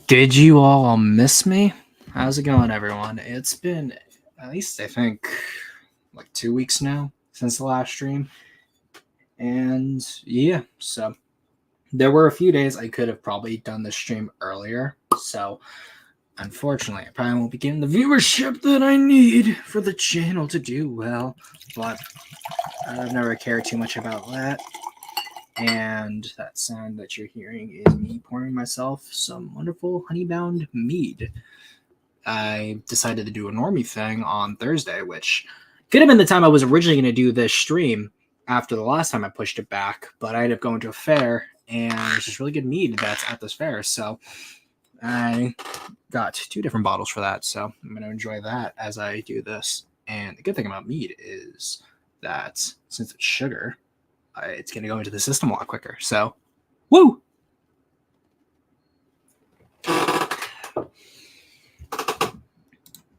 Did you all miss me? How's it going, everyone? It's been at least, I think, like 2 weeks now since the last stream. And yeah, so there were a few days I could have probably done the stream earlier. So unfortunately, I probably won't be getting the viewership that I need for the channel to do well. But I've never cared too much about that. And that sound that you're hearing is me pouring myself some wonderful honey-bound mead. I decided to do a normie thing on Thursday, which could have been the time I was originally going to do this stream after the last time I pushed it back, but I ended up going to a fair, and there's this really good mead that's at this fair, so I got 2 different bottles for that, so I'm going to enjoy that as I do this. And the good thing about mead is that since it's sugar, it's going to go into the system a lot quicker. So, woo!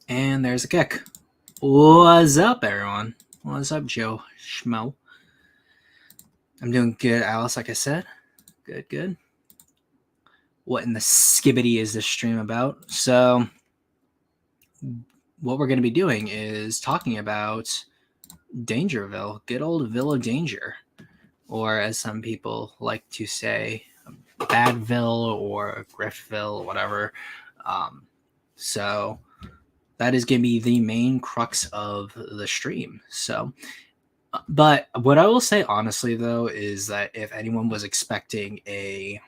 And there's a kick. What's up, everyone? What's up, Joe Schmo? I'm doing good, Alice, like I said. Good. What in the skibbity is this stream about? So, what we're going to be doing is talking about DangerVille, good old Ville of Danger. Or as some people like to say, Badville or Griffville, whatever. So that is going to be the main crux of the stream. So, but what I will say honestly, though, is that if anyone was expecting a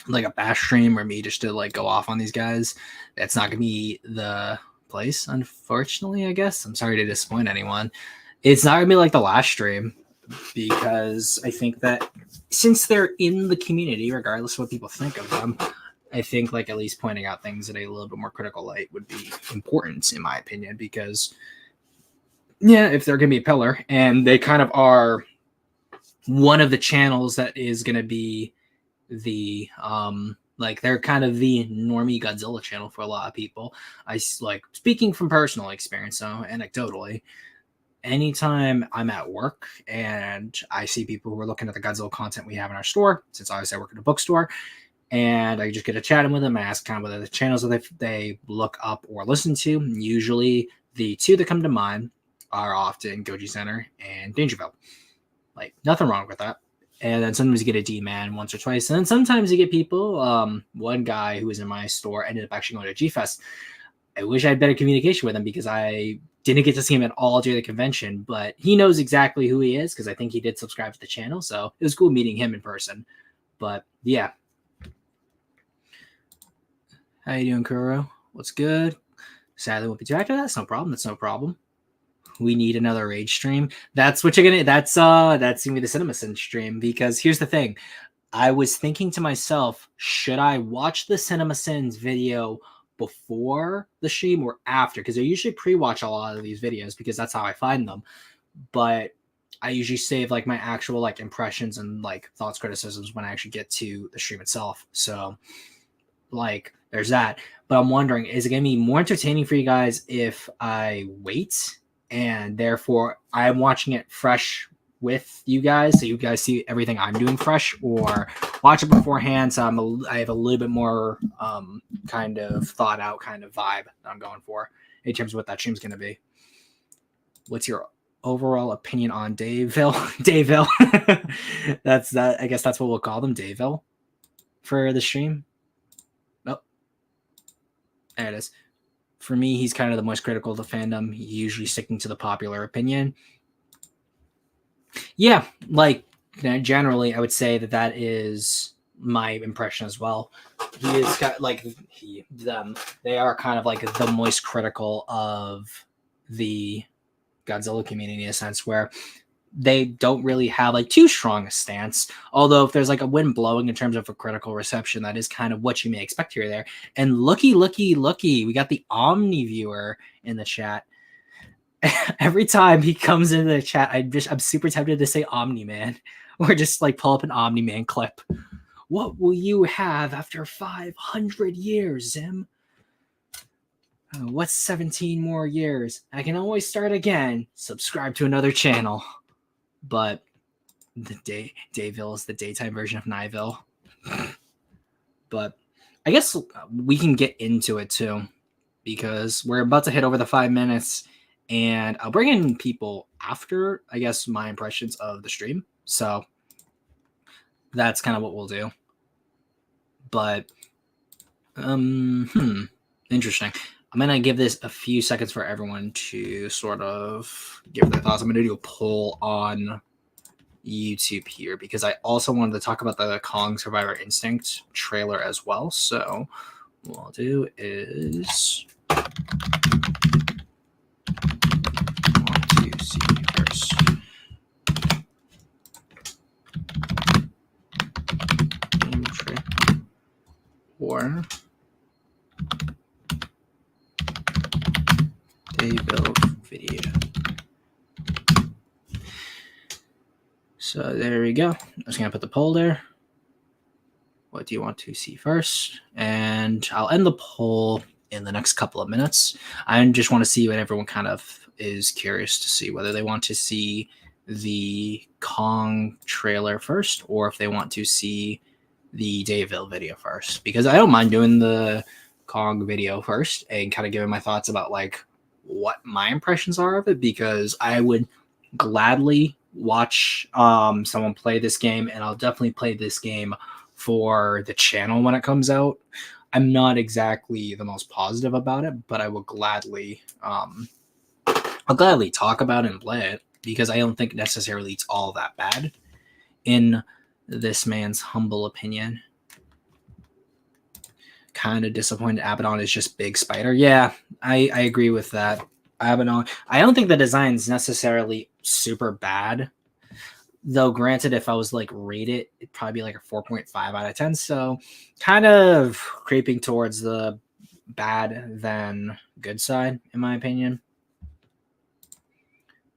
like a bash stream or me just to like go off on these guys, that's not going to be the place, unfortunately, I guess. I'm sorry to disappoint anyone. It's not going to be like the last stream, because I think that since they're in the community, regardless of what people think of them, I think like at least pointing out things in a little bit more critical light would be important, in my opinion, because yeah, if they're going to be a pillar, and they kind of are one of the channels that is going to be the like they're kind of the normie Godzilla channel for a lot of people. I like speaking from personal experience, so anecdotally, anytime I'm at work and I see people who are looking at the Godzilla content we have in our store, since obviously I work at a bookstore, and I just get to chatting with them and ask kind of whether the channels that they look up or listen to. Usually the 2 that come to mind are often Goji Center and DangerVille. Like, nothing wrong with that. And then sometimes you get a D-Man once or twice. And then sometimes you get people, one guy who was in my store ended up actually going to G-Fest. I wish I had better communication with him because I didn't get to see him at all during the convention, but he knows exactly who he is because I think he did subscribe to the channel. So it was cool meeting him in person. But yeah. How you doing, Kuro? What's good? Sadly, won't be too active. That's no problem. That's no problem. We need another rage stream. That's what you're gonna. That's gonna be the CinemaSin stream, because here's the thing. I was thinking to myself, should I watch the CinemaSins video before the stream or after? Because I usually pre-watch a lot of these videos because that's how I find them. But I usually save like my actual like impressions and like thoughts, criticisms when I actually get to the stream itself. So like there's that. But I'm wondering, is it gonna be more entertaining for you guys if I wait and therefore I'm watching it fresh with you guys, so you guys see everything I'm doing fresh, or watch it beforehand so I have a little bit more kind of thought out kind of vibe that I'm going for in terms of what that stream's going to be. What's your overall opinion on Daveville? Daveville. That's that. I guess that's what we'll call them, Daveville, for the stream. Oh, there it is. For me, he's kind of the most critical of the fandom, usually sticking to the popular opinion. Yeah, like generally, I would say that is my impression as well. He is got like them. They are kind of like the most critical of the Godzilla community in a sense, where they don't really have like too strong a stance. Although if there's like a wind blowing in terms of a critical reception, that is kind of what you may expect here or there. And looky, we got the Omni viewer in the chat. Every time he comes into the chat, I'm super tempted to say Omni Man, or just like pull up an Omni Man clip. What will you have after 500 years, Zim? What's 17 more years? I can always start again. Subscribe to another channel. But the Dayville is the daytime version of Nyville. But I guess we can get into it too, because we're about to hit over the 5 minutes, and I'll bring in people after, I guess, my impressions of the stream. So that's kind of what we'll do. But, interesting. I'm going to give this a few seconds for everyone to sort of give their thoughts. I'm going to do a poll on YouTube here, because I also wanted to talk about the Kong Survivor Instinct trailer as well. So what I'll do is want to see first. Or DangerVille video. So there we go. I'm just going to put the poll there. What do you want to see first? And I'll end the poll in the next couple of minutes. I just want to see what everyone kind of is curious to see, whether they want to see the Kong trailer first, or if they want to see the DangerVille video first. Because I don't mind doing the Kong video first and kind of giving my thoughts about like what my impressions are of it, because I would gladly watch someone play this game, and I'll definitely play this game for the channel when it comes out. I'm not exactly the most positive about it, but I will gladly I'll gladly talk about it and play it, because I don't think necessarily it's all that bad, in this man's humble opinion. Kind of disappointed Abaddon is just big spider. Yeah, I agree with that. Abaddon, I don't think the design's necessarily super bad, though granted, if I was like rate it, it'd probably be like a 4.5 out of 10. So kind of creeping towards the bad than good side, in my opinion.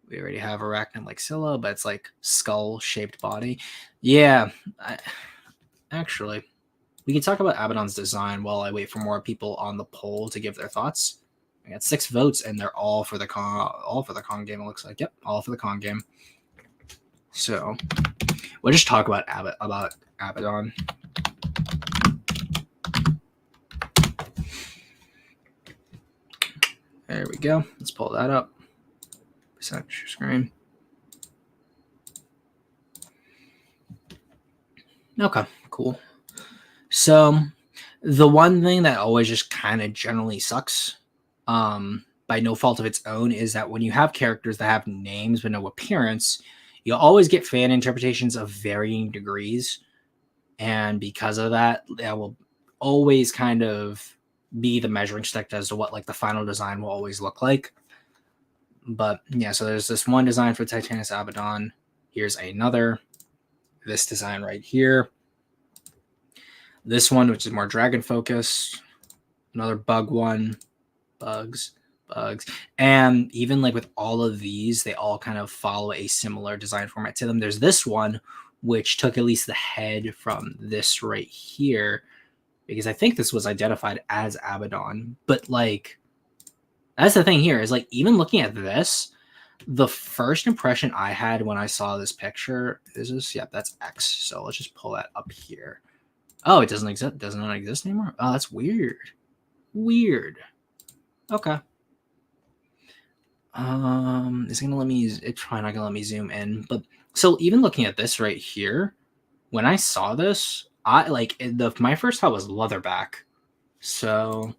We already have Arachnid like Scylla, but it's like skull-shaped body. Yeah, actually, we can talk about Abaddon's design while I wait for more people on the poll to give their thoughts. I got 6 votes, and they're all for the Kong game. It looks like, yep, all for the Kong game. So we'll just talk about Abaddon. There we go. Let's pull that up. Percent screen. Okay, cool. So the one thing that always just kind of generally sucks, by no fault of its own, is that when you have characters that have names but no appearance, you'll always get fan interpretations of varying degrees. And because of that, that will always kind of be the measuring stick as to what like the final design will always look like. But yeah, so there's this one design for Titanus Abaddon. Here's another. This design right here. This one, which is more dragon focused. Another bug one. Bugs. And even like with all of these, they all kind of follow a similar design format to them. There's this one, which took at least the head from this right here, because I think this was identified as Abaddon. But like, that's the thing here, is like, even looking at this, the first impression I had when I saw this picture is this. Yep, that's X. So let's just pull that up here. Oh, it doesn't exist. Does not exist anymore. Oh, that's weird. Okay. It's gonna let me. It's probably not gonna let me zoom in. But so even looking at this right here, when I saw this, I like my first thought was leatherback. So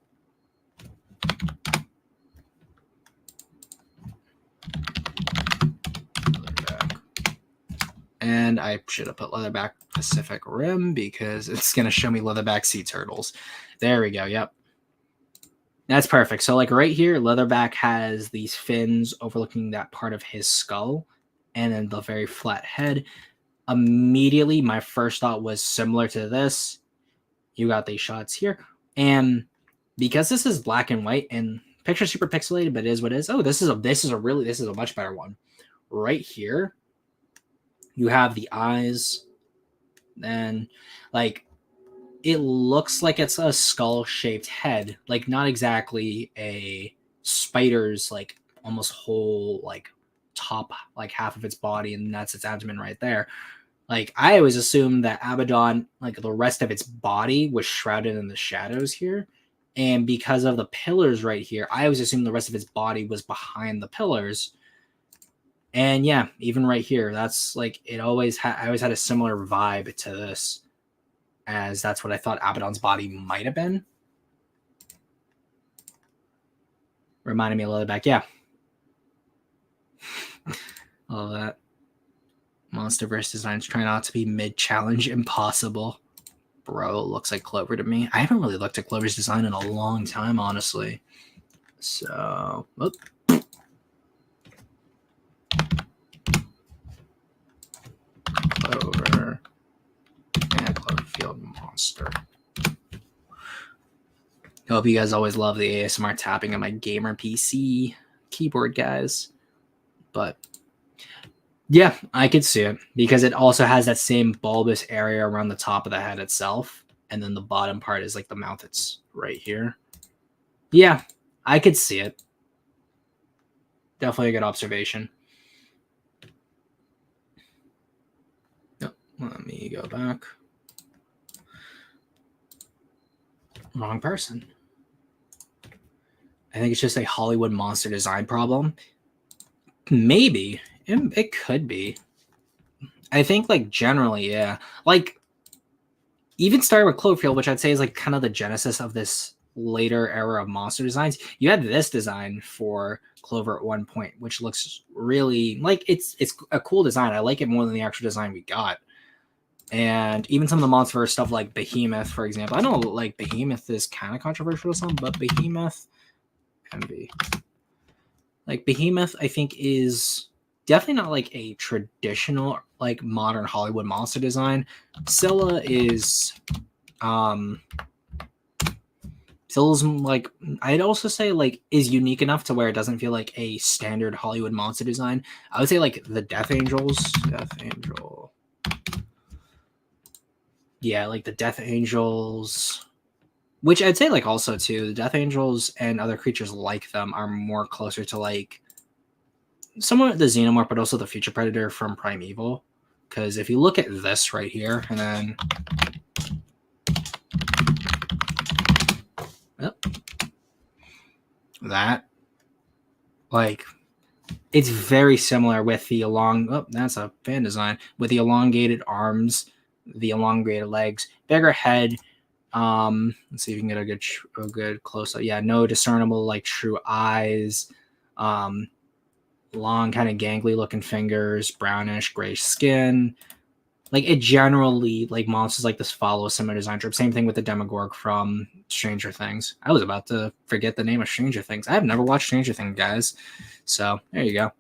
and I should have put leatherback Pacific Rim, because it's gonna show me leatherback sea turtles. There we go. Yep. That's perfect. So like right here, leatherback has these fins overlooking that part of his skull, and then the very flat head. Immediately, my first thought was similar to this. You got these shots here, and because this is black and white and picture super pixelated, but it is what it is. Oh, this is a much better one. Right here, you have the eyes, and like it looks like it's a skull-shaped head, like not exactly a spider's like almost whole like top, like half of its body, and that's its abdomen right there. Like, I always assumed that Abaddon, like the rest of its body, was shrouded in the shadows here. And because of the pillars right here, I always assumed the rest of its body was behind the pillars. And yeah, even right here, that's like I always had a similar vibe to this, as that's what I thought Abaddon's body might have been. Reminded me a little back, yeah. All that. Monsterverse designs try not to be mid-challenge impossible. Bro, looks like Clover to me. I haven't really looked at Clover's design in a long time, honestly. So, whoop. Clover. And Cloverfield monster. Hope you guys always love the ASMR tapping on my gamer PC keyboard, guys. But yeah, I could see it because it also has that same bulbous area around the top of the head itself. And then the bottom part is like the mouth. It's right here. Yeah, I could see it. Definitely a good observation. Oh, let me go back. Wrong person. I think it's just a Hollywood monster design problem. Maybe. It could be. I think, like, generally, yeah. Like, even starting with Cloverfield, which I'd say is, like, kind of the genesis of this later era of monster designs, you had this design for Clover at one point, which looks really, like, it's a cool design. I like it more than the actual design we got. And even some of the Monsterverse stuff, like Behemoth, for example. I know, like, Behemoth is kind of controversial to some, but Behemoth, MV. Like, Behemoth, I think, is definitely not like a traditional, like, modern Hollywood monster design. Scylla is Scylla's, like, I'd also say, like, is unique enough to where it doesn't feel like a standard Hollywood monster design. I would say, like, the Death Angel. Yeah, like the Death Angels, which I'd say, like, also too, the Death Angels and other creatures like them are more closer to, like, somewhat the Xenomorph, but also the Future Predator from Primeval. Because if you look at this right here, and then that, like, it's very similar with the that's a fan design, with the elongated arms, the elongated legs, bigger head. Let's see if you can get a good close up. Yeah, no discernible, like, true eyes. Long, kind of gangly looking fingers, brownish, gray skin. Like, it generally, like, monsters like this follow a similar design trip. Same thing with the Demogorg from Stranger Things. I was about to forget the name of Stranger Things. I have never watched Stranger Things, guys. So there you go.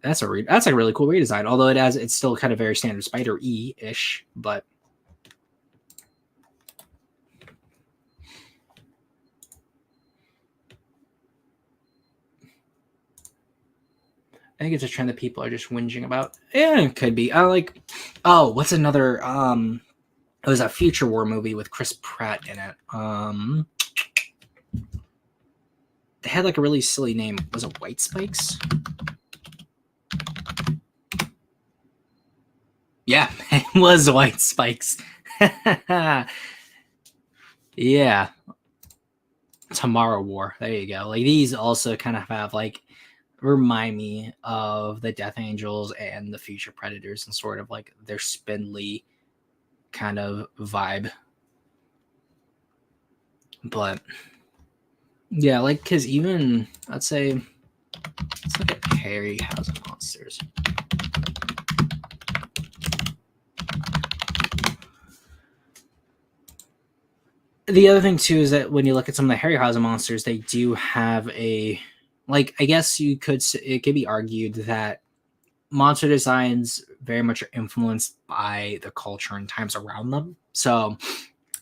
That's a really cool redesign. Although it's still kind of very standard Spider-E-ish, but I think it's a trend that people are just whinging about. Yeah, it could be. What's another? It was a Future War movie with Chris Pratt in it. They had, like, a really silly name. Was it White Spikes? Yeah, it was White Spikes. Yeah. Tomorrow War. There you go. Like, these also kind of have, like, remind me of the Death Angels and the Future Predators and sort of like their spindly kind of vibe. But yeah, like, because even, let's say, let's look at Harryhausen monsters. The other thing too is that when you look at some of the Harryhausen monsters, they do have a, like, I guess it could be argued that monster designs very much are influenced by the culture and times around them. So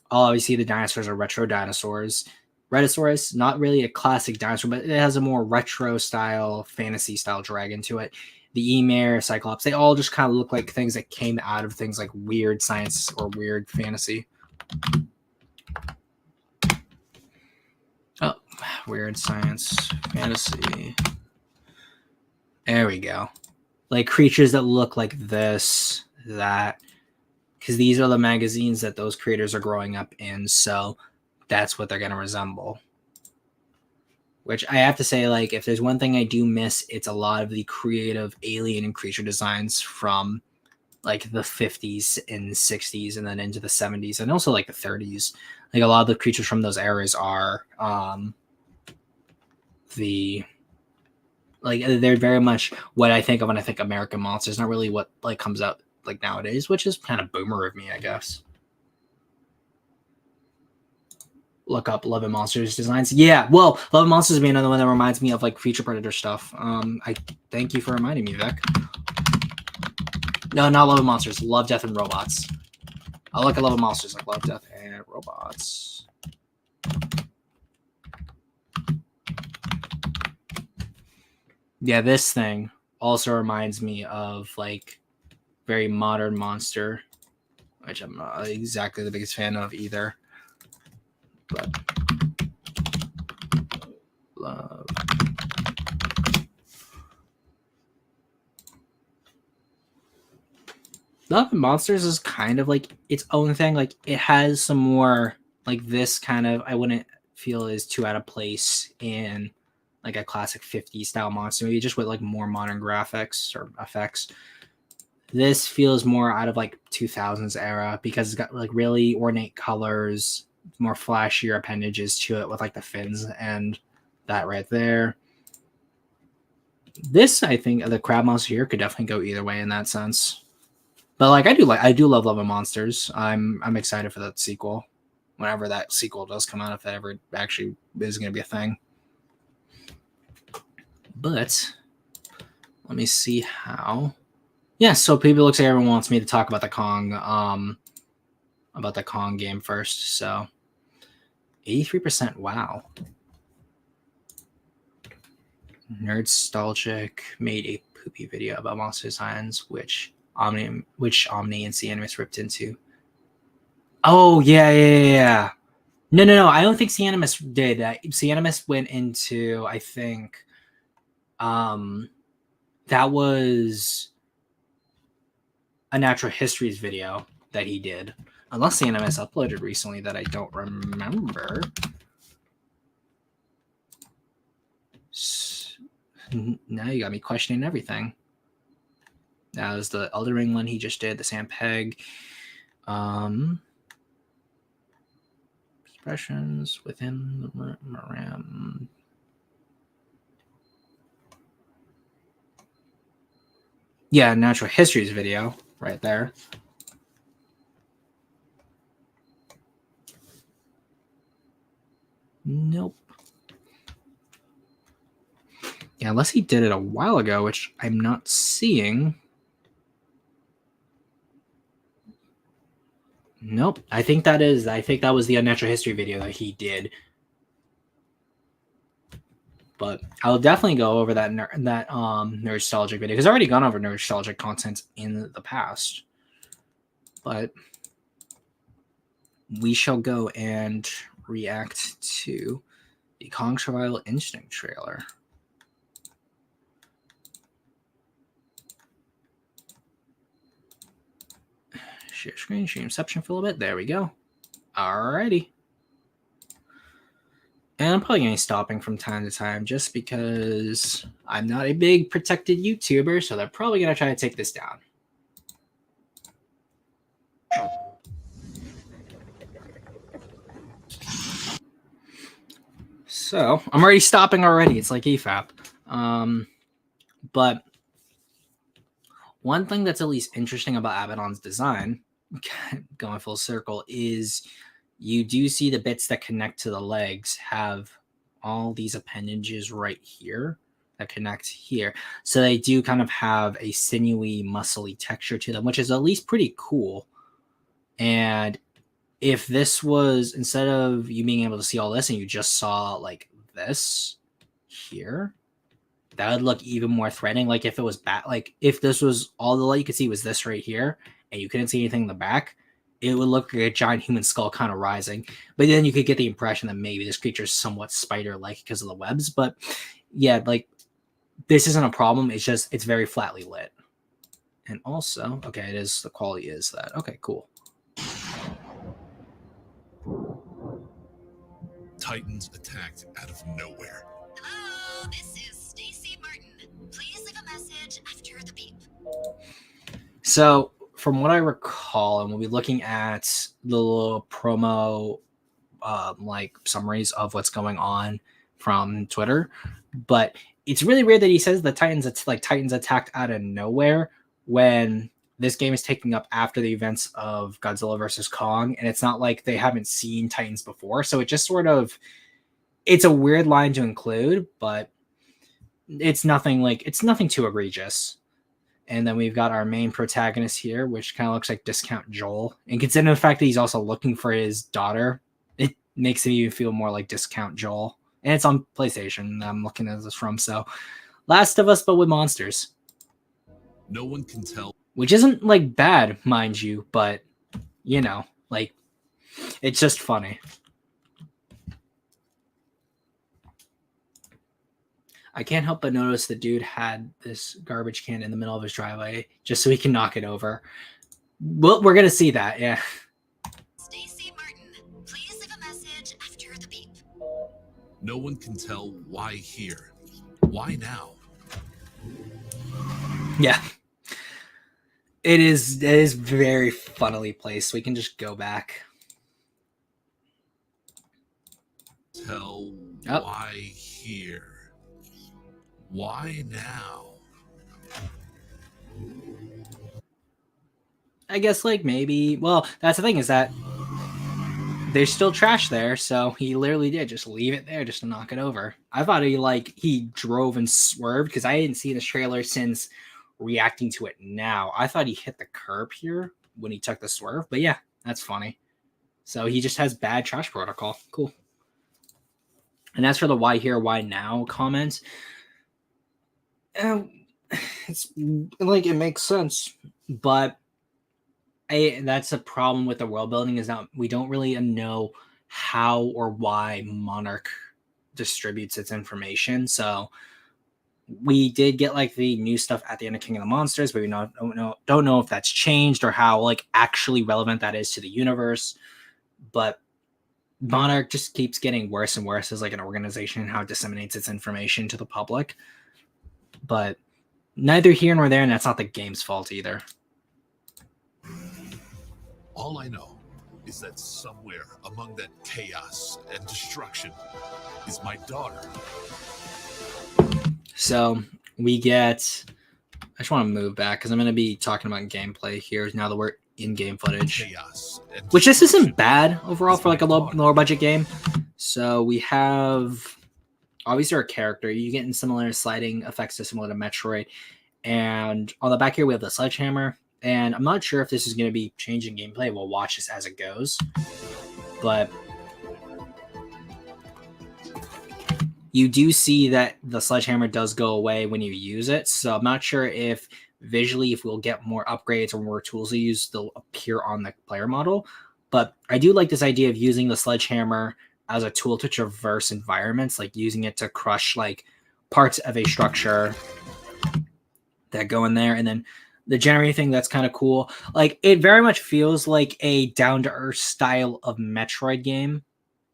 obviously the dinosaurs are retro dinosaurs. Rhedosaurus, not really a classic dinosaur, but it has a more retro style, fantasy style dragon to it. The Emir, Cyclops, they all just kind of look like things that came out of things like weird science or weird fantasy. Oh, weird science, fantasy. There we go. Like creatures that look like this, that, because these are the magazines that those creators are growing up in, so that's what they're going to resemble. Which I have to say, like, if there's one thing I do miss, it's a lot of the creative alien and creature designs from like the 50s and 60s and then into the 70s and also like the 30s. Like a lot of the creatures from those eras are they're very much what I think of when I think American Monsters, not really what like comes out like nowadays, which is kind of boomer of me, I guess. Look up Love and Monsters designs. Yeah, well, Love and Monsters would be another one that reminds me of like Creature Predator stuff. I thank you for reminding me, Vic. No, not Love and Monsters. Love, Death, and Robots. I look at Love and Monsters like Love, Death, and Robots. Yeah, this thing also reminds me of like very modern monster, which I'm not exactly the biggest fan of either. But Love. Love and Monsters is kind of like its own thing. Like it has some more like this kind of, I wouldn't feel is too out of place in like a classic 50s style monster movie, just with like more modern graphics or effects. This feels more out of like 2000s era because it's got like really ornate colors, more flashier appendages to it with like the fins and that right there. This, I think, the crab monster here could definitely go either way in that sense. But like I do love Love and Monsters. I'm excited for that sequel. Whenever that sequel does come out, if that ever actually is going to be a thing. But let me see how. Yeah, so people looks like everyone wants me to talk about the Kong game first. So 83%. Wow. Nerdstalgic made a poopy video about monster designs, which Omni and CNMS ripped into. Oh yeah. No. I don't think CNMS did. CNMS went into, I think, that was a Natural Histories video that he did. Unless CNMS uploaded recently that I don't remember. Now you got me questioning everything. That was the Elden Ring one he just did, the Sam Peg. Expressions within the RAM. Yeah, Natural Histories video right there. Nope. Yeah, unless he did it a while ago, which I'm not seeing. Nope. I think that was the Unnatural History video that he did. But I'll definitely go over that Nerdstalgic video because I've already gone over Nerdstalgic content in the past. But we shall go and react to the Kong Survival Instinct trailer. Share screen, share Inception for a little bit. There we go. Alrighty. And I'm probably going to be stopping from time to time just because I'm not a big protected YouTuber, so they're probably going to try to take this down. So I'm already stopping already. It's like EFAP. But one thing that's at least interesting about Abaddon's design, going full circle, is you do see the bits that connect to the legs have all these appendages right here that connect here. So they do kind of have a sinewy, muscly texture to them, which is at least pretty cool. And if this was, instead of you being able to see all this and you just saw like this here, that would look even more threatening. Like if it was like if this was all the light you could see was this right here and you couldn't see anything in the back, it would look like a giant human skull kind of rising. But then you could get the impression that maybe this creature is somewhat spider-like because of the webs. But yeah, like this isn't a problem. It's just, it's very flatly lit. And also, okay, it is, the quality is that. Okay, cool. Titans attacked out of nowhere. Hello, this is Stacy Martin. Please leave a message after the beep. So, from what I recall, and we'll be looking at the little promo, like summaries of what's going on from Twitter, but it's really weird that he says the Titans, it's like Titans attacked out of nowhere when this game is taking up after the events of Godzilla versus Kong, and it's not like they haven't seen Titans before, so it just sort of, it's a weird line to include, but it's nothing too egregious. And then we've got our main protagonist here, which kind of looks like Discount Joel. And considering the fact that he's also looking for his daughter, it makes it even feel more like Discount Joel. And it's on PlayStation I'm looking at this from. So, Last of Us, but with monsters. No one can tell. Which isn't, like, bad, mind you, but, you know, like, it's just funny. I can't help but notice the dude had this garbage can in the middle of his driveway just so he can knock it over. Well, we're going to see that, yeah. Stacy Martin, please leave a message after the beep. No one can tell why here. Why now? Yeah. It is very funnily placed. We can just go back. Tell why here. Why now? I guess, like, maybe... Well, that's the thing, is that there's still trash there, so he literally did just leave it there just to knock it over. I thought he drove and swerved, because I hadn't seen this trailer since reacting to it now. I thought he hit the curb here when he took the swerve, but yeah, that's funny. So he just has bad trash protocol. Cool. And as for the why here, why now comments, it's like, it makes sense, but that's a problem with the world building, is that we don't really know how or why Monarch distributes its information. So we did get like the new stuff at the end of King of the Monsters, but we don't know if that's changed or how like actually relevant that is to the universe. But Monarch just keeps getting worse and worse as like an organization and how it disseminates its information to the public. But neither here nor there, and that's not the game's fault either. All I know is that somewhere among that chaos and destruction is my daughter. So we get... I just want to move back because I'm going to be talking about gameplay here now that we're in-game footage. Which this isn't bad overall for like a lower budget game. So we have... Obviously our character. You get in similar sliding effects similar to Metroid. And on the back here we have the sledgehammer. And I'm not sure if this is going to be changing gameplay. We'll watch this as it goes. But you do see that the sledgehammer does go away when you use it. So I'm not sure if visually, if we'll get more upgrades or more tools to use, they'll appear on the player model. But I do like this idea of using the sledgehammer as a tool to traverse environments, like using it to crush like parts of a structure that go in there. And then the generating thing, that's kind of cool. Like, it very much feels like a down-to-earth style of Metroid game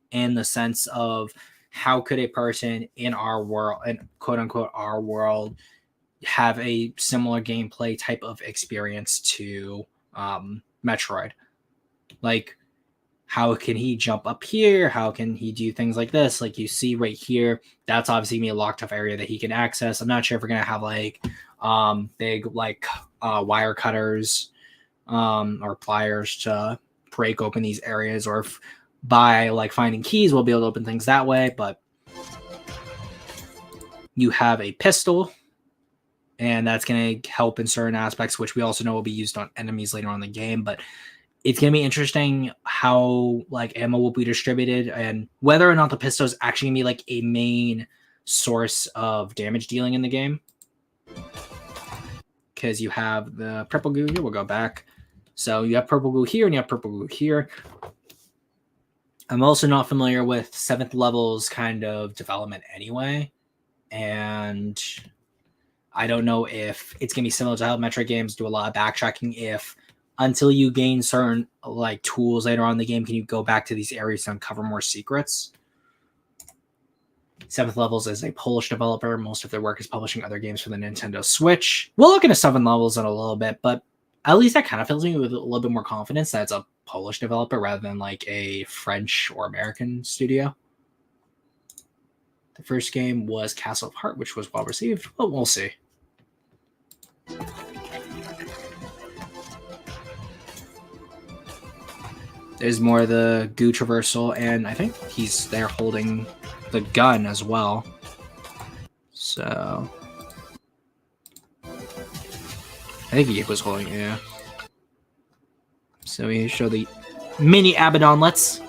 in the sense of how could a person in our world, and quote-unquote our world, have a similar gameplay type of experience to Metroid. Like, how can he jump up here? How can he do things like this? Like, you see right here, that's obviously me a locked off area that he can access. I'm not sure if we're going to have like big like wire cutters or pliers to break open these areas, or if by like finding keys we'll be able to open things that way. But you have a pistol, and that's going to help in certain aspects, which we also know will be used on enemies later on in the game. But it's going to be interesting how like ammo will be distributed and whether or not the pistol is actually going to be like a main source of damage dealing in the game. Because you have the purple goo here. We'll go back. So you have purple goo here and you have purple goo here. I'm also not familiar with 7th levels kind of development anyway. And I don't know if it's going to be similar to how Metroid games do a lot of backtracking. If until you gain certain like tools later on in the game, can you go back to these areas to uncover more secrets? Seventh Levels is a Polish developer. Most of their work is publishing other games for the Nintendo Switch. We'll look into Seven Levels in a little bit, but at least that kind of fills me with a little bit more confidence that it's a Polish developer rather than like a French or American studio. The first game was Castle of Heart, which was well received, but we'll see. There's more of the goo traversal, and I think he's there holding the gun as well. So I think he was holding, yeah. So we show the mini Abaddonlets.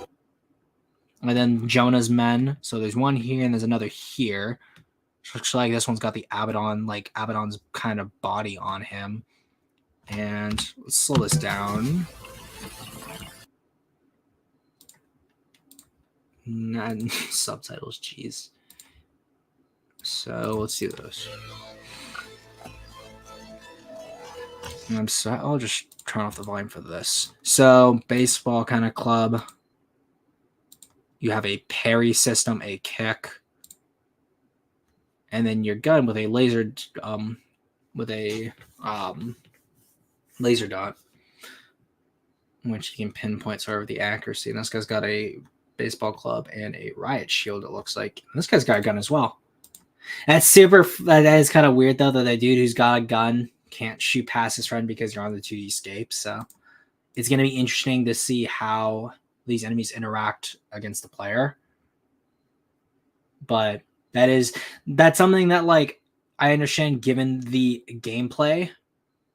And then Jonah's men. So there's one here and there's another here. Looks like this one's got the Abaddon, like Abaddon's kind of body on him. And let's slow this down. Subtitles, jeez. So let's do this. I'll just turn off the volume for this. So baseball kind of club. You have a parry system, a kick, and then your gun with a laser, laser dot, which you can pinpoint sort of the accuracy. And this guy's got a baseball club and a riot shield, it looks like. And this guy's got a gun as well. That is kind of weird, though, that the dude who's got a gun can't shoot past his friend because you're on the 2D scape. So it's going to be interesting to see how these enemies interact against the player. But that's something that, like, I understand given the gameplay,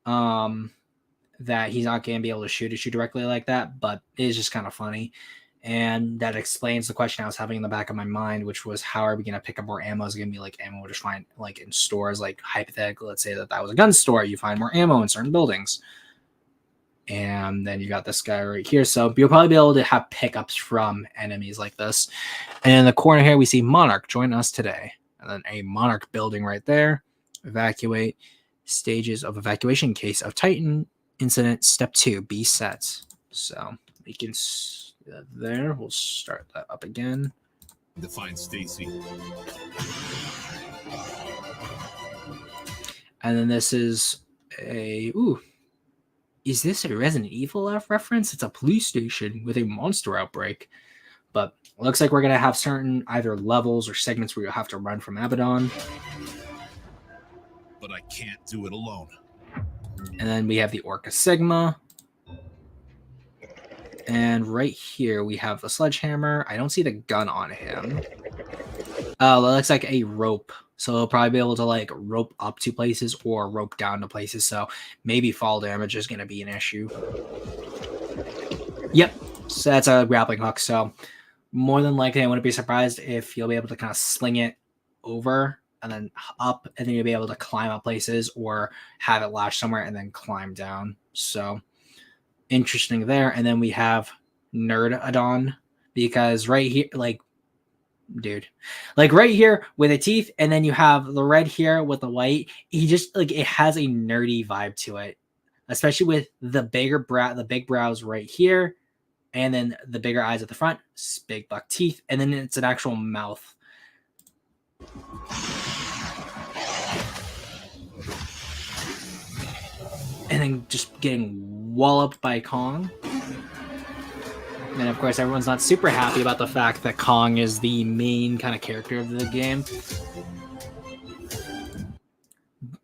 that he's not going to be able to shoot at you directly like that, but it is just kind of funny. And that explains the question I was having in the back of my mind, which was, how are we going to pick up more ammo? Is it going to be like ammo just find like in stores, like hypothetically, let's say that was a gun store, you find more ammo in certain buildings. And then you got this guy right here. So you'll probably be able to have pickups from enemies like this. And in the corner here, we see Monarch join us today. And then a Monarch building right there. Evacuate. Stages of evacuation in case of Titan incident. Step 2. Be set. So we can there. We'll start that up again. To find Stacy. And then this is a is this a Resident Evil reference? It's a police station with a monster outbreak. But it looks like we're going to have certain either levels or segments where you'll have to run from Abaddon. But I can't do it alone. And then we have the Orca Sigma. And right here we have the sledgehammer. I don't see the gun on him. Oh, that looks like a rope. So he'll probably be able to like rope up to places or rope down to places. So maybe fall damage is going to be an issue. Yep. So that's a grappling hook. So more than likely, I wouldn't be surprised if you'll be able to kind of sling it over and then up, and then you'll be able to climb up places or have it lash somewhere and then climb down. So interesting there. And then we have Nerdadon, because right here, like, dude, like right here with the teeth, and then you have the red here with the white. He just like, it has a nerdy vibe to it, especially with the big brows right here, and then the bigger eyes at the front, big buck teeth, and then it's an actual mouth. And then just getting walloped by Kong. And of course, everyone's not super happy about the fact that Kong is the main kind of character of the game.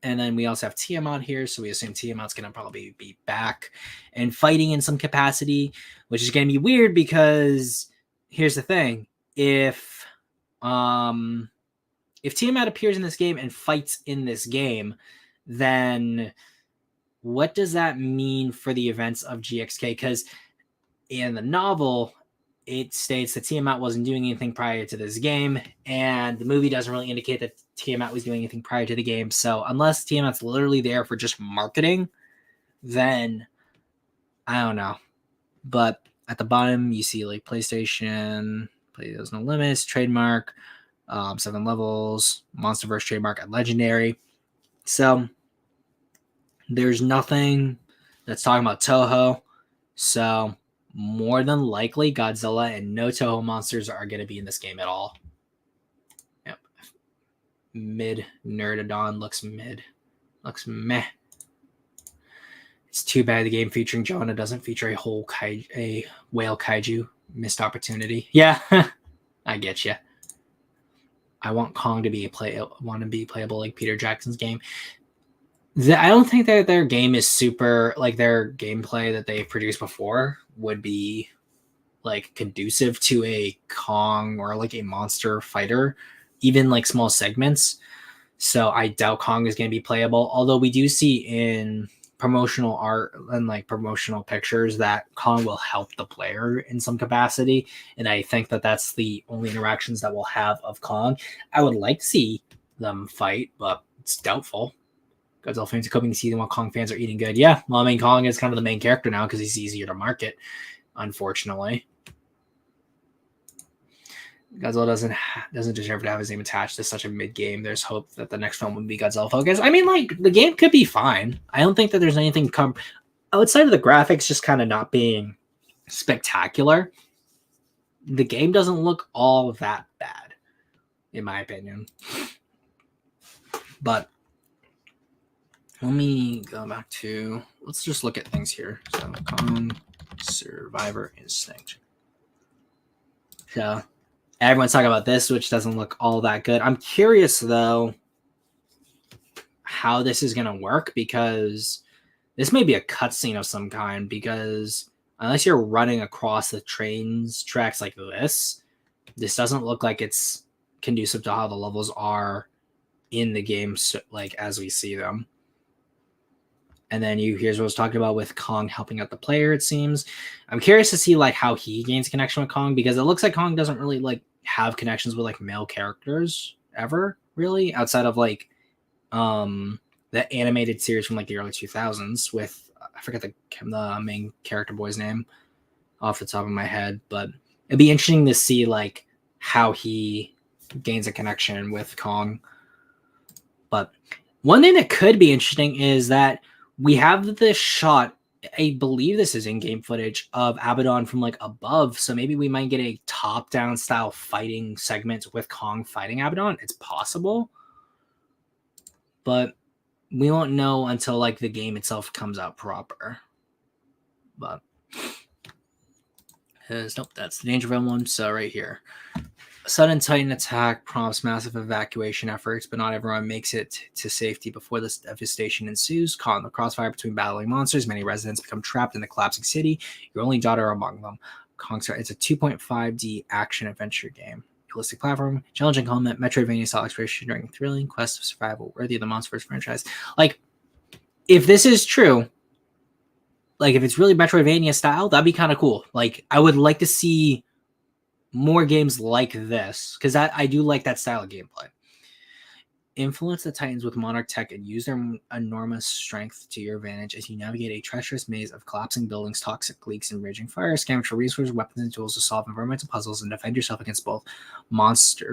And then we also have Tiamat here, so we assume Tiamat's going to probably be back and fighting in some capacity, which is going to be weird because here's the thing. If Tiamat appears in this game and fights in this game, then what does that mean for the events of GXK? Because in the novel, it states that Tiamat wasn't doing anything prior to this game, and the movie doesn't really indicate that Tiamat was doing anything prior to the game. So unless Tiamat's literally there for just marketing, then I don't know. But at the bottom, you see like PlayStation, Play There's No Limits, trademark, 7 levels, Monsterverse trademark at Legendary. So there's nothing that's talking about Toho. So more than likely, Godzilla and no Toho monsters are going to be in this game at all. Yep. Mid Nerdodon looks mid. Looks meh. It's too bad the game featuring Jonah doesn't feature a whale kaiju. Missed opportunity. Yeah, I get you. I want Kong to be playable like Peter Jackson's game. I don't think that their game is super, like their gameplay that they've produced before would be like conducive to a Kong or like a monster fighter, even like small segments. So I doubt Kong is going to be playable. Although we do see in promotional art and like promotional pictures that Kong will help the player in some capacity. And I think that that's the only interactions that we'll have of Kong. I would like to see them fight, but it's doubtful. Godzilla fans are coping to see while Kong fans are eating good. Yeah, well, I mean, Kong is kind of the main character now because he's easier to market, unfortunately. Godzilla doesn't deserve to have his name attached to such a mid game. There's hope that the next film would be Godzilla focused. I mean, like the game could be fine. I don't think that there's anything outside of the graphics just kind of not being spectacular. The game doesn't look all that bad, in my opinion. But let me go back to, let's just look at things here. So Kong Survivor Instinct. So everyone's talking about this, which doesn't look all that good. I'm curious, though, how this is going to work, because this may be a cutscene of some kind, because unless you're running across the trains tracks like this doesn't look like it's conducive to how the levels are in the game, like as we see them. And then here's what I was talking about with Kong helping out the player, it seems. I'm curious to see like how he gains connection with Kong, because it looks like Kong doesn't really like have connections with like male characters ever, really, outside of like the animated series from like the early 2000s with, I forget the main character boy's name off the top of my head, but it'd be interesting to see like how he gains a connection with Kong. But one thing that could be interesting is that we have this shot, I believe this is in-game footage, of Abaddon from like above. So maybe we might get a top-down style fighting segment with Kong fighting Abaddon. It's possible. But we won't know until like the game itself comes out proper. But nope, that's the DangerVille one. So right here. Sudden Titan attack prompts massive evacuation efforts, but not everyone makes it to safety before this devastation ensues. Caught in the crossfire between battling monsters, many residents become trapped in the collapsing city. Your only daughter among them. It's a 2.5D action-adventure game. Realistic platform, challenging combat, Metroidvania-style exploration during thrilling quest of survival, worthy of the Monsterverse franchise. Like, if this is true, like, if it's really Metroidvania style, that'd be kind of cool. Like, I would like to see more games like this, because I do like that style of gameplay. Influence the Titans with Monarch Tech and use their enormous strength to your advantage as you navigate a treacherous maze of collapsing buildings, toxic leaks, and raging fire. Scavenge for resources, weapons, and tools to solve environmental puzzles and defend yourself against both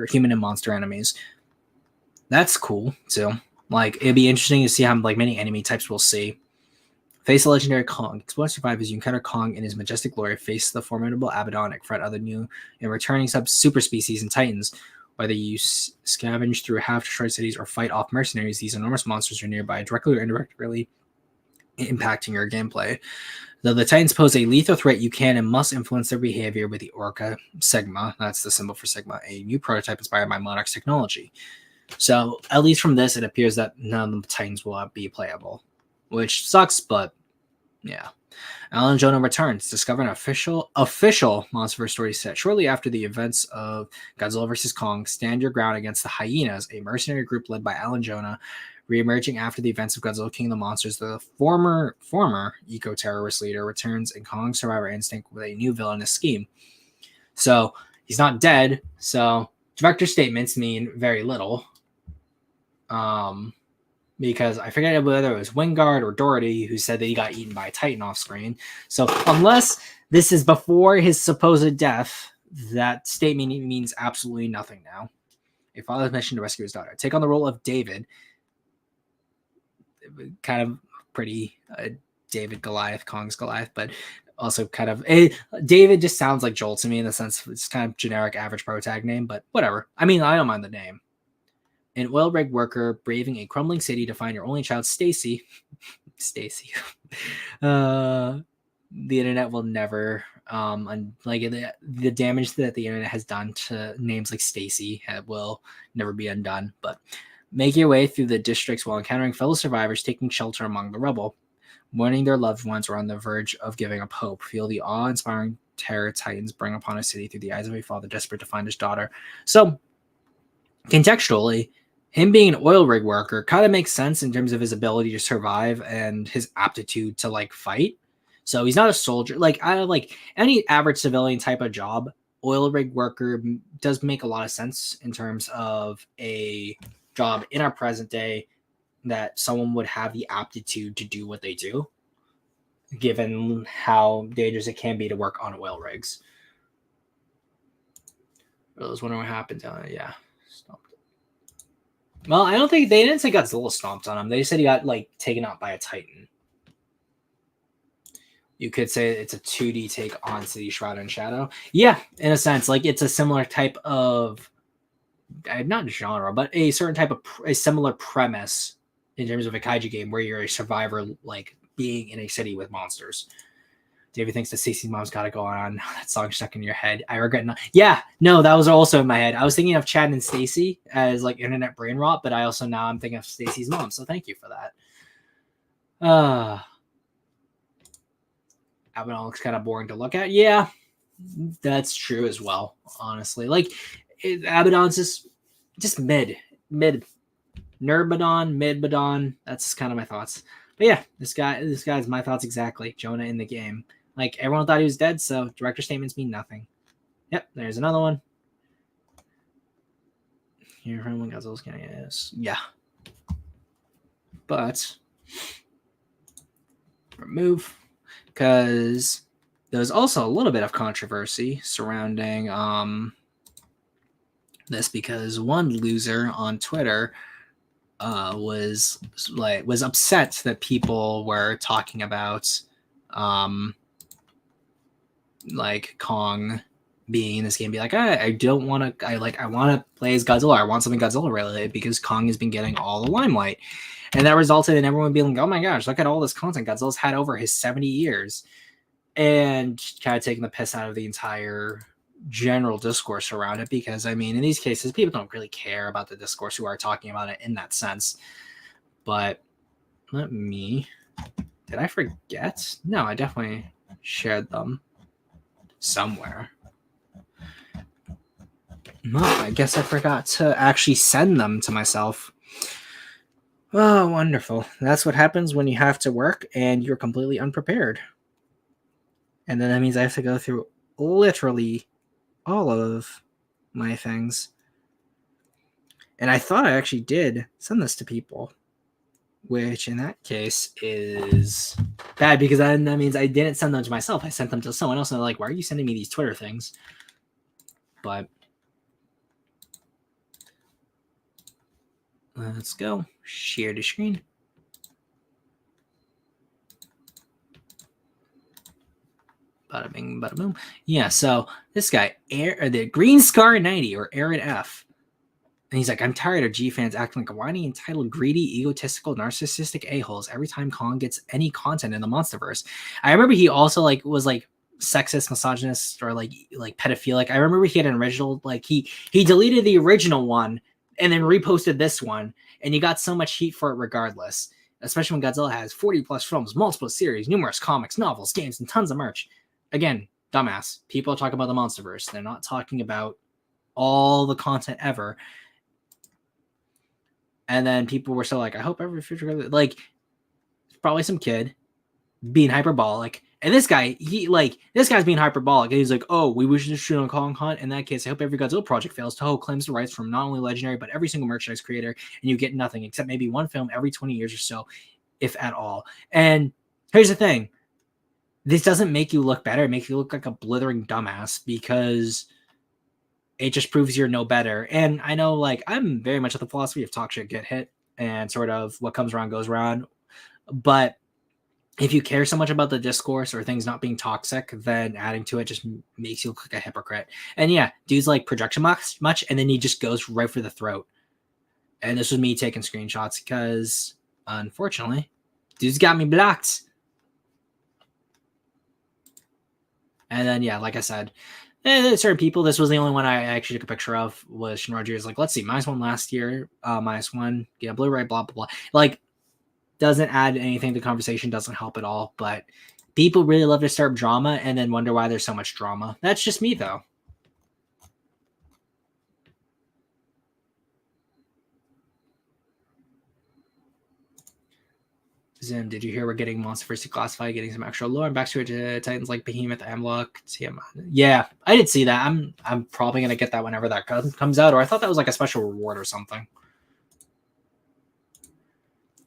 human and monster enemies. That's cool too. Like, it'd be interesting to see how like many enemy types we'll see. Face the legendary Kong. Explore and survive as you encounter Kong in his majestic glory. Face the formidable Abaddon, confront other new and returning super species and titans. Whether you scavenge through half-destroyed cities or fight off mercenaries, these enormous monsters are nearby, directly or indirectly impacting your gameplay. Though the titans pose a lethal threat, you can and must influence their behavior with the Orca Sigma. That's the symbol for Sigma, a new prototype inspired by Monarch's technology. So, at least from this, it appears that none of the titans will be playable, which sucks, but yeah. Alan Jonah returns, discover an official Monsterverse story set. Shortly after the events of Godzilla vs. Kong, stand your ground against the Hyenas, a mercenary group led by Alan Jonah. Re-emerging after the events of Godzilla King of the Monsters, the former eco-terrorist leader returns in Kong Survivor Instinct with a new villainous scheme. So, he's not dead, so director statements mean very little. Because I forget whether it was Wingard or Doherty who said that he got eaten by a Titan off screen. So unless this is before his supposed death, that statement means absolutely nothing now. A father's mission to rescue his daughter. Take on the role of David. kind of pretty David Goliath, Kong's Goliath, but also kind of David just sounds like Joel to me in the sense it's kind of generic average pro tag name, but whatever. I mean, I don't mind the name. An oil rig worker braving a crumbling city to find your only child, Stacy. Stacy. The internet will never like the damage that the internet has done to names like Stacy will never be undone. But make your way through the districts while encountering fellow survivors taking shelter among the rubble, mourning their loved ones or on the verge of giving up hope. Feel the awe-inspiring terror Titans bring upon a city through the eyes of a father desperate to find his daughter. So contextually, him being an oil rig worker kind of makes sense in terms of his ability to survive and his aptitude to like fight. So he's not a soldier. Like I like any average civilian type of job, oil rig worker does make a lot of sense in terms of a job in our present day that someone would have the aptitude to do what they do, given how dangerous it can be to work on oil rigs. I was wondering what happened. Yeah. Well, I don't think they didn't say Godzilla stomped on him. They just said he got like taken out by a Titan. You could say it's a 2D take on City Shroud and Shadow. Yeah, in a sense, like it's a similar type of not genre, but a certain type of a similar premise in terms of a kaiju game where you're a survivor, like being in a city with monsters. David thinks that Stacey's mom's got to go on. That song stuck in your head. I regret not. Yeah, no, that was also in my head. I was thinking of Chad and Stacy as like internet brain rot, but I also now I'm thinking of Stacey's mom. So thank you for that. Abaddon looks kind of boring to look at. Yeah, that's true as well. Honestly, like Abaddon's just mid Nurbadon, Midbadon. That's kind of my thoughts. But yeah, this guy's my thoughts exactly. Jonah in the game. Like everyone thought he was dead, so director statements mean nothing. Yep, there's another one. Here from when Godzilla's getting is. Yeah. But remove, because there's also a little bit of controversy surrounding this, because one loser on Twitter was upset that people were talking about like Kong being in this game, be like, I don't want to, I want to play as Godzilla. I want something Godzilla related because Kong has been getting all the limelight. And that resulted in everyone being like, oh my gosh, look at all this content Godzilla's had over his 70 years. And kind of taking the piss out of the entire general discourse around it, because I mean, in these cases, people don't really care about the discourse who are talking about it in that sense. But did I forget? No, I definitely shared them somewhere. No, I guess I forgot to actually send them to myself. Oh, wonderful. That's what happens when you have to work and you're completely unprepared. And then that means I have to go through literally all of my things. And I thought I actually did send this to people, which in that case is bad, because that means I didn't send them to myself. I sent them to someone else, and they're like, why are you sending me these Twitter things? But let's go. Share the screen. Bada bing, bada boom. Yeah, so this guy, the Green Scar 90 or Aaron F. And he's like, I'm tired of G fans acting like whiny, entitled, greedy, egotistical, narcissistic a-holes every time Kong gets any content in the Monsterverse. I remember he also like was like sexist, misogynist, or like pedophilic. I remember he had an original, like he deleted the original one and then reposted this one, and he got so much heat for it regardless. Especially when Godzilla has 40 plus films, multiple series, numerous comics, novels, games, and tons of merch. Again, dumbass. People talk about the Monsterverse. They're not talking about all the content ever. And then people were so like, I hope every future, like, probably some kid being hyperbolic. And this guy, this guy's being hyperbolic. And he's like, oh, we wish to shoot on Kong Hunt. In that case, I hope every Godzilla project fails. Toho claims the rights from not only Legendary, but every single merchandise creator. And you get nothing except maybe one film every 20 years or so, if at all. And here's the thing. This doesn't make you look better. It makes you look like a blithering dumbass, because it just proves you're no better. And I know, like, I'm very much of the philosophy of talk shit, get hit, and sort of what comes around goes around. But if you care so much about the discourse or things not being toxic, then adding to it just makes you look like a hypocrite. And yeah, dude's like projection much, and then he just goes right for the throat. And this was me taking screenshots because, unfortunately, dude's got me blocked. And then, yeah, like I said, certain people, this was the only one I actually took a picture of, was Shin Rogers. Like, let's see, -1 last year, -1, yeah, Blu-ray, blah, blah, blah. Like, doesn't add anything to the conversation, doesn't help at all. But people really love to start drama and then wonder why there's so much drama. That's just me, though. Zim, did you hear we're getting Monsterverse Classified, getting some extra lore and backstory to Titans like Behemoth, Amlock, TM? Yeah, I did see that. I'm probably gonna get that whenever that comes out, or I thought that was like a special reward or something.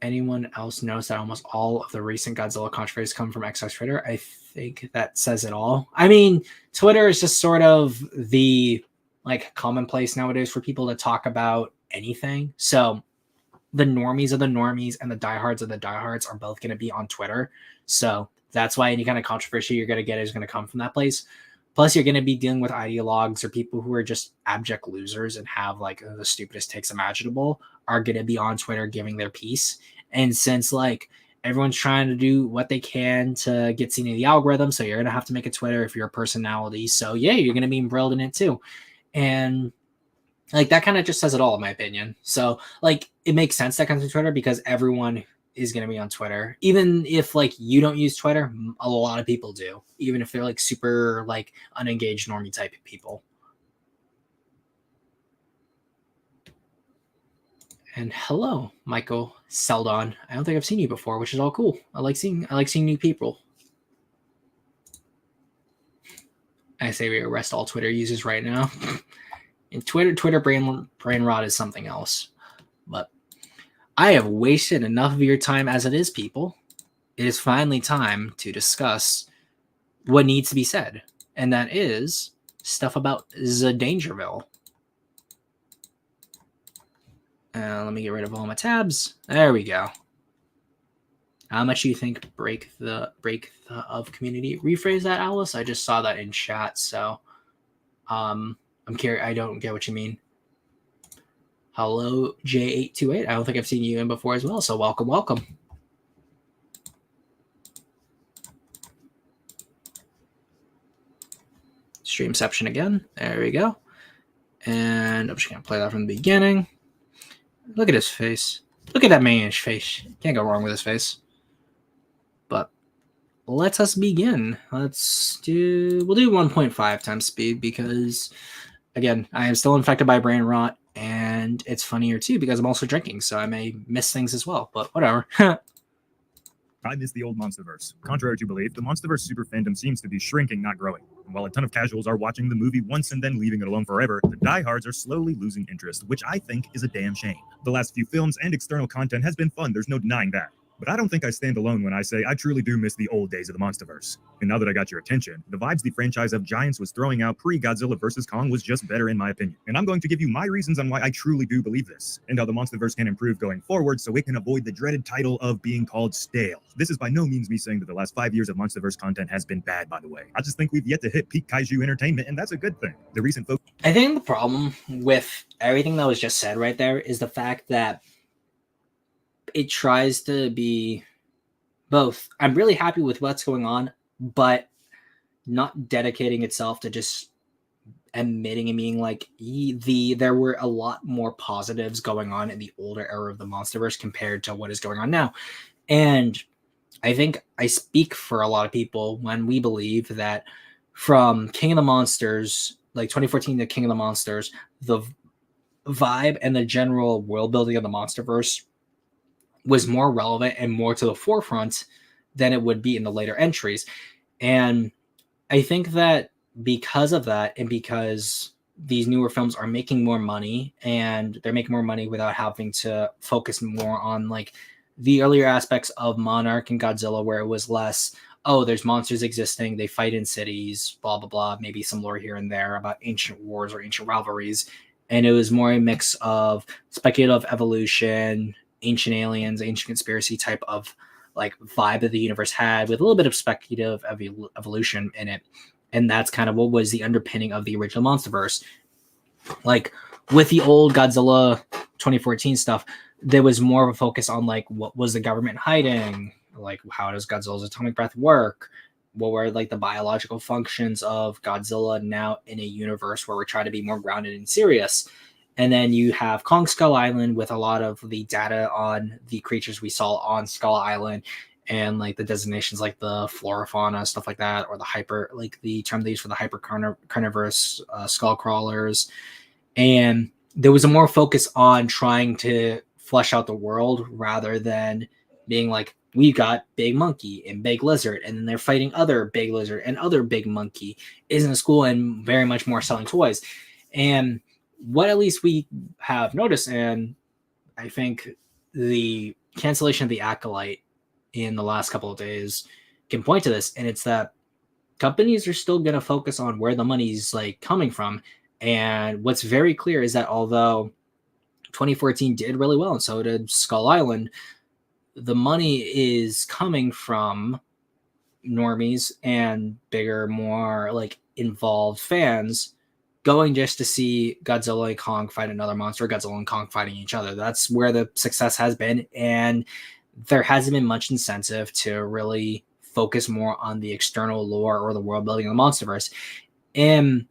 Anyone else knows that almost all of the recent Godzilla controversies come from XX Twitter? I think that says it all. I mean, Twitter is just sort of the like commonplace nowadays for people to talk about anything. So the normies of the normies and the diehards of the diehards are both going to be on Twitter. So that's why any kind of controversy you're going to get is going to come from that place. Plus, you're going to be dealing with ideologues or people who are just abject losers and have like the stupidest takes imaginable are going to be on Twitter giving their piece. And since like everyone's trying to do what they can to get seen in the algorithm, so you're going to have to make a Twitter if you're a personality. So yeah, you're going to be embroiled in it too. And like that kind of just says it all, in my opinion. So like it makes sense that comes to Twitter because everyone is going to be on Twitter. Even if like you don't use Twitter, a lot of people do. Even if they're like super like unengaged normie type of people. And hello, Michael Seldon. I don't think I've seen you before, which is all cool. I like seeing new people. I say we arrest all Twitter users right now. And Twitter brain rot is something else. But I have wasted enough of your time as it is, people. It is finally time to discuss what needs to be said. And that is stuff about the DangerVille. Let me get rid of all my tabs. There we go. How much do you think break the of community? Rephrase that, Alice. I just saw that in chat, so I'm curious. I don't get what you mean. Hello, J828. I don't think I've seen you in before as well, so welcome. Streamception again. There we go. And I'm just gonna play that from the beginning. Look at his face. Look at that man's face. Can't go wrong with his face. But let us begin. We'll do 1.5 times speed because, again, I am still infected by brain rot, and it's funnier too because I'm also drinking, so I may miss things as well, but whatever. I miss the old Monsterverse. Contrary to belief, the Monsterverse super fandom seems to be shrinking, not growing. And while a ton of casuals are watching the movie once and then leaving it alone forever, the diehards are slowly losing interest, which I think is a damn shame. The last few films and external content has been fun, there's no denying that. But I don't think I stand alone when I say I truly do miss the old days of the Monsterverse. And now that I got your attention, the vibes the franchise of Giants was throwing out pre-Godzilla vs. Kong was just better in my opinion. And I'm going to give you my reasons on why I truly do believe this, and how the Monsterverse can improve going forward so it can avoid the dreaded title of being called stale. This is by no means me saying that the last 5 years of Monsterverse content has been bad, by the way. I just think we've yet to hit peak kaiju entertainment, and that's a good thing. The recent focus... I think the problem with everything that was just said right there is the fact that it tries to be both. I'm really happy with what's going on, but not dedicating itself to just admitting and being like there were a lot more positives going on in the older era of the Monsterverse compared to what is going on now. And I think I speak for a lot of people when we believe that from King of the Monsters, like 2014 to King of the Monsters, the vibe and the general world building of the Monsterverse was more relevant and more to the forefront than it would be in the later entries. And I think that because of that, and because these newer films are making more money, and they're making more money without having to focus more on like the earlier aspects of Monarch and Godzilla, where it was less, oh, there's monsters existing, they fight in cities, blah, blah, blah, maybe some lore here and there about ancient wars or ancient rivalries. And it was more a mix of speculative evolution, ancient aliens, ancient conspiracy type of like vibe that the universe had, with a little bit of speculative evolution in it. And that's kind of what was the underpinning of the original Monsterverse. Like with the old Godzilla 2014 stuff, there was more of a focus on like what was the government hiding, like how does Godzilla's atomic breath work, what were like the biological functions of Godzilla, now in a universe where we're trying to be more grounded and serious. And then you have Kong Skull Island with a lot of the data on the creatures we saw on Skull Island, and like the designations like the flora fauna, stuff like that, or the hyper, like the term they use for the hyper carnivorous skull crawlers. And there was a more focus on trying to flesh out the world rather than being like, we've got big monkey and big lizard, and then they're fighting other big lizard and other big monkey. Isn't school, and very much more selling toys. And what at least we have noticed, and I think the cancellation of the Acolyte in the last couple of days can point to this, and it's that companies are still going to focus on where the money's like coming from. And what's very clear is that although 2014 did really well, and so did Skull Island, the money is coming from normies and bigger, more like involved fans going just to see Godzilla and Kong fight another monster, Godzilla and Kong fighting each other. That's where the success has been, and there hasn't been much incentive to really focus more on the external lore or the world building of the Monsterverse. And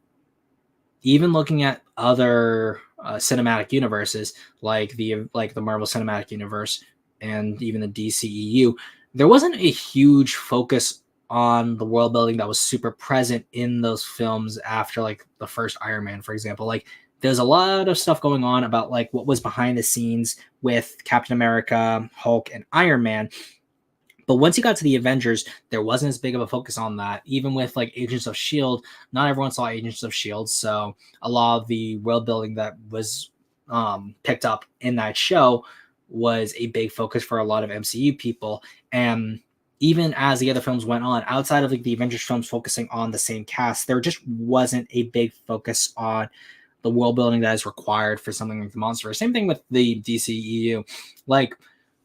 even looking at other cinematic universes like the Marvel Cinematic Universe and even the DCEU, there wasn't a huge focus on the world building that was super present in those films after like the first Iron Man, for example. Like there's a lot of stuff going on about like what was behind the scenes with Captain America, Hulk, and Iron Man. But once you got to the Avengers, there wasn't as big of a focus on that. Even with like Agents of S.H.I.E.L.D., not everyone saw Agents of S.H.I.E.L.D., so a lot of the world building that was picked up in that show was a big focus for a lot of MCU people. And even as the other films went on, outside of like the Avengers films focusing on the same cast, there just wasn't a big focus on the world building that is required for something like the Monsterverse. Same thing with the DCEU. Like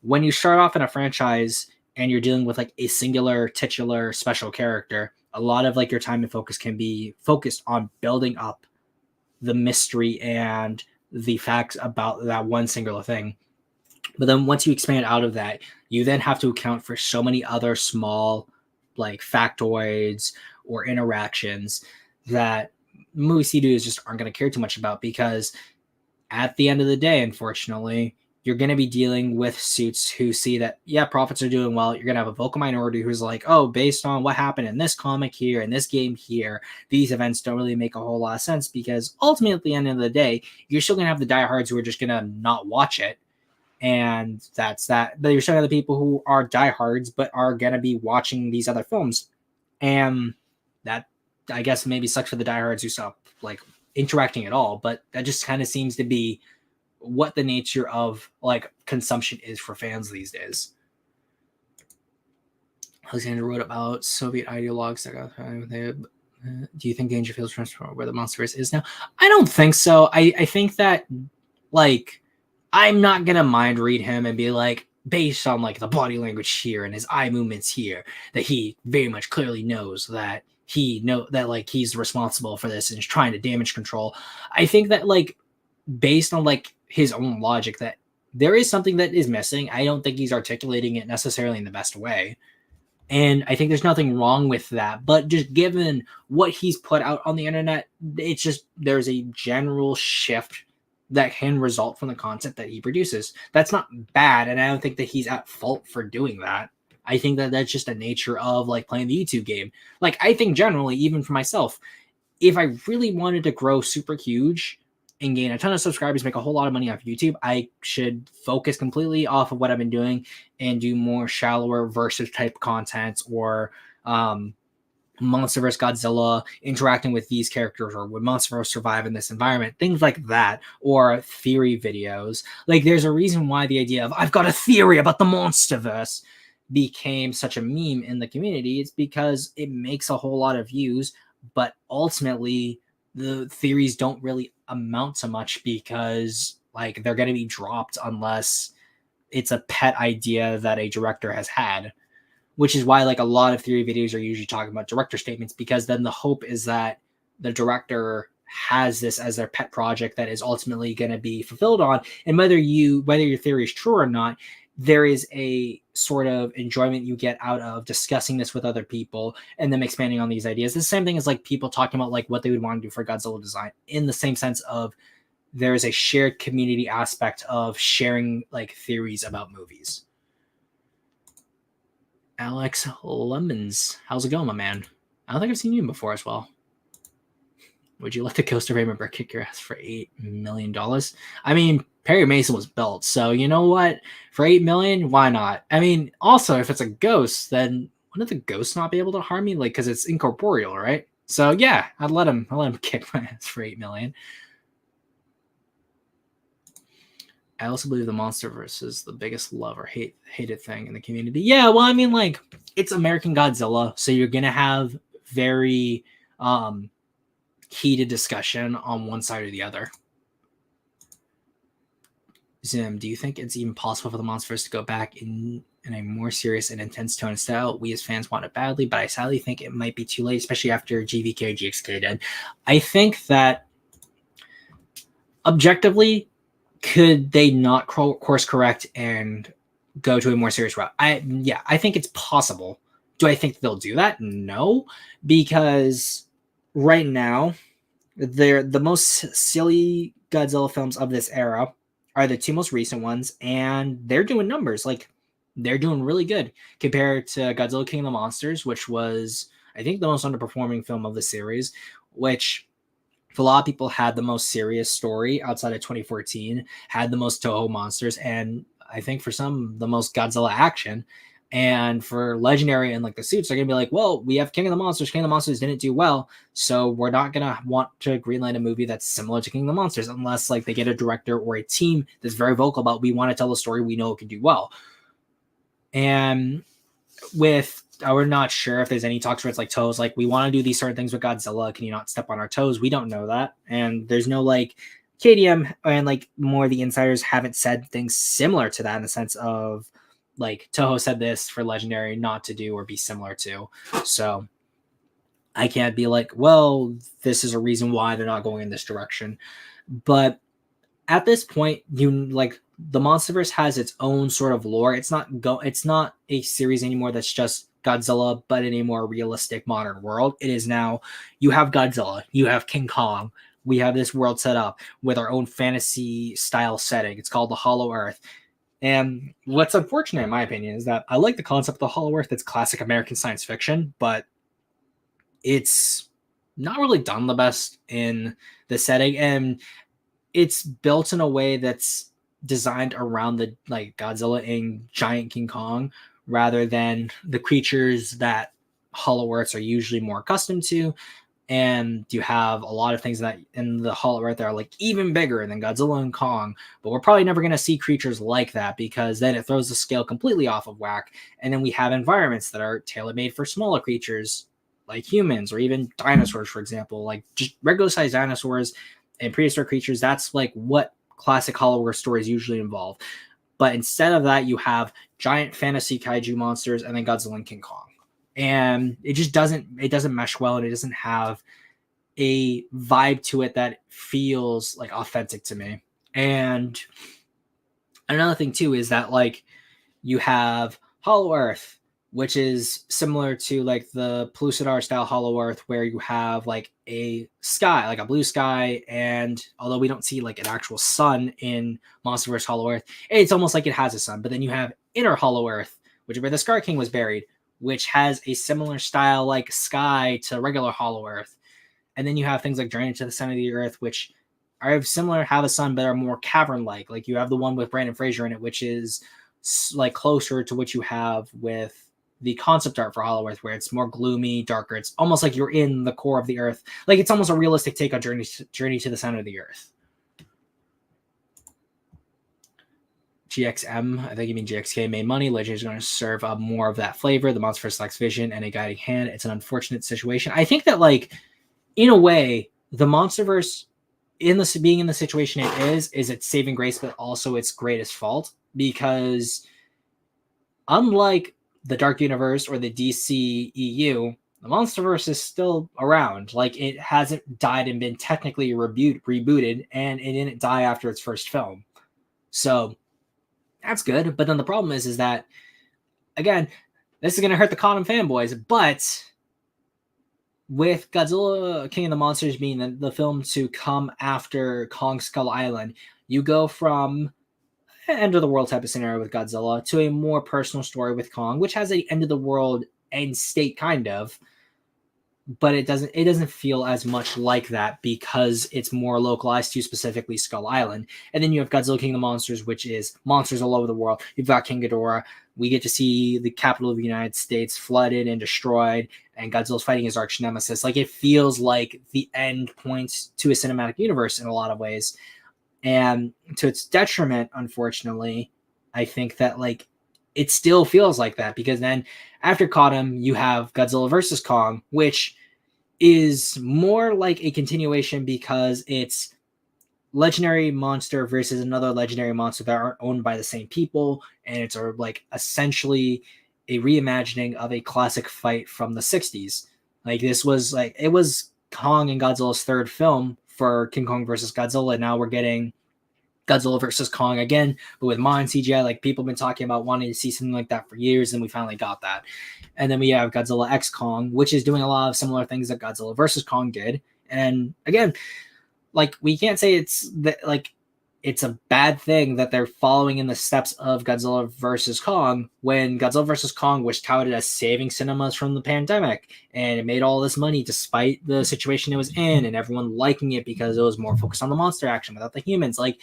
when you start off in a franchise and you're dealing with like a singular titular special character, a lot of like your time and focus can be focused on building up the mystery and the facts about that one singular thing. But then once you expand out of that, you then have to account for so many other small like factoids or interactions that movie studios just aren't going to care too much about, because at the end of the day, unfortunately, you're going to be dealing with suits who see that, yeah, profits are doing well. You're going to have a vocal minority who's like, oh, based on what happened in this comic here, in this game here, these events don't really make a whole lot of sense, because ultimately at the end of the day, you're still going to have the diehards who are just going to not watch it. And that's that. But you're still going to have the people who are diehards, but are going to be watching these other films. And that, I guess, maybe sucks for the diehards who stop like interacting at all. But that just kind of seems to be what the nature of like consumption is for fans these days. Alexander wrote about Soviet ideologues that got do you think DangerVille is transformed where the Monsterverse is now? I don't think so. I think that like I'm not gonna mind read him and be like, based on like the body language here and his eye movements here, that he very much clearly knows that like he's responsible for this and is trying to damage control. I think that like based on like his own logic, that there is something that is missing. I don't think he's articulating it necessarily in the best way. And I think there's nothing wrong with that. But just given what he's put out on the internet, it's just there's a general shift that can result from the content that he produces. That's not bad, and I don't think that he's at fault for doing that. I think that that's just the nature of like playing the YouTube game. Like I think generally, even for myself, if I really wanted to grow super huge and gain a ton of subscribers, make a whole lot of money off YouTube, I should focus completely off of what I've been doing and do more shallower versus type content, or Monsterverse Godzilla interacting with these characters, or would Monsterverse survive in this environment, things like that, or theory videos. Like there's a reason why the idea of I've got a theory about the Monsterverse became such a meme in the community. It's because it makes a whole lot of views, but ultimately the theories don't really amount to much, because like they're going to be dropped unless it's a pet idea that a director has had, which is why like a lot of theory videos are usually talking about director statements, because then the hope is that the director has this as their pet project that is ultimately going to be fulfilled on. And whether your theory is true or not, there is a sort of enjoyment you get out of discussing this with other people and them expanding on these ideas. The same thing as like people talking about like what they would want to do for Godzilla design, in the same sense of there is a shared community aspect of sharing like theories about movies. Alex Lemons, how's it going, my man? I don't think I've seen you before as well. Would you let the Ghost of Raymond Burr kick your ass for $8 million? I mean, Perry Mason was built, so you know what? For $8 million, why not? I mean, also, if it's a ghost, then wouldn't the ghost not be able to harm me? Like, because it's incorporeal, right? So yeah, I'd let him kick my ass for $8 million. I also believe the Monsterverse is the biggest love or hated thing in the community. Yeah, well, I mean, like, it's American Godzilla, so you're gonna have very heated discussion on one side or the other. Zim, do you think it's even possible for the Monsterverse to go back in a more serious and intense tone and style? We as fans want it badly, but I sadly think it might be too late, especially after GVK or GXK did. I think that objectively, could they not course correct and go to a more serious route? I think it's possible. Do I think they'll do that? No, because right now, the most silly Godzilla films of this era are the two most recent ones, and they're doing numbers. Like, they're doing really good compared to Godzilla King of the Monsters, which was, I think, the most underperforming film of the series, which for a lot of people had the most serious story outside of 2014, had the most Toho monsters, and I think for some, the most Godzilla action. And for Legendary and like the suits, they're gonna be like, well, we have King of the Monsters. King of the Monsters didn't do well, so we're not gonna want to greenlight a movie that's similar to King of the Monsters unless like they get a director or a team that's very vocal about, we want to tell a story we know it can do well. And with, we're not sure if there's any talks where it's like Toes, like, we want to do these certain things with Godzilla. Can you not step on our toes? We don't know that, and there's no like KDM and like more of the insiders haven't said things similar to that in the sense of, like, Toho said this for Legendary not to do or be similar to. So I can't be like, well, this is a reason why they're not going in this direction. But at this point, the Monsterverse has its own sort of lore. It's not a series anymore that's just Godzilla, but in a more realistic modern world. It is now, you have Godzilla, you have King Kong. We have this world set up with our own fantasy style setting. It's called the Hollow Earth. And what's unfortunate, in my opinion, is that I like the concept of the Hollow Earth. It's classic American science fiction, but it's not really done the best in the setting. And it's built in a way that's designed around the like Godzilla and giant King Kong, rather than the creatures that Hollow Earths are usually more accustomed to. And you have a lot of things that in the Hollow Earth that are like even bigger than Godzilla and Kong, but we're probably never going to see creatures like that, because then it throws the scale completely off of whack. And then we have environments that are tailor-made for smaller creatures like humans, or even dinosaurs, for example, like just regular sized dinosaurs and prehistoric creatures. That's like what classic Hollow Earth stories usually involve. But instead of that, you have giant fantasy kaiju monsters and then Godzilla and King Kong. And it just doesn't mesh well, and it doesn't have a vibe to it that feels like authentic to me. And another thing too is that like you have Hollow Earth, which is similar to like the Pellucidar style Hollow Earth, where you have like a sky, like a blue sky, and although we don't see like an actual sun in Monsterverse Hollow Earth, it's almost like it has a sun. But then you have Inner Hollow Earth, which is where the Scar King was buried, which has a similar style like sky to regular Hollow Earth. And then you have things like Journey to the Center of the Earth, which are similar, have a sun, but are more cavern-like. Like you have the one with Brandon Fraser in it, which is like closer to what you have with the concept art for Hollow Earth, where it's more gloomy, darker. It's almost like you're in the core of the Earth. Like it's almost a realistic take on Journey to the Center of the Earth. GXM, I think you mean GXK, made money. Legend is going to serve up more of that flavor. The Monsterverse lacks vision and a guiding hand. It's an unfortunate situation. I think that, like, in a way, the Monsterverse, being in the situation it is its saving grace, but also its greatest fault, because unlike the Dark Universe or the DC EU, the Monsterverse is still around. Like, it hasn't died and been technically rebooted, and it didn't die after its first film. So that's good. But then the problem is that, again, this is going to hurt the Condom fanboys, but with Godzilla King of the Monsters being the film to come after Kong Skull Island, you go from an end of the world type of scenario with Godzilla to a more personal story with Kong, which has a end of the world end state kind of, but it doesn't feel as much like that because it's more localized to specifically Skull Island. And then you have Godzilla King of the Monsters, which is monsters all over the world. You've got King Ghidorah. We get to see the capital of the United States flooded and destroyed, and Godzilla's fighting his arch nemesis. Like, it feels like the end point to a cinematic universe in a lot of ways. And to its detriment, unfortunately, I think that, like, it still feels like that, because then after Condom, you have Godzilla versus Kong, which is more like a continuation because it's legendary monster versus another legendary monster that aren't owned by the same people, and it's like essentially a reimagining of a classic fight from the 60s. Like, this was like, it was Kong and Godzilla's third film for King Kong versus Godzilla, and now we're getting Godzilla versus Kong again, but with modern CGI. Like, people have been talking about wanting to see something like that for years, and we finally got that. And then we have Godzilla X Kong, which is doing a lot of similar things that Godzilla versus Kong did. And again, like, we can't say it's a bad thing that they're following in the steps of Godzilla versus Kong, when Godzilla versus Kong was touted as saving cinemas from the pandemic, and it made all this money despite the situation it was in, and everyone liking it because it was more focused on the monster action without the humans. Like,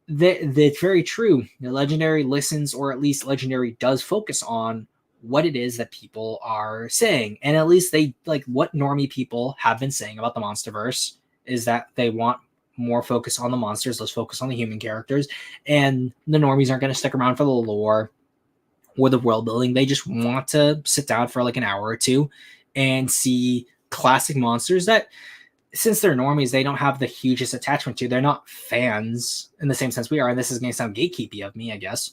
that's very true. Legendary listens, or at least Legendary does focus on what it is that people are saying. And at least they, like, what normie people have been saying about the Monsterverse is that they want more focus on the monsters, less focus on the human characters. And the normies aren't going to stick around for the lore or the world building. They just want to sit down for like an hour or two and see classic monsters that, since they're normies, they don't have the hugest attachment to. They're not fans in the same sense we are. And this is going to sound gatekeepy of me, I guess,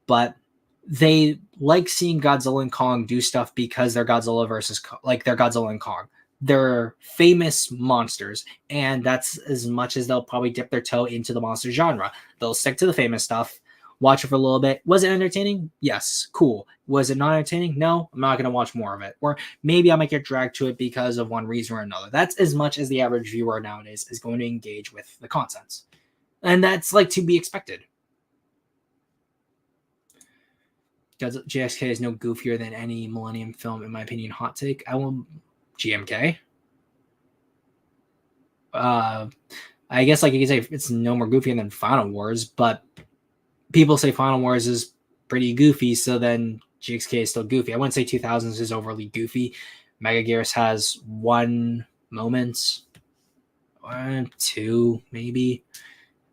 but they like seeing Godzilla and Kong do stuff because they're Godzilla versus, like, they're Godzilla and Kong. They're famous monsters, and that's as much as they'll probably dip their toe into the monster genre. They'll stick to the famous stuff, watch it for a little bit. Was it entertaining? Yes. Cool. Was it not entertaining? No, I'm not going to watch more of it. Or maybe I might get dragged to it because of one reason or another. That's as much as the average viewer nowadays is going to engage with the content. And that's, like, to be expected. JSK is no goofier than any Millennium film, in my opinion. Hot take. I will... GMK. I guess, like, you could say it's no more goofy than Final Wars, but people say Final Wars is pretty goofy, so then GXK is still goofy. I wouldn't say 2000s is overly goofy. Megagearus has one moment, two maybe,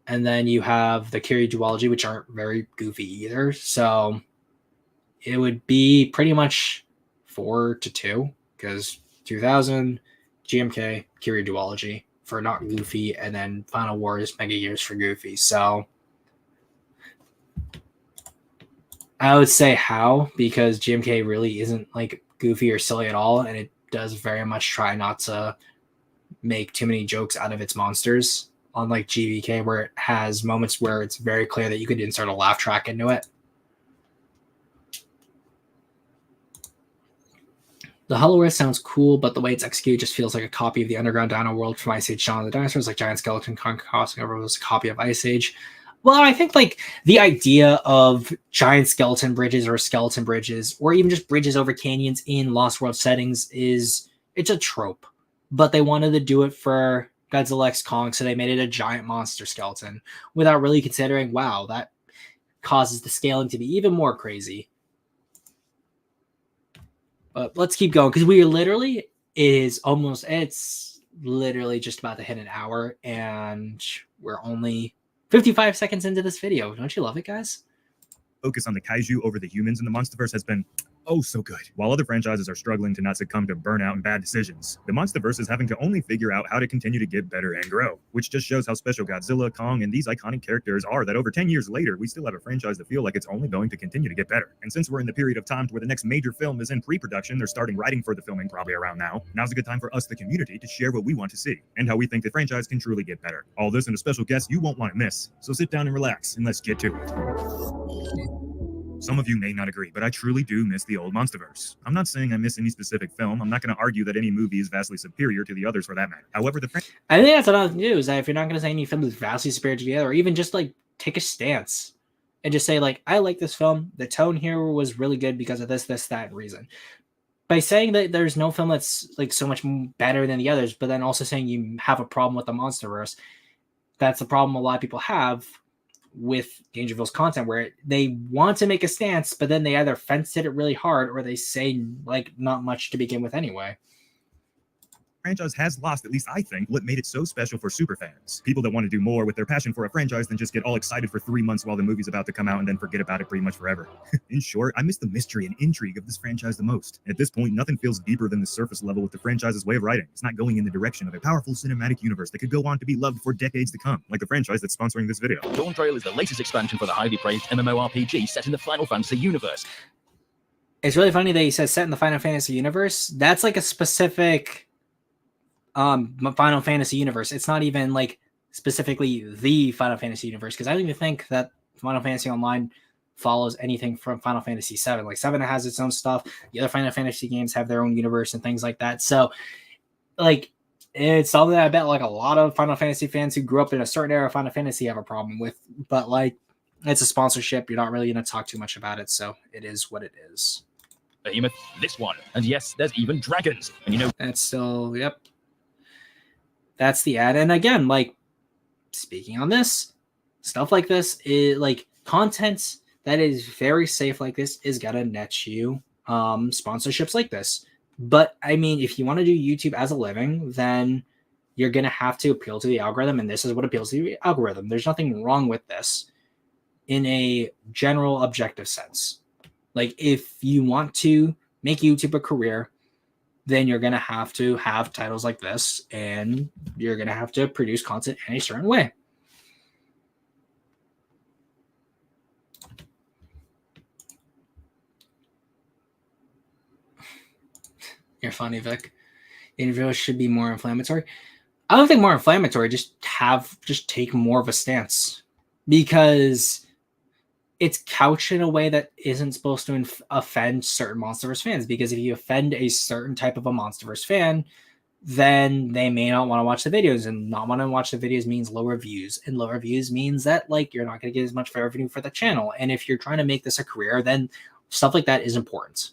and then you have the Kiryu duology, which aren't very goofy either. So it would be pretty much 4-2, because 2000, GMK, Kiryu duology for not goofy, and then Final Wars, Megagearus for goofy. So I would say how, because GMK really isn't, like, goofy or silly at all, and it does very much try not to make too many jokes out of its monsters, unlike GVK, where it has moments where it's very clear that you could insert a laugh track into it. The Hollow Earth sounds cool, but the way it's executed just feels like a copy of the Underground Dino World from Ice Age Shaun of the Dinosaurs, like Giant Skeleton Kong crossing over was a copy of Ice Age. Well, I think, like, the idea of giant skeleton bridges, or skeleton bridges, or even just bridges over canyons in Lost World settings it's a trope. But they wanted to do it for Godzilla X Kong, so they made it a giant monster skeleton without really considering, wow, that causes the scaling to be even more crazy. But let's keep going, because it's literally just about to hit an hour, and we're only 55 seconds into this video. Don't you love it, guys? Focus on the kaiju over the humans in the Monsterverse has been oh so good. While other franchises are struggling to not succumb to burnout and bad decisions, the Monsterverse is having to only figure out how to continue to get better and grow, which just shows how special Godzilla, Kong, and these iconic characters are that over 10 years later, we still have a franchise that feel like it's only going to continue to get better. And since we're in the period of time where the next major film is in pre-production, they're starting writing for the filming probably around now's a good time for us, the community, to share what we want to see and how we think the franchise can truly get better. All this and a special guest you won't want to miss. So sit down and relax, and let's get to it. Some of you may not agree, but I truly do miss the old Monsterverse. I'm not saying I miss any specific film. I'm not going to argue that any movie is vastly superior to the others for that matter. However, I think that's another thing to do, is that if you're not going to say any film is vastly superior to the other, or even just like take a stance and just say like, I like this film. The tone here was really good because of this, that, and reason. By saying that there's no film that's like so much better than the others, but then also saying you have a problem with the Monsterverse, that's the problem a lot of people have with DangerVille's content, where they want to make a stance, but then they either fence it really hard or they say like not much to begin with anyway. Franchise has lost, at least I think, what made it so special for superfans. People that want to do more with their passion for a franchise than just get all excited for 3 months while the movie's about to come out and then forget about it pretty much forever. In short, I miss the mystery and intrigue of this franchise the most. At this point, nothing feels deeper than the surface level with the franchise's way of writing. It's not going in the direction of a powerful cinematic universe that could go on to be loved for decades to come, like the franchise that's sponsoring this video. DangerVille is the latest expansion for the highly praised MMORPG set in the Final Fantasy universe. It's really funny that he says set in the Final Fantasy universe. That's like a specific Final Fantasy universe. It's not even like specifically the Final Fantasy universe, because I don't even think that Final Fantasy Online follows anything from Final Fantasy 7. Like 7 has its own stuff. The other Final Fantasy games have their own universe and things like that. So like it's something that I bet like a lot of Final Fantasy fans who grew up in a certain era of Final Fantasy have a problem with. But like it's a sponsorship. You're not really going to talk too much about it. So it is what it is. Behemoth, this one. And yes, there's even dragons. And you know, that's still, yep. That's the ad. And again, like speaking on this, stuff like this is like content that is very safe like this is gonna net you sponsorships like this. But I mean, if you want to do YouTube as a living, then you're gonna have to appeal to the algorithm, and this is what appeals to the algorithm. There's nothing wrong with this in a general objective sense. Like if you want to make YouTube a career, then you're going to have titles like this, and you're going to have to produce content in a certain way. You're funny, Vic. Interviews should be more inflammatory. I don't think more inflammatory, just take more of a stance, because it's couched in a way that isn't supposed to offend certain Monsterverse fans, because if you offend a certain type of a Monsterverse fan, then they may not want to watch the videos, and not want to watch the videos means lower views, and lower views means that like you're not going to get as much revenue for the channel. And if you're trying to make this a career, then stuff like that is important.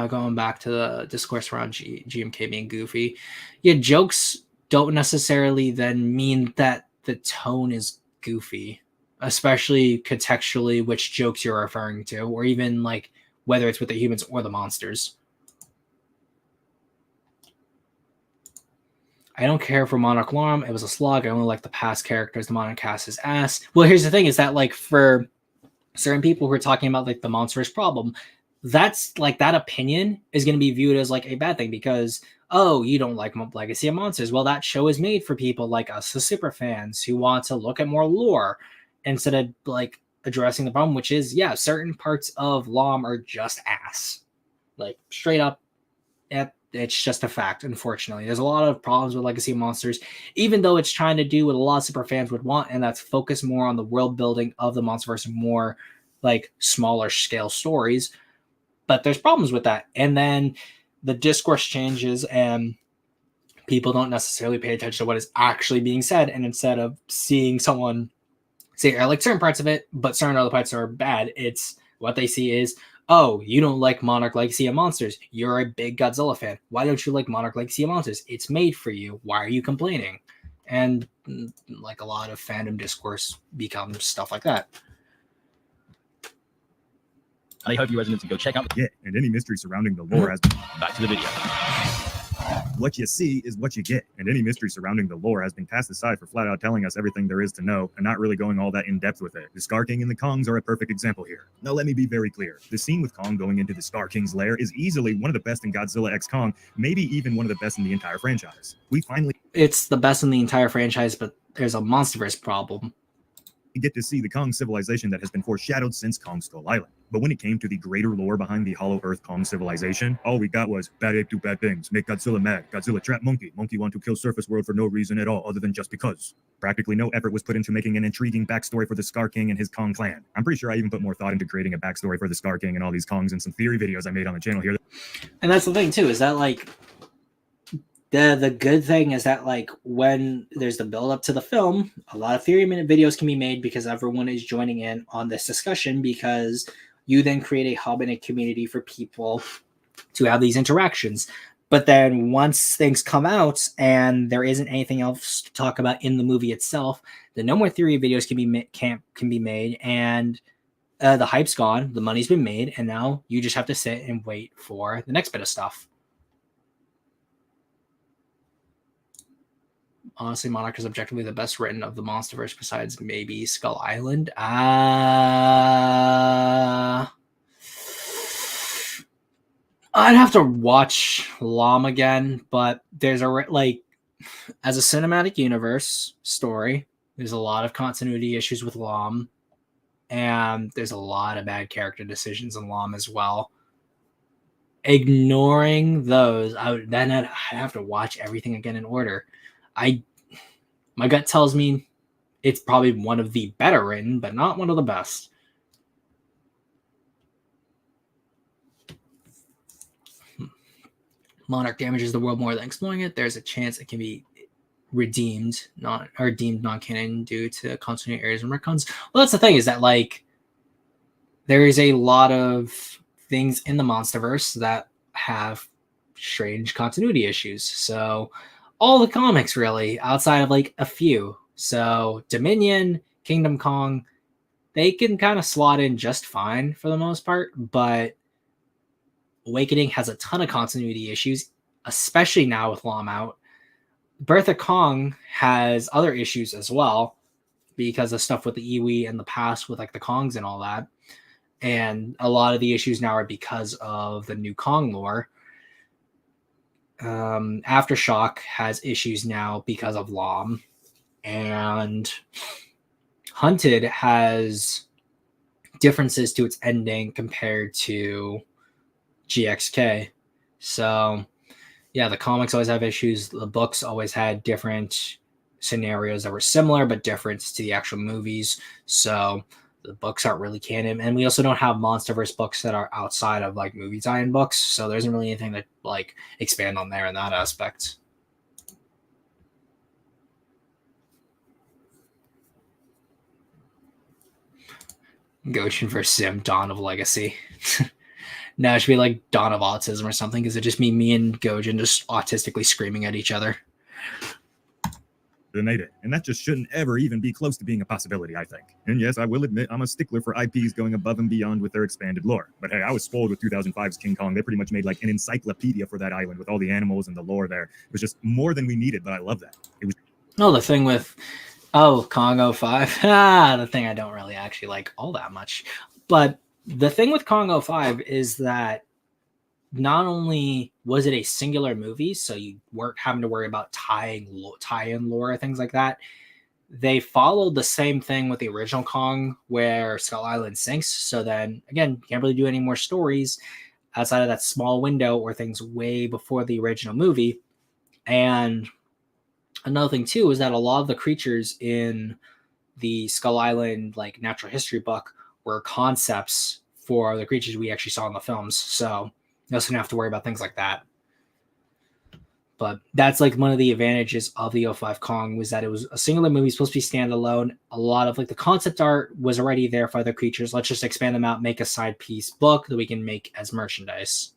Going back to the discourse around GMK being goofy. Yeah, jokes don't necessarily then mean that the tone is goofy, especially contextually which jokes you're referring to, or even like whether it's with the humans or the monsters. I don't care for Monarch Alarm. It was a slog. I only like the past characters. The Monarch cast is ass. Well, here's the thing is that like for certain people who are talking about like the Monsterverse problem, that's like that opinion is going to be viewed as like a bad thing, because oh, you don't like Legacy of Monsters. Well, that show is made for people like us, the super fans, who want to look at more lore instead of like addressing the problem, which is yeah, certain parts of LOM are just ass, like straight up. It's just a fact. Unfortunately, there's a lot of problems with Legacy of Monsters, even though it's trying to do what a lot of super fans would want, and that's focus more on the world building of the Monsterverse and more like smaller scale stories. But there's problems with that. And then the discourse changes and people don't necessarily pay attention to what is actually being said. And instead of seeing someone say, I like certain parts of it, but certain other parts are bad, it's what they see is, oh, you don't like Monarch Legacy of Monsters. You're a big Godzilla fan. Why don't you like Monarch Legacy of Monsters? It's made for you. Why are you complaining? And like a lot of fandom discourse becomes stuff like that. And I hope you residents can go check out. Yeah, and any mystery surrounding the lore has. Back to the video. What you see is what you get, and any mystery surrounding the lore has been cast aside for flat out telling us everything there is to know and not really going all that in depth with it. The Scar King and the Kongs are a perfect example here. Now let me be very clear. The scene with Kong going into the Scar King's lair is easily one of the best in Godzilla x Kong, maybe even one of the best in the entire franchise. It's the best in the entire franchise, but there's a Monsterverse problem. We get to see the Kong civilization that has been foreshadowed since Kong Skull Island. But when it came to the greater lore behind the Hollow Earth Kong civilization, all we got was bad ape do bad things, make Godzilla mad, Godzilla trap monkey, monkey want to kill surface world for no reason at all other than just because. Practically no effort was put into making an intriguing backstory for the Scar King and his Kong clan. I'm pretty sure I even put more thought into creating a backstory for the Scar King and all these Kongs in some theory videos I made on the channel here. And that's the thing too, is that like the good thing is that like when there's the build up to the film, a lot of 30-minute videos can be made because everyone is joining in on this discussion, because you then create a hub and a community for people to have these interactions. But then once things come out and there isn't anything else to talk about in the movie itself, then no more theory videos can be made, and the hype's gone, the money's been made, and now you just have to sit and wait for the next bit of stuff. Honestly, Monarch is objectively the best written of the Monsterverse besides maybe Skull Island. I'd have to watch Lom again, but there's as a cinematic universe story, there's a lot of continuity issues with Lom, and there's a lot of bad character decisions in Lom as well. Ignoring those, I'd have to watch everything again in order. My gut tells me it's probably one of the better written, but not one of the best. Monarch damages the world more than exploring it. There's a chance it can be deemed non-canon due to continuity errors and retcons. Well, that's the thing, is that like there is a lot of things in the Monsterverse that have strange continuity issues. So all the comics, really, outside of like a few. So Dominion, Kingdom Kong, they can kind of slot in just fine for the most part, but Awakening has a ton of continuity issues, especially now with Lom out. Birth of Kong has other issues as well because of stuff with the Iwi and the past with like the Kongs and all that. And a lot of the issues now are because of the new Kong lore. Aftershock has issues now because of Lom, and Hunted has differences to its ending compared to GXK. So yeah, the comics always have issues. The books always had different scenarios that were similar but different to the actual movies. So the books aren't really canon, and we also don't have Monsterverse books that are outside of like movie tie-in books, so there isn't really anything to like expand on there in that aspect. Goshen versus Sim, Dawn of Legacy. No, it should be like Dawn of Autism or something, because it just me and Gojin just autistically screaming at each other. Donate it, and that just shouldn't ever even be close to being a possibility, I think. And yes, I will admit I'm a stickler for IPs going above and beyond with their expanded lore. But hey, I was spoiled with 2005's King Kong. They pretty much made like an encyclopedia for that island with all the animals and the lore there. It was just more than we needed, but I love that. It was. Oh, the thing with Kong 05. The thing I don't really actually like all that much. But the thing with Kong 05 is that not only was it a singular movie, so you weren't having to worry about tie-in lore, things like that. They followed the same thing with the original Kong, where Skull Island sinks. So then, again, you can't really do any more stories outside of that small window or things way before the original movie. And another thing, too, is that a lot of the creatures in the Skull Island like natural history book were concepts for the creatures we actually saw in the films. So you also don't have to worry about things like that. But that's like one of the advantages of the 05 Kong, was that it was a singular movie, supposed to be standalone. A lot of like the concept art was already there for other creatures. Let's just expand them out, make a side piece book that we can make as merchandise.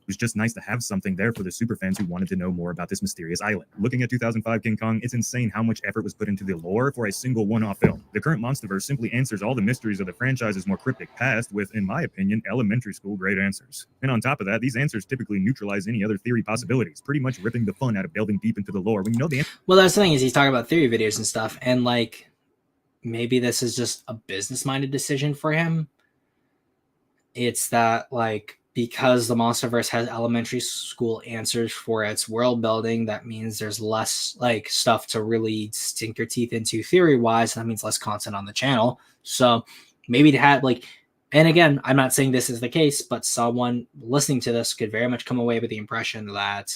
It was just nice to have something there for the superfans who wanted to know more about this mysterious island. Looking at 2005 King Kong, it's insane how much effort was put into the lore for a single one-off film. The current Monsterverse simply answers all the mysteries of the franchise's more cryptic past with, in my opinion, elementary school grade answers. And on top of that, these answers typically neutralize any other theory possibilities, pretty much ripping the fun out of delving deep into the lore when you know the answer. Well, that's the thing, is he's talking about theory videos and stuff, and like maybe this is just a business-minded decision for him. It's that like, because the Monsterverse has elementary school answers for its world building, that means there's less like stuff to really sink your teeth into theory wise. That means less content on the channel. So maybe to have like, and again, I'm not saying this is the case, but someone listening to this could very much come away with the impression that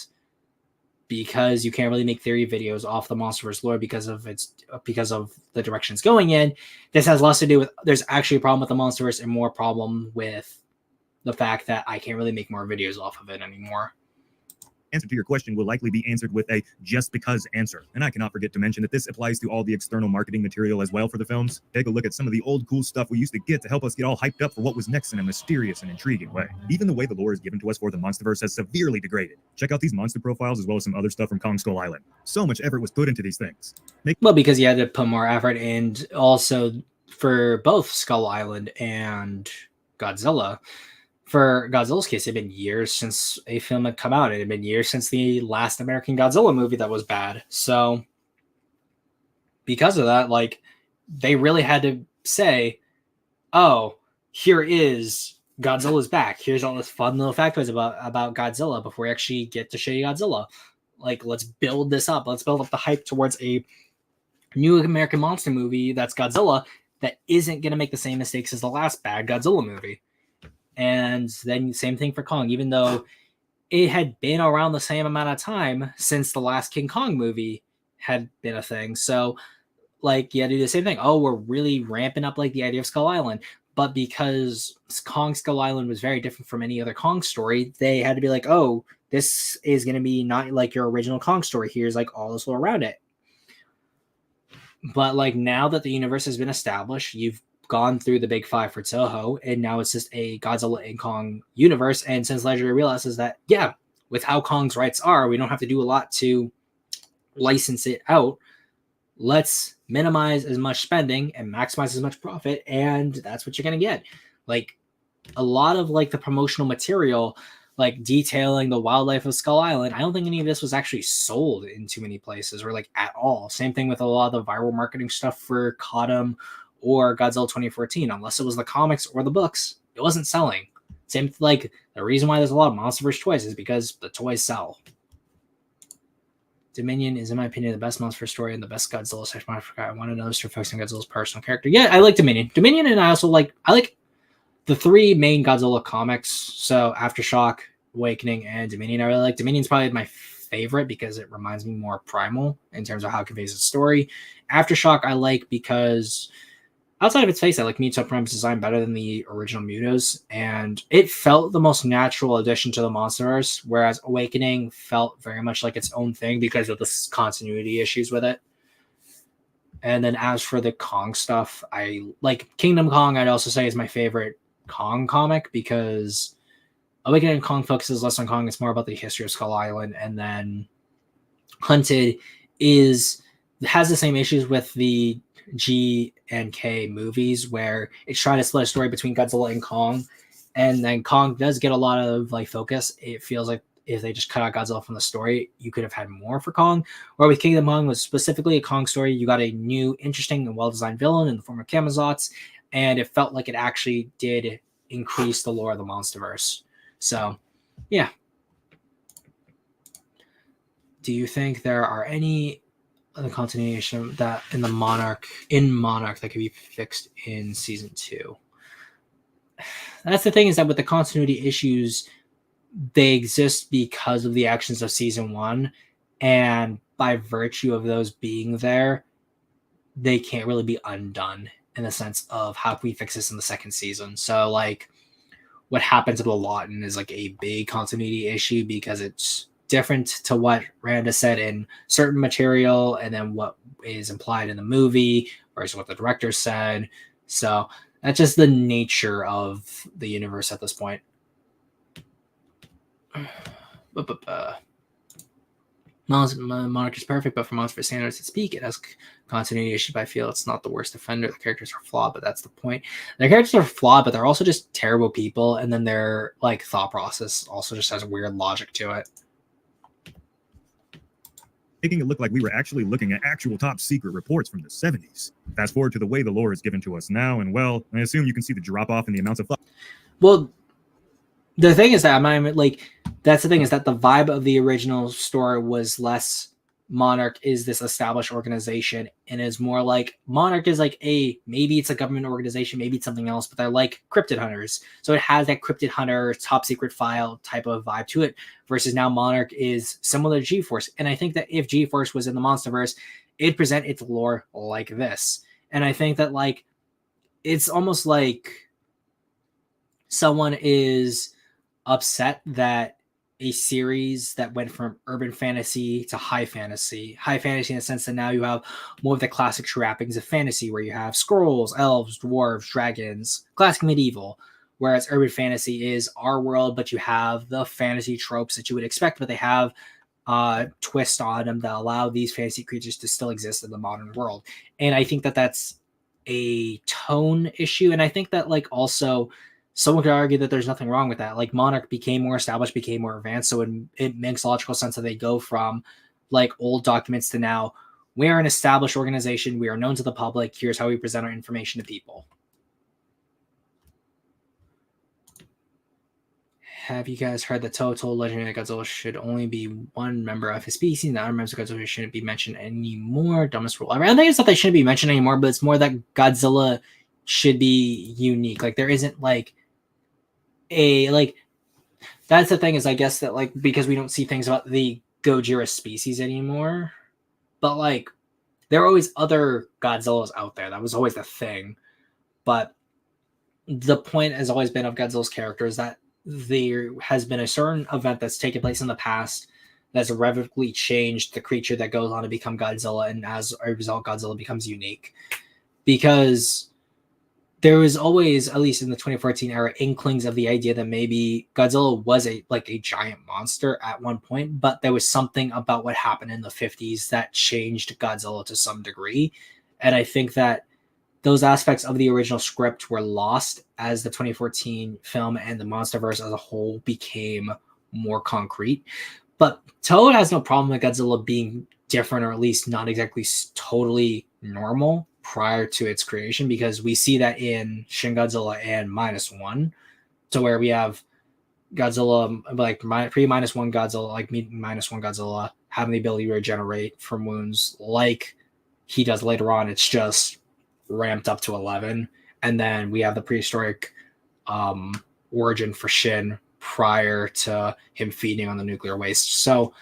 because you can't really make theory videos off the Monsterverse lore because of the direction it's going in, this has less to do with there's actually a problem with the Monsterverse and more problem with the fact that I can't really make more videos off of it anymore. Answer to your question will likely be answered with a just because answer. And I cannot forget to mention that this applies to all the external marketing material as well for the films. Take a look at some of the old cool stuff we used to get to help us get all hyped up for what was next in a mysterious and intriguing way. Even the way the lore is given to us for the Monsterverse has severely degraded. Check out these monster profiles as well as some other stuff from Kong Skull Island. So much effort was put into these things. Well, because you had to put more effort, and also for both Skull Island and Godzilla. For Godzilla's case, it had been years since a film had come out. It had been years since the last American Godzilla movie that was bad. So because of that, like, they really had to say, oh, here is Godzilla's back. Here's all this fun little factoids about Godzilla before we actually get to show you Godzilla. Like, let's build this up. Let's build up the hype towards a new American monster movie that's Godzilla that isn't going to make the same mistakes as the last bad Godzilla movie. And then same thing for Kong, even though it had been around the same amount of time since the last King Kong movie had been a thing. So like, you had to do the same thing. Oh, we're really ramping up like the idea of Skull Island. But because Kong Skull Island was very different from any other Kong story, they had to be like, oh, this is going to be not like your original Kong story. Here's like all this lore around it. But like, now that the universe has been established, you've gone through the big five for Toho, and now it's just a Godzilla and Kong universe. And since Legendary realizes that, yeah, with how Kong's rights are, we don't have to do a lot to license it out. Let's minimize as much spending and maximize as much profit, and that's what you're going to get. Like, a lot of like the promotional material, like detailing the wildlife of Skull Island, I don't think any of this was actually sold in too many places or like at all. Same thing with a lot of the viral marketing stuff for Cottom or Godzilla 2014, unless it was the comics or the books, it wasn't selling. Same, like, the reason why there's a lot of Monsterverse toys is because the toys sell. Dominion is, in my opinion, the best Monsterverse story and the best Godzilla section. I forgot. I want to know this to focus on Godzilla's personal character. Yeah, I like Dominion. Dominion, and I like the three main Godzilla comics. So Aftershock, Awakening, and Dominion. I really like Dominion's probably my favorite because it reminds me more primal in terms of how it conveys its story. Aftershock I like because outside of its face, I like Muto Prime's design better than the original Mutos, and it felt the most natural addition to the Monsterverse, whereas Awakening felt very much like its own thing because of the continuity issues with it. And then as for the Kong stuff, I like Kingdom Kong, I'd also say is my favorite Kong comic because Awakening Kong focuses less on Kong, it's more about the history of Skull Island, and then Hunted has the same issues with the G and K movies where it's trying to split a story between Godzilla and Kong, and then Kong does get a lot of like focus. It feels like if they just cut out Godzilla from the story, you could have had more for Kong. Where with Kingdom Kong was specifically a Kong story, you got a new, interesting, and well-designed villain in the form of Kamazots, and it felt like it actually did increase the lore of the Monsterverse. So, yeah. Do you think there are any the continuation that in Monarch that could be fixed in season 2? That's the thing, is that with the continuity issues, they exist because of the actions of season 1, and by virtue of those being there, they can't really be undone in the sense of how can we fix this in the second season. So like what happens with Lawton is like a big continuity issue because it's different to what Randa said in certain material and then what is implied in the movie versus what the director said. So that's just the nature of the universe at this point. Monarch is perfect, but for Monsterverse standards at peak, it has continuity issues. But I feel it's not the worst offender. The characters are flawed, but that's the point. Their characters are flawed, but they're also just terrible people, and then their like thought process also just has weird logic to it. Making it look like we were actually looking at actual top secret reports from the 70s. Fast forward to the way the lore is given to us now, and well, I assume you can see the drop off in the amounts of. Well, the thing is that that's the thing is that the vibe of the original story was less Monarch is this established organization, and is more like Monarch is like maybe it's a government organization, maybe it's something else, but they're like cryptid hunters. So it has that cryptid hunter top secret file type of vibe to it, versus now Monarch is similar to G-Force. And I think that if G-Force was in the Monsterverse, it'd present its lore like this. And I think that like it's almost like someone is upset that a series that went from urban fantasy to high fantasy in the sense that now you have more of the classic trappings of fantasy, where you have scrolls, elves, dwarves, dragons, classic medieval, whereas urban fantasy is our world, but you have the fantasy tropes that you would expect, but they have twist on them that allow these fantasy creatures to still exist in the modern world. And I think that that's a tone issue, and I think that like also someone could argue that there's nothing wrong with that. Like Monarch became more established, became more advanced, so it makes logical sense that they go from like old documents to now we are an established organization, we are known to the public, here's how we present our information to people. Have you guys heard that told legendary Godzilla should only be one member of his species? Now members of Godzilla shouldn't be mentioned anymore. Dumbest rule ever. I think it's not they shouldn't be mentioned anymore, but it's more that Godzilla should be unique. Like there isn't like that's the thing is I guess that like because we don't see things about the Gojira species anymore, but like there are always other Godzillas out there. That was always the thing. But the point has always been of Godzilla's character is that there has been a certain event that's taken place in the past that's irrevocably changed the creature that goes on to become Godzilla, and as a result Godzilla becomes unique. Because there was always, at least in the 2014 era, inklings of the idea that maybe Godzilla was a giant monster at one point, but there was something about what happened in the 50s that changed Godzilla to some degree. And I think that those aspects of the original script were lost as the 2014 film and the Monsterverse as a whole became more concrete. But Toad has no problem with Godzilla being different, or at least not exactly totally normal prior to its creation, because we see that in Shin Godzilla and -1, to where we have Godzilla like pre-1 Godzilla, like -1 Godzilla having the ability to regenerate from wounds like he does later on. It's just ramped up to 11, and then we have the prehistoric origin for Shin prior to him feeding on the nuclear waste. So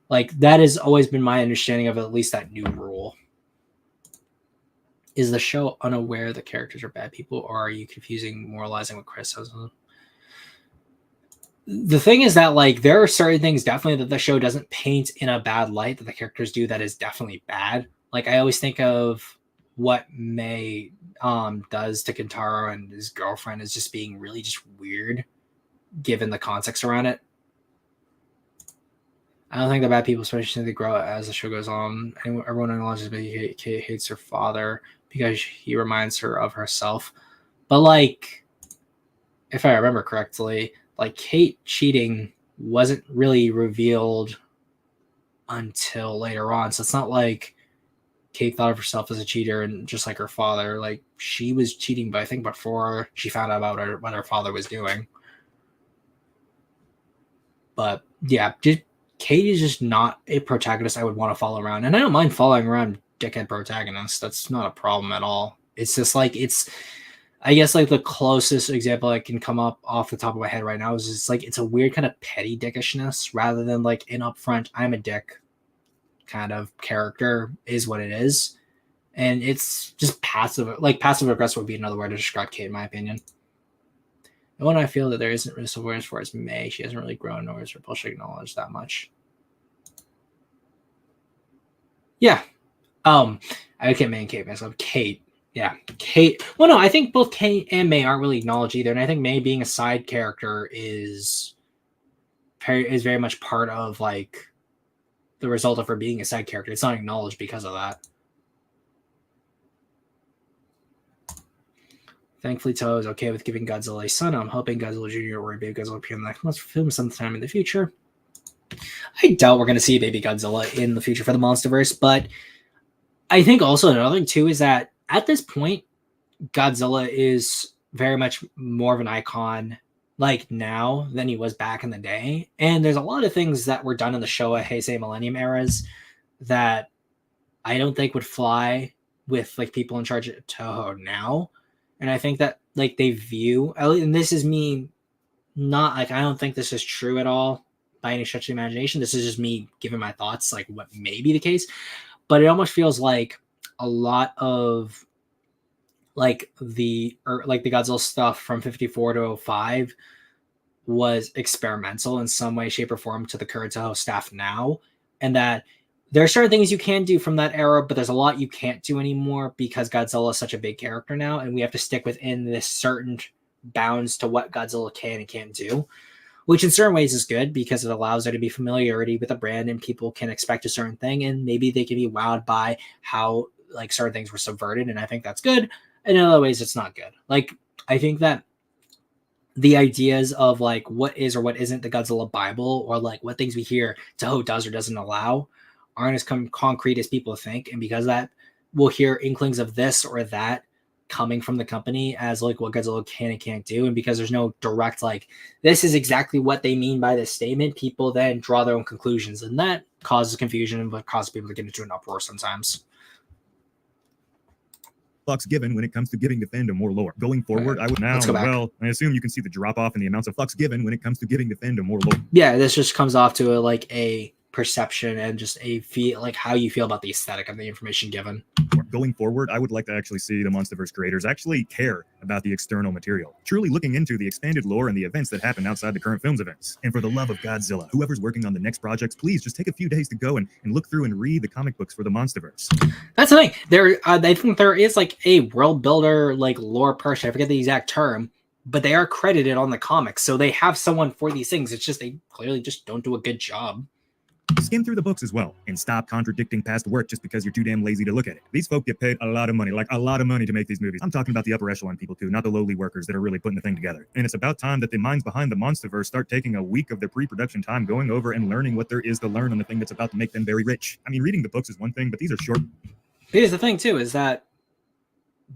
like that has always been my understanding of at least that new rule. Is the show unaware the characters are bad people, or are you confusing moralizing with criticism? The thing is that like there are certain things definitely that the show doesn't paint in a bad light that the characters do that is definitely bad. Like I always think of what May does to Kentaro and his girlfriend as just being really just weird given the context around it. I don't think the bad people, especially they grow as the show goes on. Everyone acknowledges that Kate hates her father because he reminds her of herself. But like, if I remember correctly, like Kate cheating wasn't really revealed until later on. So it's not like Kate thought of herself as a cheater and just like her father. Like she was cheating, but I think before she found out about what her father was doing. But yeah, Kate is just not a protagonist I would want to follow around. And I don't mind following around dickhead protagonists. That's not a problem at all. It's just like, I guess like the closest example I can come up off the top of my head right now is just like, it's a weird kind of petty dickishness rather than like an upfront, I'm a dick kind of character is what it is. And it's just passive aggressive would be another word to describe Kate in my opinion. And when I feel that there isn't really awareness for as May, she hasn't really grown nor is her bullshit acknowledged that much. Yeah. I can't May and Kate myself. Kate. Yeah. Kate. Well, no, I think both Kate and May aren't really acknowledged either. And I think May being a side character is is very much part of like the result of her being a side character. It's not acknowledged because of that. Thankfully, Toho is okay with giving Godzilla a son. I'm hoping Godzilla Jr. or a baby Godzilla appear in the next month's film sometime in the future. I doubt we're going to see a baby Godzilla in the future for the Monsterverse, but I think also another thing too is that at this point, Godzilla is very much more of an icon like now than he was back in the day. And there's a lot of things that were done in the Showa, Heisei, Millennium eras that I don't think would fly with like people in charge of Toho now. And I think that like they view, and this is me not like, I don't think this is true at all by any stretch of the imagination. This is just me giving my thoughts, like what may be the case. But it almost feels like a lot of like the Godzilla stuff from 54 to 05 was experimental in some way, shape, or form to the current Toho staff now. And that there are certain things you can do from that era, but there's a lot you can't do anymore because Godzilla is such a big character now, and we have to stick within this certain bounds to what Godzilla can and can't do, which in certain ways is good because it allows there to be familiarity with the brand and people can expect a certain thing, and maybe they can be wowed by how like certain things were subverted, and I think that's good. And in other ways, it's not good. Like, I think that the ideas of like what is or what isn't the Godzilla Bible, or like what things we hear Toho does or doesn't allow, aren't as concrete as people think. And because of that, we'll hear inklings of this or that coming from the company as like what Godzilla can and can't do. And because there's no direct like this is exactly what they mean by this statement, people then draw their own conclusions, and that causes confusion and causes people to get into an uproar sometimes. Fucks given when it comes to giving the fandom more lore. Going forward, I would now, well, I assume you can see the drop off in the amounts of fucks given when it comes to giving the fandom more lore. Yeah, this just comes off to a perception and just a feel, like how you feel about the aesthetic of the information given. Going forward, I would like to actually see the Monsterverse creators actually care about the external material, truly looking into the expanded lore and the events that happen outside the current film's events. And for the love of Godzilla, whoever's working on the next projects, please just take a few days to go and look through and read the comic books for the Monsterverse. That's the thing. I think there is like a world builder, like lore person. I forget the exact term, but they are credited on the comics, so they have someone for these things. It's just they clearly just don't do a good job. Skim through the books as well, and stop contradicting past work just because you're too damn lazy to look at it. These folk get paid a lot of money, like a lot of money to make these movies. I'm talking about the upper echelon people too, not the lowly workers that are really putting the thing together. And it's about time that the minds behind the Monsterverse start taking a week of their pre-production time going over and learning what there is to learn on the thing that's about to make them very rich. I mean, reading the books is one thing, but these are short. Here's the thing too, is that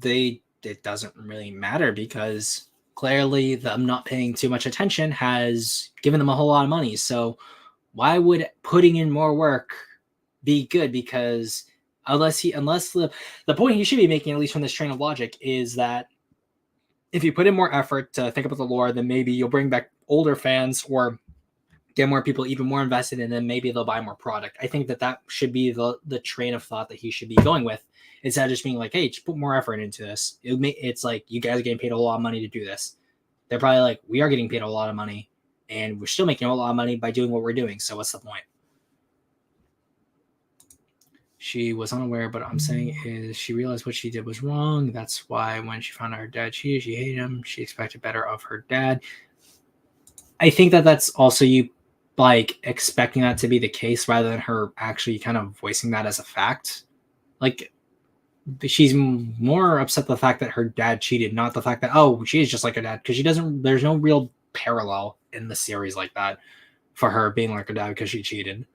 it doesn't really matter because clearly them not paying too much attention has given them a whole lot of money. So why would putting in more work be good? Because unless the point he should be making, at least from this train of logic, is that if you put in more effort to think about the lore, then maybe you'll bring back older fans or get more people even more invested, and then maybe they'll buy more product. I think that should be the train of thought that he should be going with, instead of just being like, hey, just put more effort into this. It's like, you guys are getting paid a lot of money to do this. They're probably like, we are getting paid a lot of money, and we're still making a lot of money by doing what we're doing. So what's the point? She was unaware, but I'm saying is she realized what she did was wrong. That's why when she found out her dad cheated, she hated him. She expected better of her dad. I think that's also you like expecting that to be the case rather than her actually kind of voicing that as a fact. Like, she's more upset the fact that her dad cheated, not the fact that, oh, she is just like her dad, because there's no real parallel in the series like that for her being like her dad because she cheated.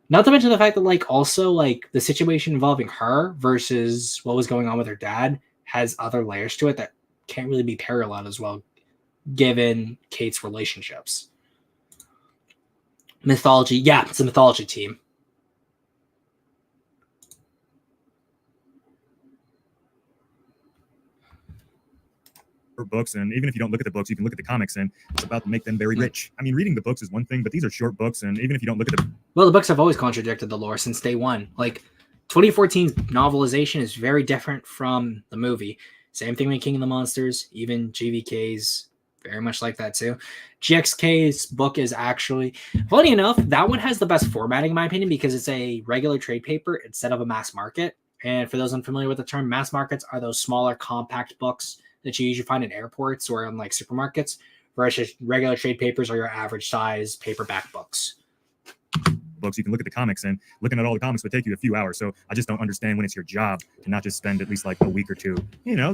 Not to mention the fact that like also like the situation involving her versus what was going on with her dad has other layers to it that can't really be paralleled as well, given Kate's relationships. Mythology, yeah, it's a mythology team. Books, and even if you don't look at the books, you can look at the comics, and it's about to make them very rich. I mean, reading the books is one thing, but these are short books, and even if you don't look at them, well, the books have always contradicted the lore since day one. Like 2014's novelization is very different from the movie. Same thing with King of the Monsters, even GVK's very much like that too. GXK's book is actually, funny enough, that one has the best formatting in my opinion because it's a regular trade paper instead of a mass market. And for those unfamiliar with the term, mass markets are those smaller compact books that you usually find in airports or in like supermarkets, versus regular trade papers or your average size paperback books. Books, you can look at the comics, and looking at all the comics would take you a few hours. So I just don't understand when it's your job to not just spend at least like a week or two,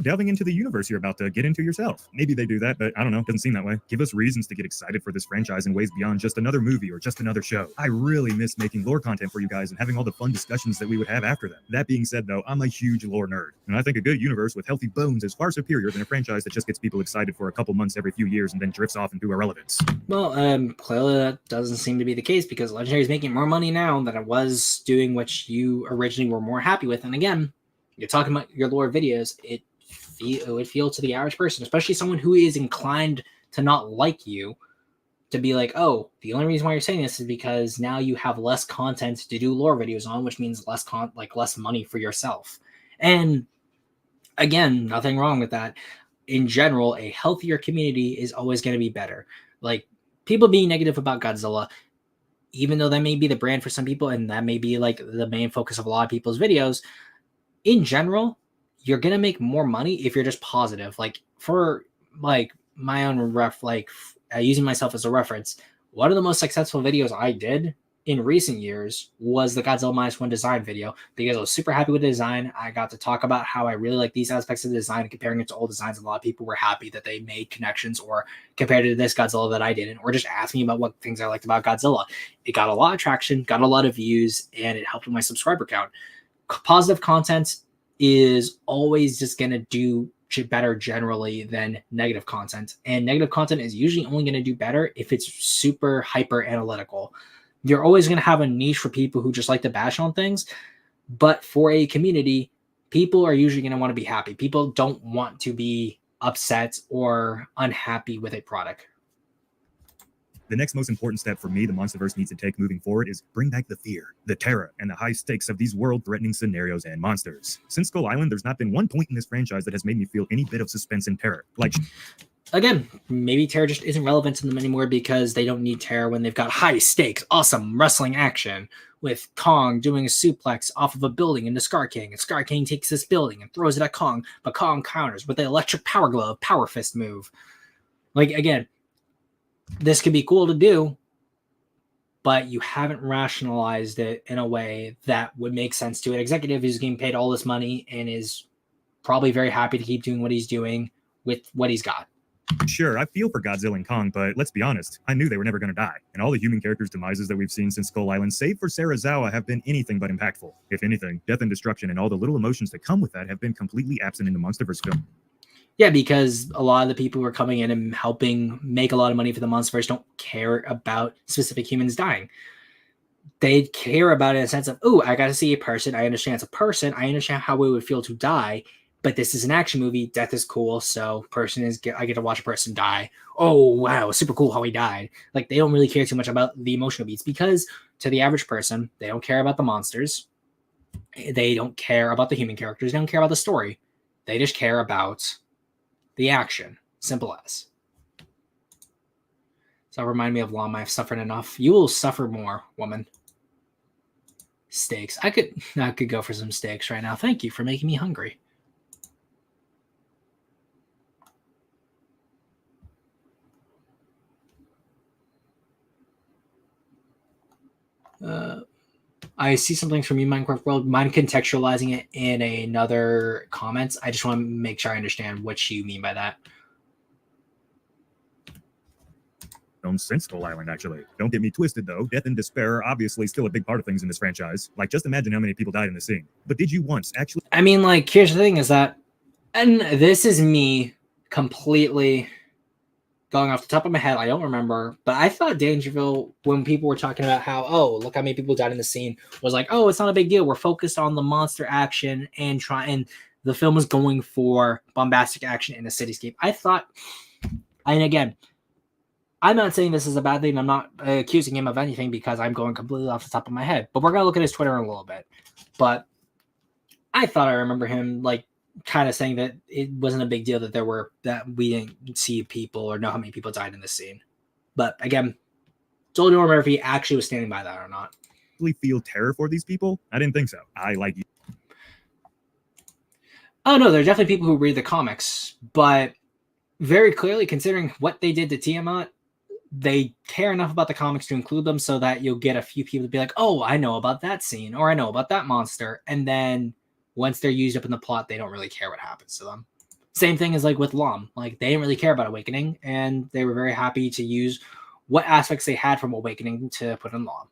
delving into the universe you're about to get into yourself. Maybe they do that, but I don't know. It doesn't seem that way. Give us reasons to get excited for this franchise in ways beyond just another movie or just another show. I really miss making lore content for you guys and having all the fun discussions that we would have after them. That being said, though, I'm a huge lore nerd, and I think a good universe with healthy bones is far superior than a franchise that just gets people excited for a couple months every few years and then drifts off into irrelevance. Well, clearly that doesn't seem to be the case, because Legendary is making more money now than it was doing what you originally were more happy with. And again, you're talking about your lore videos. It would feel to the average person, especially someone who is inclined to not like you, to be like, oh, the only reason why you're saying this is because now you have less content to do lore videos on, which means less money for yourself. And again, nothing wrong with that. In general, a healthier community is always going to be better. Like, people being negative about Godzilla, even though that may be the brand for some people and that may be like the main focus of a lot of people's videos, in general, you're going to make more money if you're just positive. Like, for like my own using myself as a reference, one of the most successful videos I did in recent years was the Godzilla -1 design video, because I was super happy with the design. I got to talk about how I really like these aspects of the design and comparing it to old designs. A lot of people were happy that they made connections or compared it to this Godzilla that I didn't, or just asked me about what things I liked about Godzilla. It got a lot of traction, got a lot of views, and it helped with my subscriber count. Positive content is always just going to do better generally than negative content. And negative content is usually only going to do better if it's super hyper analytical. You're always going to have a niche for people who just like to bash on things. But for a community, people are usually going to want to be happy. People don't want to be upset or unhappy with a product. The next most important step for me the Monsterverse needs to take moving forward is bring back the fear, the terror, and the high stakes of these world-threatening scenarios and monsters. Since Skull Island, there's not been one point in this franchise that has made me feel any bit of suspense and terror. Like, again, maybe terror just isn't relevant to them anymore because they don't need terror when they've got high stakes, awesome wrestling action with Kong doing a suplex off of a building into Scar King. And Scar King takes this building and throws it at Kong, but Kong counters with the electric power glove, power fist move. Like, again, this could be cool to do, but you haven't rationalized it in a way that would make sense to an executive who's getting paid all this money and is probably very happy to keep doing what he's doing with what he's got. Sure, I feel for Godzilla and Kong, but let's be honest, I knew they were never going to die. And all the human characters' demises that we've seen since Skull Island, save for Sarazawa, have been anything but impactful. If anything, death and destruction and all the little emotions that come with that have been completely absent in the Monsterverse film. Yeah, because a lot of the people who are coming in and helping make a lot of money for the Monsterverse don't care about specific humans dying. They care about it in a sense of, oh, I got to see a person. I understand it's a person. I understand how it would feel to die. But this is an action movie. Death is cool. So I get to watch a person die. Oh, wow. Super cool how he died. Like, they don't really care too much about the emotional beats, because to the average person, they don't care about the monsters. They don't care about the human characters. They don't care about the story. They just care about the action. Simple as. So remind me of Llama. I've suffered enough. You will suffer more, woman. Steaks. I could go for some steaks right now. Thank you for making me hungry. I see something from you, Minecraft World. Mind contextualizing it in another comment. I just want to make sure I understand what you mean by that. Since Skull Island, actually. Don't get me twisted, though. Death and despair are obviously still a big part of things in this franchise. Like, just imagine how many people died in the scene. But did you once actually... I mean, like, here's the thing is that, and this is me completely going off the top of my head, I don't remember, but I thought DangerVille, when people were talking about how, oh, look how many people died in the scene, was like, oh, it's not a big deal. We're focused on the monster action and the film was going for bombastic action in a cityscape. I thought, and again, I'm not saying this is a bad thing. I'm not accusing him of anything because I'm going completely off the top of my head, but we're going to look at his Twitter in a little bit. But I thought I remember him like kind of saying that it wasn't a big deal that we didn't see people or know how many people died in this scene. But again, don't remember if he actually was standing by that or not. Feel terror for these people? I didn't think so. I like you. Oh no, there are definitely people who read the comics, but very clearly, considering what they did to Tiamat, they care enough about the comics to include them so that you'll get a few people to be like, oh, I know about that scene, or I know about that monster. And then once they're used up in the plot, they don't really care what happens to them. Same thing as like with Lom. Like they didn't really care about Awakening, and they were very happy to use what aspects they had from Awakening to put in Lom.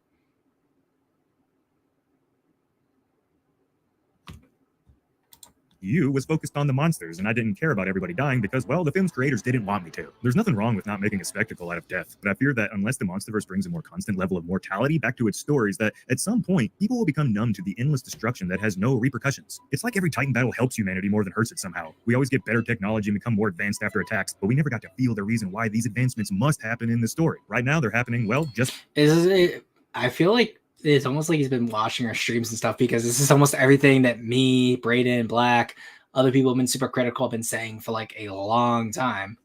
You was focused on the monsters, and I didn't care about everybody dying because, well, the film's creators didn't want me to. There's nothing wrong with not making a spectacle out of death, but I fear that unless the Monsterverse brings a more constant level of mortality back to its stories, that at some point, people will become numb to the endless destruction that has no repercussions. It's like every Titan battle helps humanity more than hurts it somehow. We always get better technology and become more advanced after attacks, but we never got to feel the reason why these advancements must happen in the story. Right now, they're happening, well, just... I feel like it's almost like he's been watching our streams and stuff, because this is almost everything that me, Brayden, Black, other people have been super critical, have been saying for like a long time.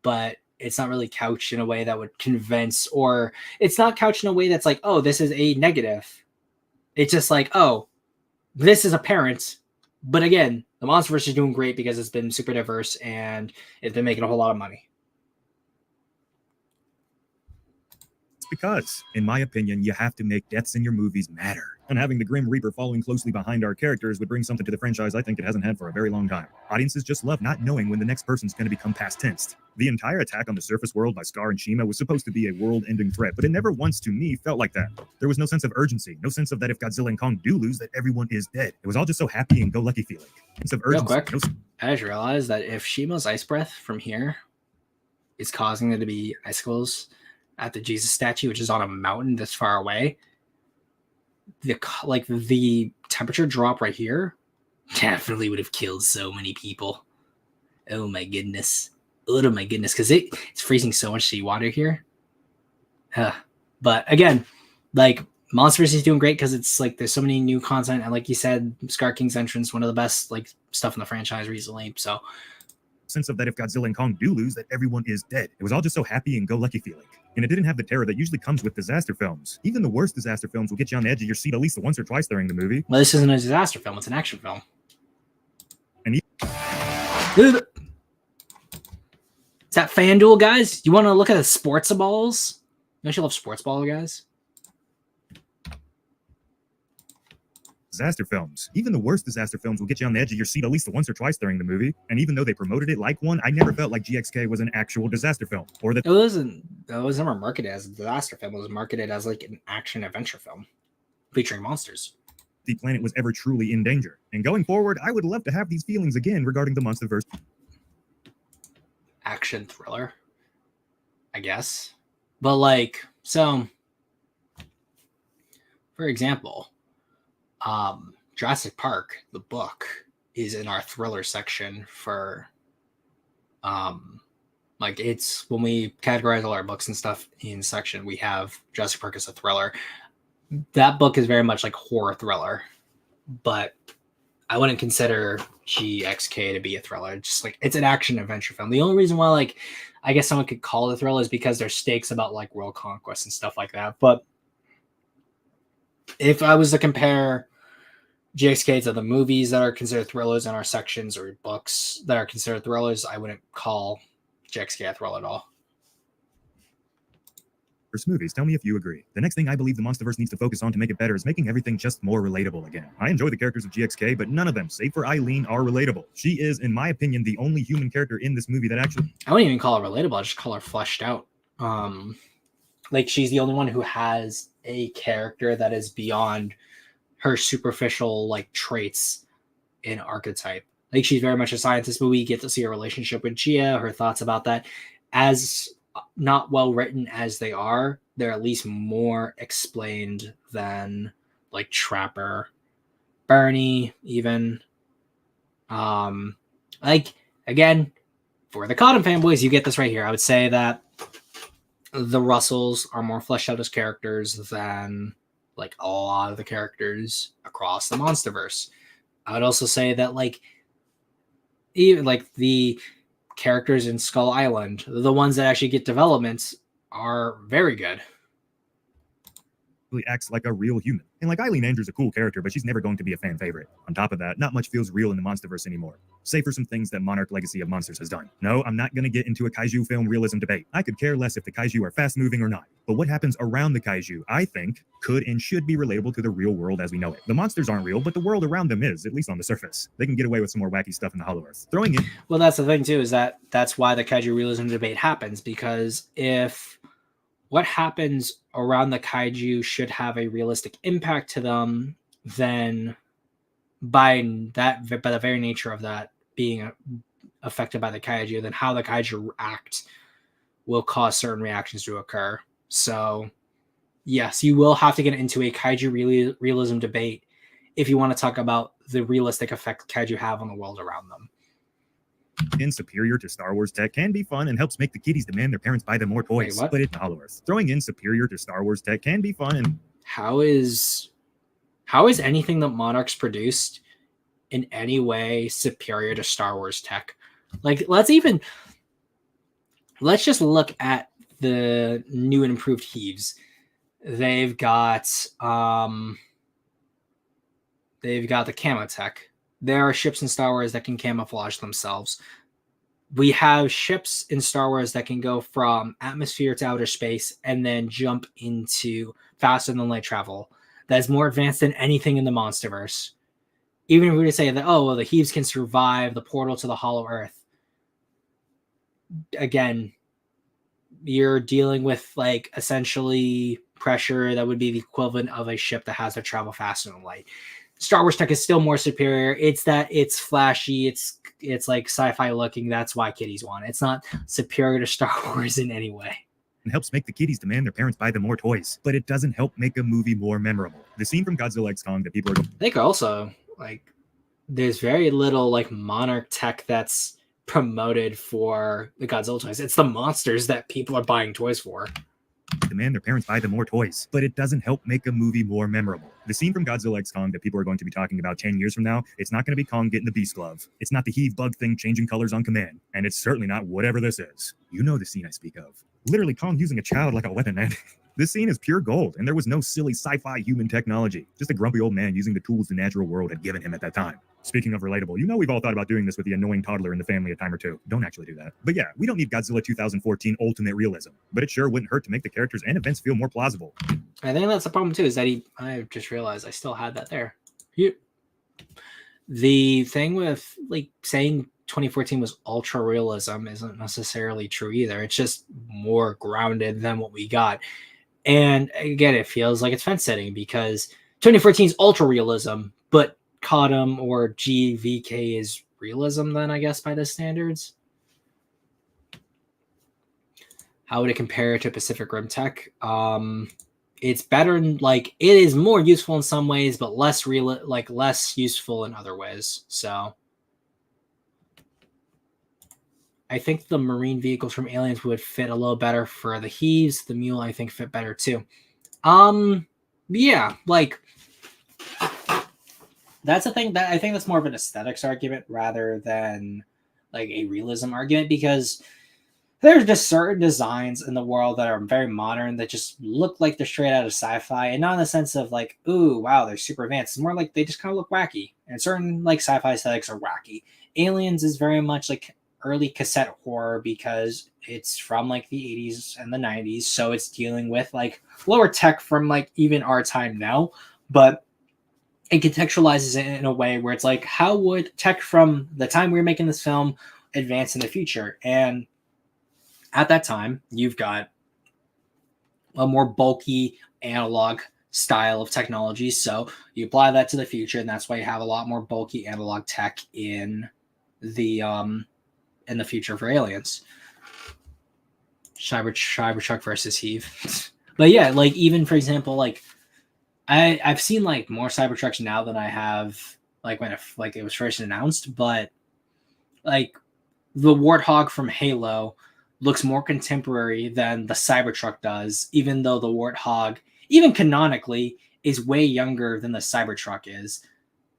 But it's not really couched in a way that would convince, or it's not couched in a way that's like, oh, this is a negative. It's just like, oh, this is apparent. But again, the Monsterverse is doing great because it's been super diverse and it's been making a whole lot of money. Because, in my opinion, you have to make deaths in your movies matter. And having the Grim Reaper following closely behind our characters would bring something to the franchise I think it hasn't had for a very long time. Audiences just love not knowing when the next person's going to become past tensed. The entire attack on the surface world by Scar and Shima was supposed to be a world-ending threat, but it never once, to me, felt like that. There was no sense of urgency, no sense of that if Godzilla and Kong do lose, that everyone is dead. It was all just so happy and go-lucky feeling. Sense of urgency. Real quick, I just realized that if Shima's ice breath from here is causing there to be icicles at the Jesus statue, which is on a mountain this far away, the temperature drop right here definitely would have killed so many people. Oh my goodness, because it's freezing so much seawater here. But again, like Monsterverse is doing great because it's like there's so many new content, and like you said, Scar King's entrance, one of the best like stuff in the franchise recently. So sense of that if Godzilla and Kong do lose, that everyone is dead. It was all just so happy and go-lucky feeling. And it didn't have the terror that usually comes with disaster films. Even the worst disaster films will get you on the edge of your seat at least once or twice during the movie. Well, this isn't a disaster film, it's an action film. And is that FanDuel, guys? You want to look at the sports balls? Don't you love sports ball, guys? Disaster films. Even the worst disaster films will get you on the edge of your seat at least once or twice during the movie. And even though they promoted it like one, I never felt like GXK was an actual disaster film. Or that it was never marketed as a disaster film. It was marketed as like an action adventure film featuring monsters. The planet was ever truly in danger. And going forward, I would love to have these feelings again regarding the Monsterverse. Action thriller, I guess. But like, so for example, Jurassic Park, the book, is in our thriller section for like it's when we categorize all our books and stuff in section, we have Jurassic Park as a thriller. That book is very much like horror thriller, but I wouldn't consider GXK to be a thriller. Just like it's an action adventure film. The only reason why like I guess someone could call it a thriller is because there's stakes about like world conquest and stuff like that. But if I was to compare GXK to the movies that are considered thrillers in our sections or books that are considered thrillers, I wouldn't call GXK a thriller at all. Movies, tell me if you agree. The next thing I believe the Monsterverse needs to focus on to make it better is making everything just more relatable again. I enjoy the characters of GXK, but none of them, save for Eileen, are relatable. She is, in my opinion, the only human character in this movie that actually... I wouldn't even call her relatable, I just call her fleshed out. Like she's the only one who has a character that is beyond her superficial like traits in archetype. Like she's very much a scientist, but we get to see her relationship with Gia, her thoughts about that. As not well written as they are, they're at least more explained than like Trapper, Bernie, even. Like again, for the Cotton fanboys, you get this right here. I would say that the Russells are more fleshed out as characters than like a lot of the characters across the Monsterverse. I would also say that like even like the characters in Skull Island, the ones that actually get developments, are very good. acts like a real human. And like Eileen Andrews a cool character, but she's never going to be a fan favorite. On top of that, not much feels real in the Monsterverse anymore, save for some things that Monarch Legacy of Monsters has done. No, I'm not going to get into a kaiju film realism debate. I could care less if the kaiju are fast moving or not. But what happens around the kaiju, I think, could and should be relatable to the real world as we know it. The monsters aren't real, but the world around them is, at least on the surface. They can get away with some more wacky stuff in the Hollow Earth. Throwing in... Well, that's the thing too, is that's why the kaiju realism debate happens, because if what happens around the kaiju should have a realistic impact to them, then by the very nature of that being affected by the kaiju, then how the kaiju act will cause certain reactions to occur. So yes, you will have to get into a kaiju realism debate if you want to talk about the realistic effect kaiju have on the world around them. In superior to Star Wars tech can be fun and helps make the kiddies demand their parents buy them more toys. Wait, but it's Hollow Earth. Throwing in superior to Star Wars tech can be fun and... How is anything that Monarch's produced in any way superior to Star Wars tech? Like, let's just look at the new and improved Heaves. They've got the camo tech. There are ships in Star Wars that can camouflage themselves. We have ships in Star Wars that can go from atmosphere to outer space and then jump into faster than light travel. That's more advanced than anything in the Monsterverse. Even if we were to say that, oh, well, the Heaves can survive the portal to the Hollow Earth. Again, you're dealing with like essentially pressure that would be the equivalent of a ship that has to travel faster than light. Star Wars tech is still more superior. It's that it's flashy, it's like sci-fi looking. That's why kiddies want it. It's not superior to Star Wars in any way. And helps make the kiddies demand their parents buy them more toys. But it doesn't help make a movie more memorable. The scene from Godzilla X Kong that people are... I think also, like, there's very little like Monarch tech that's promoted for the Godzilla toys. It's the monsters that people are buying toys for. Demand their parents buy them more toys, but it doesn't help make a movie more memorable. The scene from Godzilla X Kong that people are going to be talking about 10 years from now, it's not going to be Kong getting the beast glove. It's not the heave bug thing changing colors on command. And it's certainly not whatever this is. You know the scene I speak of. Literally Kong using a child like a weapon, man. This scene is pure gold, and there was no silly sci-fi human technology. Just a grumpy old man using the tools the natural world had given him at that time. Speaking of relatable, you know we've all thought about doing this with the annoying toddler in the family a time or two. Don't actually do that. But yeah, we don't need Godzilla 2014 ultimate realism, but it sure wouldn't hurt to make the characters and events feel more plausible. I think that's the problem too, is that I just realized I still had that there. The thing with like saying 2014 was ultra realism isn't necessarily true either. It's just more grounded than what we got. And again, it feels like it's fence setting because 2014 is ultra realism, but Cottom or GVK is realism then, I guess, by the standards. How would it compare to Pacific Rim Tech? It's better, like it is more useful in some ways, but less useful in other ways. So I think the marine vehicles from Aliens would fit a little better for the Heaves. The Mule, I think, fit better too. Yeah, like that's the thing that I think that's more of an aesthetics argument rather than like a realism argument, because there's just certain designs in the world that are very modern that just look like they're straight out of sci-fi, and not in the sense of like, ooh, wow, they're super advanced. It's more like they just kind of look wacky, and certain like sci-fi aesthetics are wacky. Aliens is very much like early cassette horror because it's from like the 80s and the 90s, so it's dealing with like lower tech from like even our time now, but it contextualizes it in a way where it's like, how would tech from the time we were making this film advance in the future? And at that time, you've got a more bulky analog style of technology, so you apply that to the future, and that's why you have a lot more bulky analog tech in the future for Aliens. Cybertruck versus Heave. But yeah, like even for example, like I've seen like more Cybertrucks now than I have like when it was first announced, but like the Warthog from Halo looks more contemporary than the Cybertruck does, even though the Warthog, even canonically, is way younger than the Cybertruck is.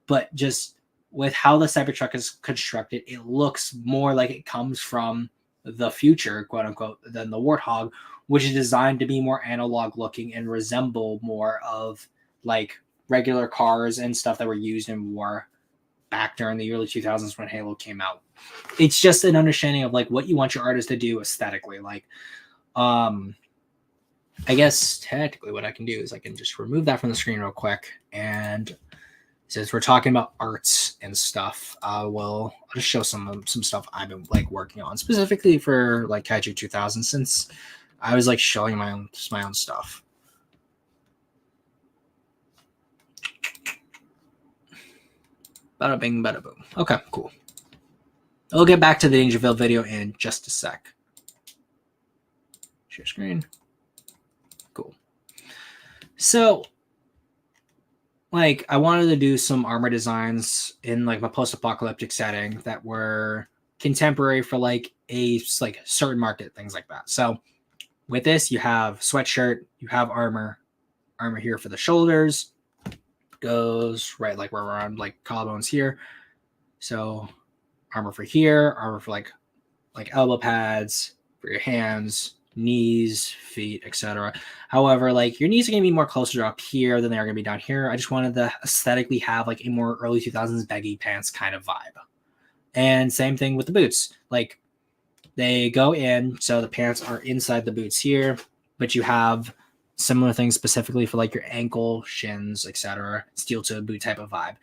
But just with how the Cybertruck is constructed, it looks more like it comes from the future, quote unquote, than the Warthog, which is designed to be more analog looking and resemble more of like regular cars and stuff that were used in war back during the early 2000s when Halo came out. It's just an understanding of like what you want your artist to do aesthetically. Like, I guess technically what I can do is I can just remove that from the screen real quick. And since we're talking about arts and stuff, I'll just show some stuff I've been like working on specifically for like Kaiju 2000, since I was like showing my own stuff. Bada bing, bada boom. Okay, cool. I'll get back to the DangerVille video in just a sec. Share screen. Cool. So, like, I wanted to do some armor designs in like my post-apocalyptic setting that were contemporary for like a like certain market, things like that. So, with this, you have sweatshirt, you have armor here for the shoulders, goes right like where we're on like collarbones here. So, armor for here, armor for like elbow pads for your hands, knees, feet, etc. However, like your knees are going to be more closer up here than they are going to be down here. I just wanted to aesthetically have like a more early 2000s baggy pants kind of vibe. And same thing with the boots. Like they go in, so the pants are inside the boots here, but you have similar things specifically for like your ankle, shins, etc. Steel toe boot type of vibe.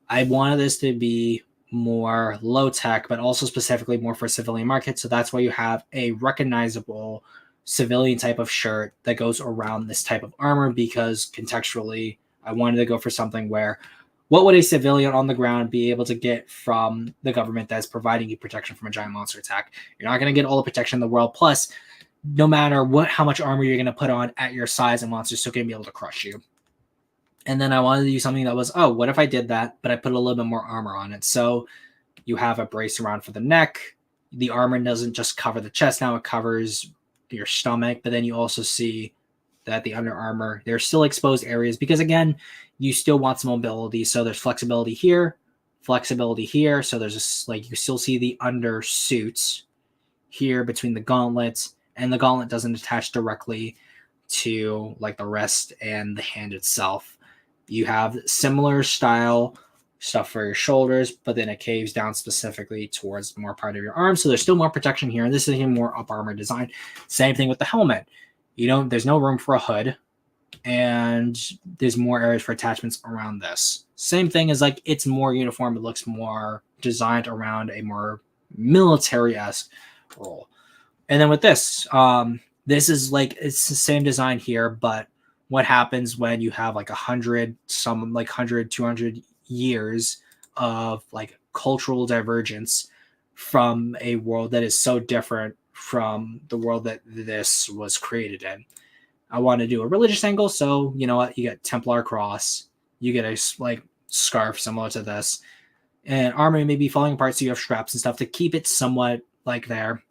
I wanted this to be more low tech, but also specifically more for civilian market. So that's why you have a recognizable civilian type of shirt that goes around this type of armor, because contextually, I wanted to go for something where what would a civilian on the ground be able to get from the government that's providing you protection from a giant monster attack? You're not going to get all the protection in the world. Plus, no matter how much armor you're going to put on at your size, a monster's still going to be able to crush you. And then I wanted to do something that was, oh, what if I did that, but I put a little bit more armor on it? So you have a brace around for the neck. The armor doesn't just cover the chest now, it covers your stomach. But then you also see that the under armor, there's still exposed areas because, again, you still want some mobility. So there's flexibility here. So there's just like you still see the under suits here between the gauntlets, and the gauntlet doesn't attach directly to like the wrist and the hand itself. You have similar style stuff for your shoulders, but then it caves down specifically towards more part of your arm. So there's still more protection here, and this is a more up armor design. Same thing with the helmet. There's no room for a hood, and there's more areas for attachments around this. Same thing as like it's more uniform. It looks more designed around a more military-esque role. And then with this, this is like it's the same design here, but what happens when you have like 100, 200 years of like cultural divergence from a world that is so different from the world that this was created in. I want to do a religious angle, so you know what? You get Templar cross, you get a like scarf similar to this, and armor may be falling apart, so you have straps and stuff to keep it somewhat like there.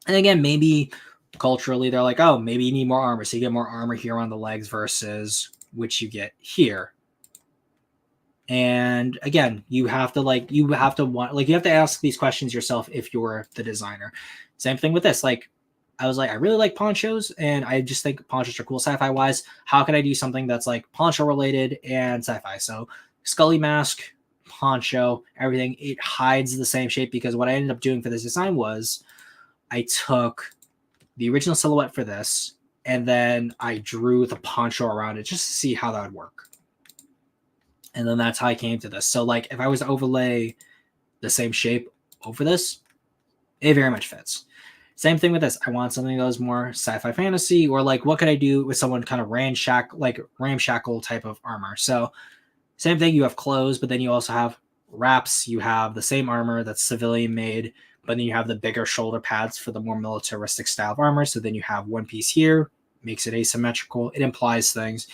And again, maybe culturally they're like, oh, maybe you need more armor, so you get more armor here on the legs versus which you get here. And again, you have to ask these questions yourself if you're the designer. Same thing with this. Like, I was like, I really like ponchos, and I just think ponchos are cool sci-fi wise. How can I do something that's like poncho related and sci-fi? So Scully mask, poncho, everything, it hides the same shape, because what I ended up doing for this design was I took the original silhouette for this, and then I drew the poncho around it just to see how that would work. And then that's how I came to this. So like if I was to overlay the same shape over this, it very much fits. Same thing with this. I want something that was more sci-fi fantasy, or like what could I do with someone kind of ramshackle type of armor. So same thing, you have clothes, but then you also have wraps. You have the same armor that's civilian made, but then you have the bigger shoulder pads for the more militaristic style of armor. So then you have one piece here, makes it asymmetrical. It implies things.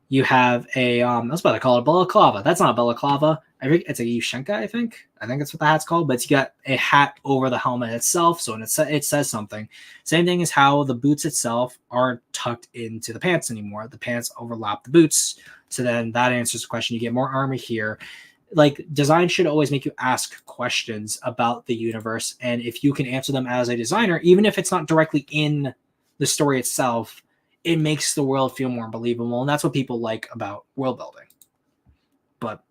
You have a, I was about to call it a balaclava. That's not a balaclava. I think it's a Ushenka, I think that's what the hat's called, but you got a hat over the helmet itself. So when it says something. Same thing as how the boots itself aren't tucked into the pants anymore. The pants overlap the boots. So then that answers the question. You get more armor here. like design should always make you ask questions about the universe, and if you can answer them as a designer, even if it's not directly in the story itself, it makes the world feel more believable, and that's what people like about world building. But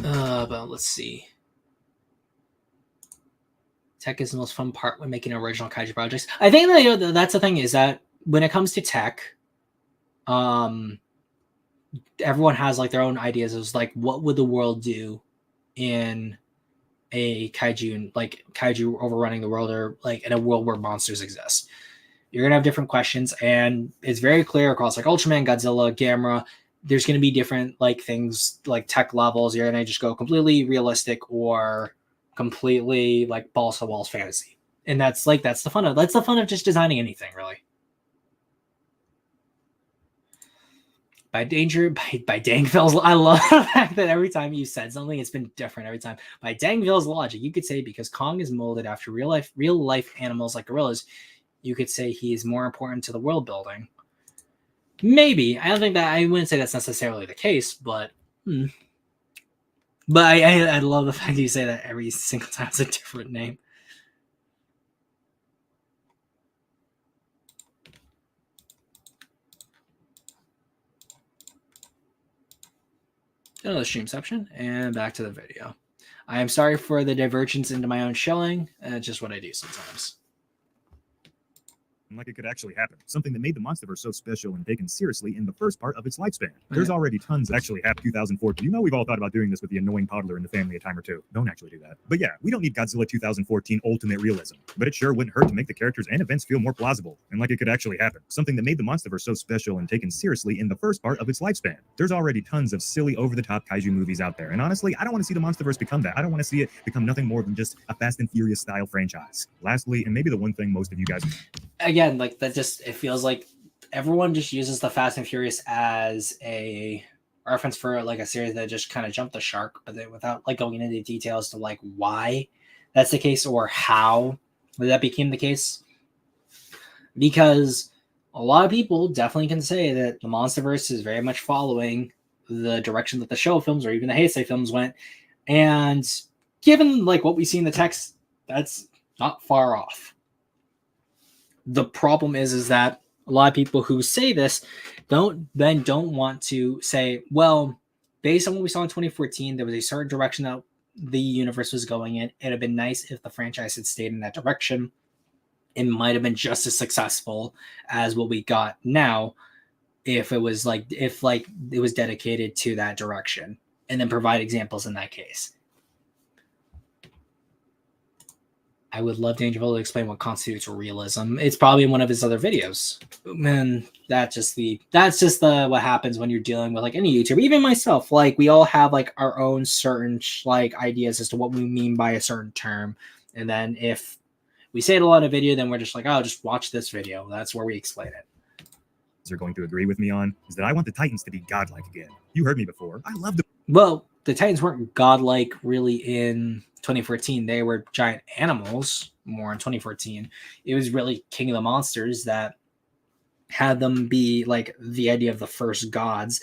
let's see. Tech is the most fun part when making original kaiju projects. I think that, you know, that's the thing, is that when it comes to tech, everyone has like their own ideas of like what would the world do in a kaiju, like kaiju overrunning the world, or like in a world where monsters exist. You're gonna have different questions, and it's very clear across like Ultraman, Godzilla, Gamera. There's gonna be different like things, like tech levels. You're gonna just go completely realistic or completely like balls to walls fantasy, and that's the fun of just designing anything, really. By Dangville's, I love the fact that every time you said something, it's been different every time. By Dangville's logic, you could say because Kong is molded after real life animals like gorillas, you could say he is more important to the world building. Maybe. I wouldn't say that's necessarily the case, but But I love the fact that you say that every single time it's a different name. Another streamception, and back to the video. I am sorry for the divergence into my own shelling. It's just what I do sometimes. Like it could actually happen. Something that made the Monsterverse so special and taken seriously in the first part of its lifespan. There's already tons that actually happened. 2004. You know, we've all thought about doing this with the annoying toddler in the family a time or two. Don't actually do that. But yeah, we don't need Godzilla 2014 ultimate realism. But it sure wouldn't hurt to make the characters and events feel more plausible. And like it could actually happen. Something that made the Monsterverse so special and taken seriously in the first part of its lifespan. There's already tons of silly over-the-top kaiju movies out there. And honestly, I don't want to see the Monsterverse become that. I don't want to see it become nothing more than just a Fast and Furious style franchise. Lastly, and maybe the one thing most of you guys... Again, like that just, it feels like everyone just uses the Fast and Furious as a reference for like a series that just kind of jumped the shark, but then without like going into the details to like why that's the case or how that became the case. Because a lot of people definitely can say that the Monsterverse is very much following the direction that the show films or even the Heisei films went. And given like what we see in the text, that's not far off. The problem is that a lot of people who say this don't want to say, well, based on what we saw in 2014, there was a certain direction that the universe was going in. It'd have been nice if the franchise had stayed in that direction. It might have been just as successful as what we got now if it was like it was dedicated to that direction, and then provide examples in that case. I would love DangerVille to explain what constitutes realism. It's probably in one of his other videos. Man, that's just the what happens when you're dealing with like any YouTuber, even myself. Like we all have like our own certain like ideas as to what we mean by a certain term. And then if we say it a lot of video, then we're just like, oh, just watch this video. That's where we explain it. Are going to agree with me on is that I want the Titans to be godlike again. You heard me before. I love the... Well, the Titans weren't godlike really in 2014. They were giant animals more in 2014. It was really King of the Monsters that had them be like the idea of the first gods,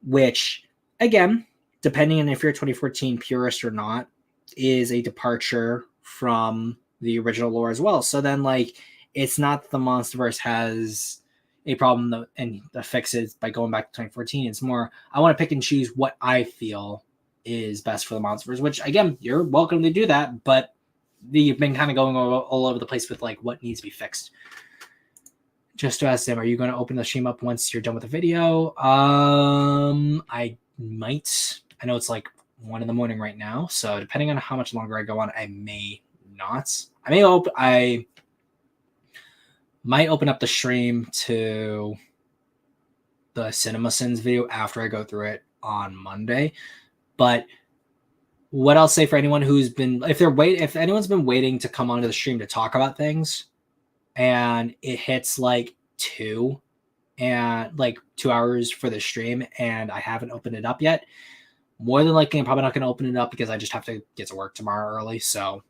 which again, depending on if you're a 2014 purist or not, is a departure from the original lore as well. So then like, it's not the Monsterverse has a problem and the fix it by going back to 2014. It's more, I want to pick and choose what I feel is best for the Monsterverse, which again, you're welcome to do that, but you've been kind of going all over the place with like what needs to be fixed. Just to ask them, are you going to open the stream up once you're done with the video? I might. I know it's like 1 a.m. right now, so depending on how much longer I go on, I may not. I might open up the stream to the Cinema Sins video after I go through it on Monday. But what I'll say for anyone who's been, if anyone's been waiting to come onto the stream to talk about things, and it hits like 2 hours for the stream, and I haven't opened it up yet, more than likely I'm probably not going to open it up because I just have to get to work tomorrow early. So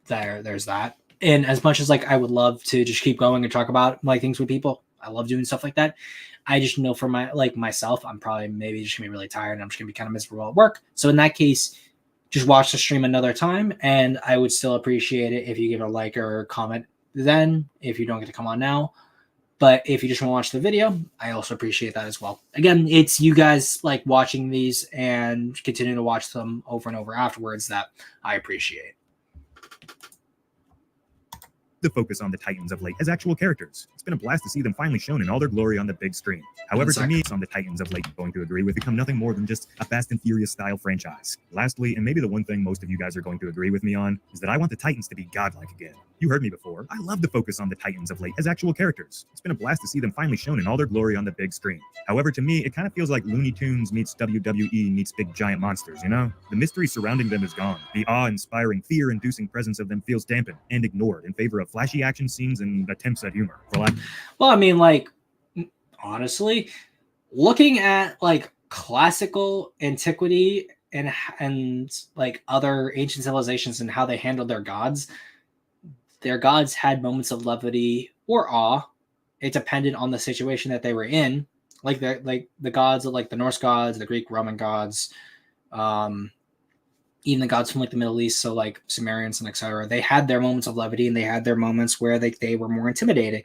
there's that. And as much as like I would love to just keep going and talk about like things with people, I love doing stuff like that. I just know for myself, I'm probably maybe just gonna be really tired and I'm just gonna be kind of miserable at work. So in that case, just watch the stream another time, and I would still appreciate it if you give a like or comment then, if you don't get to come on now. But if you just want to watch the video, I also appreciate that as well. Again, it's you guys like watching these and continuing to watch them over and over afterwards that I appreciate. The focus on the Titans of late as actual characters. It's been a blast to see them finally shown in all their glory on the big screen. However, to me, it's on the Titans of late going to agree with become nothing more than just a Fast and Furious style franchise. Lastly, and maybe the one thing most of you guys are going to agree with me on, is that I want the Titans to be godlike again. You heard me before. I love the focus on the Titans of late as actual characters. It's been a blast to see them finally shown in all their glory on the big screen. However, to me, it kind of feels like Looney Tunes meets WWE meets big giant monsters, you know? The mystery surrounding them is gone. The awe-inspiring, fear-inducing presence of them feels dampened and ignored in favor of flashy action scenes and attempts at humor. Well, I mean, like, honestly, looking at like classical antiquity and like other ancient civilizations and how they handled their gods had moments of levity or awe. It depended on the situation that they were in. Like the gods of like the Norse gods, the Greek Roman gods, even the gods from like the Middle East, so like Sumerians and etc. They had their moments of levity and they had their moments where they were more intimidating.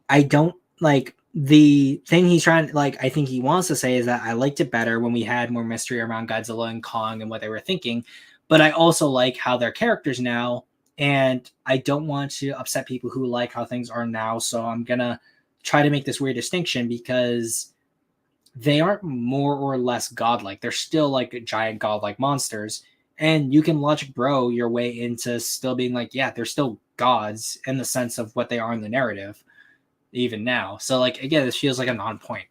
I don't like the thing he's trying, like, I think he wants to say is that I liked it better when we had more mystery around Godzilla and Kong and what they were thinking, but I also like how they're characters now, and I don't want to upset people who like how things are now, so I'm gonna try to make this weird distinction because they aren't more or less godlike. They're still like giant godlike monsters, and you can logic bro your way into still being like, yeah, they're still gods in the sense of what they are in the narrative even now. So like, again, this feels like a non-point.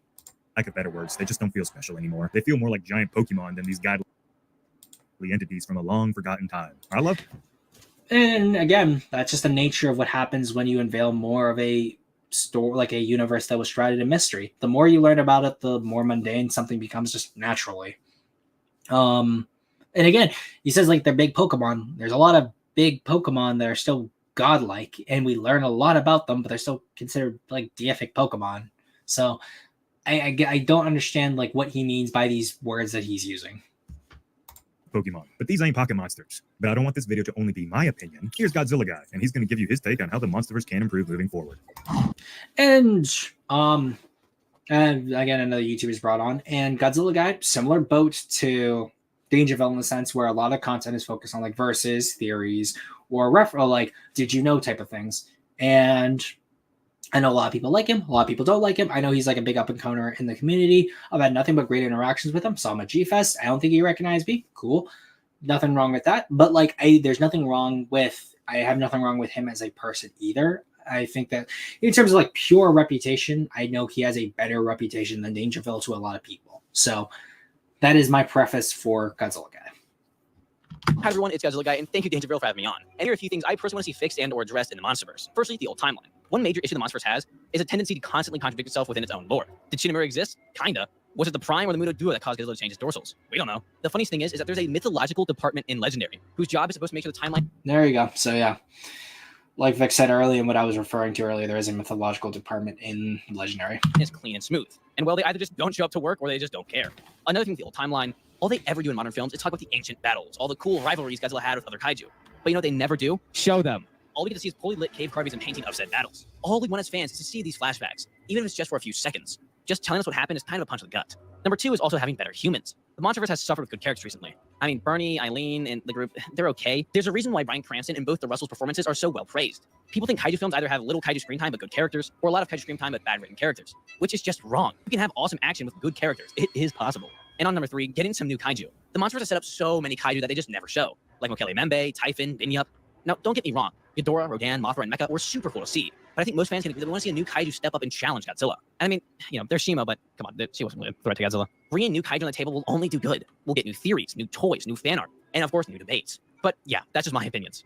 Lack of better words, they just don't feel special anymore. They feel more like giant Pokemon than these godly entities from a long forgotten time. I love it. And again, that's just the nature of what happens when you unveil more of a story, like a universe that was shrouded in mystery. The more you learn about it, the more mundane something becomes just naturally. And again, he says like they're big Pokemon. There's a lot of big Pokemon that are still godlike, and we learn a lot about them, but they're still considered like deific Pokemon. So I don't understand like what he means by these words that he's using. Pokemon, but these ain't pocket monsters. But I don't want this video to only be my opinion. Here's Godzilla Guy, and he's going to give you his take on how the Monsterverse can improve moving forward. And again, another YouTuber's brought on, and Godzilla Guy, similar boat to DangerVille in the sense where a lot of content is focused on like verses, theories, or like did you know type of things. And I know a lot of people like him, a lot of people don't like him. I know he's like a big up and comer in the community. I've had nothing but great interactions with him. Saw him at G-Fest. I don't think he recognized me. Cool. Nothing wrong with that. But like I have nothing wrong with him as a person either. I think that in terms of like pure reputation, I know he has a better reputation than DangerVille to a lot of people. So that is my preface for Godzilla Guy. Hi everyone, it's Godzilla Guy, and thank you DangerVille for having me on. And here are a few things I personally want to see fixed and or addressed in the Monsterverse. Firstly, the old timeline. One major issue the Monsterverse has is a tendency to constantly contradict itself within its own lore. Did Shinamura exist? Kinda. Was it the Prime or the Muto Duo that caused Godzilla to change his dorsals? We don't know. The funniest thing is that there's a mythological department in Legendary, whose job is supposed to make sure the timeline... There you go. So yeah, like Vic said earlier and what I was referring to earlier, there is a mythological department in Legendary. ...is clean and smooth. And well, they either just don't show up to work or they just don't care. Another thing with the old timeline, all they ever do in modern films is talk about the ancient battles, all the cool rivalries Godzilla had with other kaiju. But you know what they never do? Show them. All we get to see is poorly lit cave carvings and painting of said battles. All we want as fans is to see these flashbacks, even if it's just for a few seconds. Just telling us what happened is kind of a punch in the gut. Number two is also having better humans. The Monsterverse has suffered with good characters recently. I mean, Bernie, Eileen, and the group, they're okay. There's a reason why Bryan Cranston and both the Russells' performances are so well praised. People think kaiju films either have little kaiju screen time but good characters, or a lot of kaiju screen time but bad written characters, which is just wrong. You can have awesome action with good characters. It is possible. And on number three, getting some new kaiju. The Monsterverse has set up so many kaiju that they just never show, like Mokele Membe, Typhon, Binyup. Now, don't get me wrong. Ghidorah, Rodan, Mothra, and Mecha were super cool to see. But I think most fans want to see a new kaiju step up and challenge Godzilla. And I mean, you know, there's Shima, but come on, she wasn't really a threat to Godzilla. Bringing new kaiju on the table will only do good. We'll get new theories, new toys, new fan art, and of course, new debates. But yeah, that's just my opinions.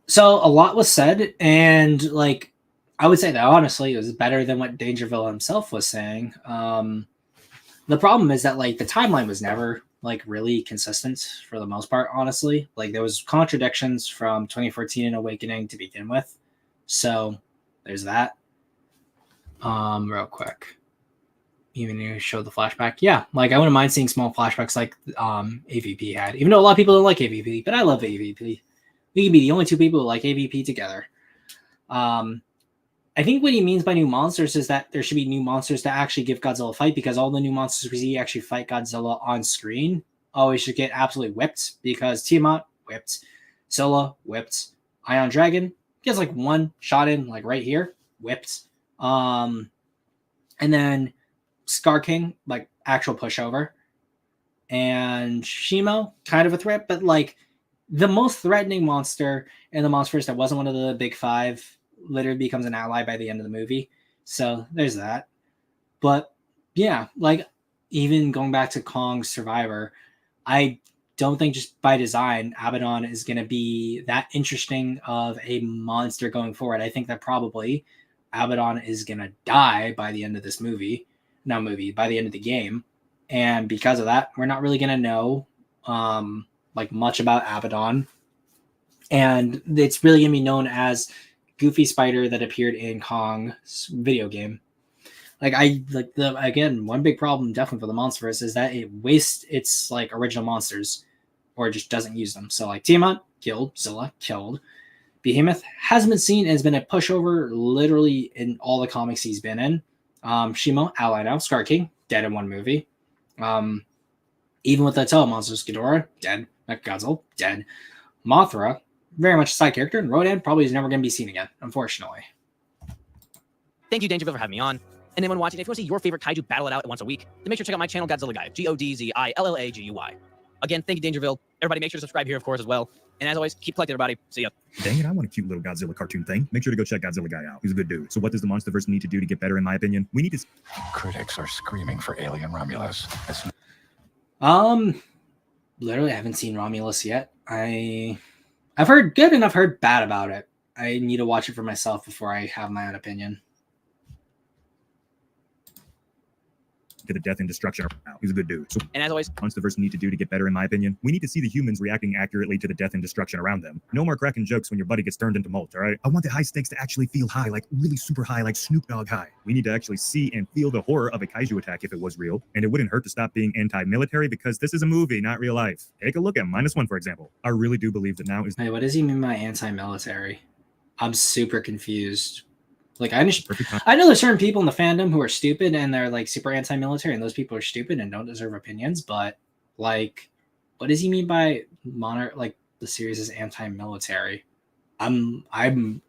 So a lot was said, and like, I would say that honestly, it was better than what DangerVille himself was saying. The problem is that like the timeline was never like really consistent for the most part, honestly. Like there was contradictions from 2014 and Awakening to begin with. So there's that. Real quick. Even you show the flashback. Yeah, like I wouldn't mind seeing small flashbacks like AVP had. Even though a lot of people don't like AVP, but I love AVP. We can be the only two people who like AVP together. I think what he means by new monsters is that there should be new monsters to actually give Godzilla a fight, because all the new monsters we see actually fight Godzilla on screen always should get absolutely whipped, because Tiamat whipped, Scylla whipped, Ion Dragon gets like one shot in, like right here, whipped. And then Scar King, like actual pushover. And Shimo, kind of a threat, but like the most threatening monster in the Monsterverse that wasn't one of the big five literally becomes an ally by the end of the movie. So there's that. But yeah, like even going back to Kong's Survivor, I don't think just by design Abaddon is going to be that interesting of a monster going forward. I think that probably Abaddon is going to die by the end of this movie. By the end of the game. And because of that, we're not really going to know like much about Abaddon. And it's really going to be known as Goofy Spider that appeared in Kong's video game. Again, one big problem definitely for the Monsterverse is that it wastes its like original monsters, or just doesn't use them. So like Tiamat, killed. Scylla, killed. Behemoth hasn't been seen and has been a pushover literally in all the comics he's been in. Shimo, ally now. Scar King, dead in one movie. Even with the telemonsters, Ghidorah, dead. Mechagodzilla, dead. Mothra, very much a side character, and Rodan probably is never going to be seen again, unfortunately. Thank you, DangerVille, for having me on. And anyone watching, if you want to see your favorite kaiju battle it out once a week, then make sure to check out my channel, Godzilla Guy, GODZILLAGUY. Again, thank you, DangerVille. Everybody make sure to subscribe here, of course, as well. And as always, keep collecting, everybody. See ya. Dang it, I want a cute little Godzilla cartoon thing. Make sure to go check Godzilla Guy out. He's a good dude. So what does the Monsterverse need to do to get better, in my opinion? We need to... Critics are screaming for Alien Romulus. Literally, I haven't seen Romulus yet. I've heard good and I've heard bad about it. I need to watch it for myself before I have my own opinion. To the death and destruction around. He's a good dude. So And as always, Monsterverse need to do to get better, in my opinion? We need to see the humans reacting accurately to the death and destruction around them. No more cracking jokes when your buddy gets turned into mold, all right? I want the high stakes to actually feel high, like really super high, like Snoop Dogg high. We need to actually see and feel the horror of a kaiju attack if it was real. And it wouldn't hurt to stop being anti-military, because this is a movie, not real life. Take a look at -1, for example. I really do believe that now is... Wait, what does he mean by anti-military? I'm super confused. Like, I know there's certain people in the fandom who are stupid and they're like super anti-military, and those people are stupid and don't deserve opinions. But like, what does he mean by like the series is anti-military? I'm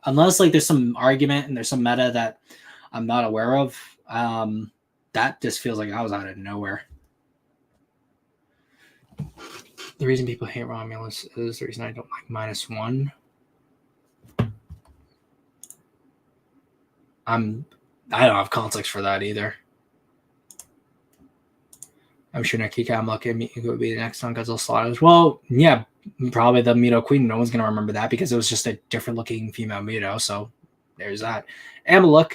unless like there's some argument and there's some meta that I'm not aware of. That just feels like I was out of nowhere. The reason people hate Romulus is the reason I don't like -1. I don't have context for that either. I'm sure Nakika Amaka would be the next on Godzilla Slaughters. Well, yeah, probably the Muto Queen. No one's going to remember that because it was just a different looking female Muto. So there's that. Amaluk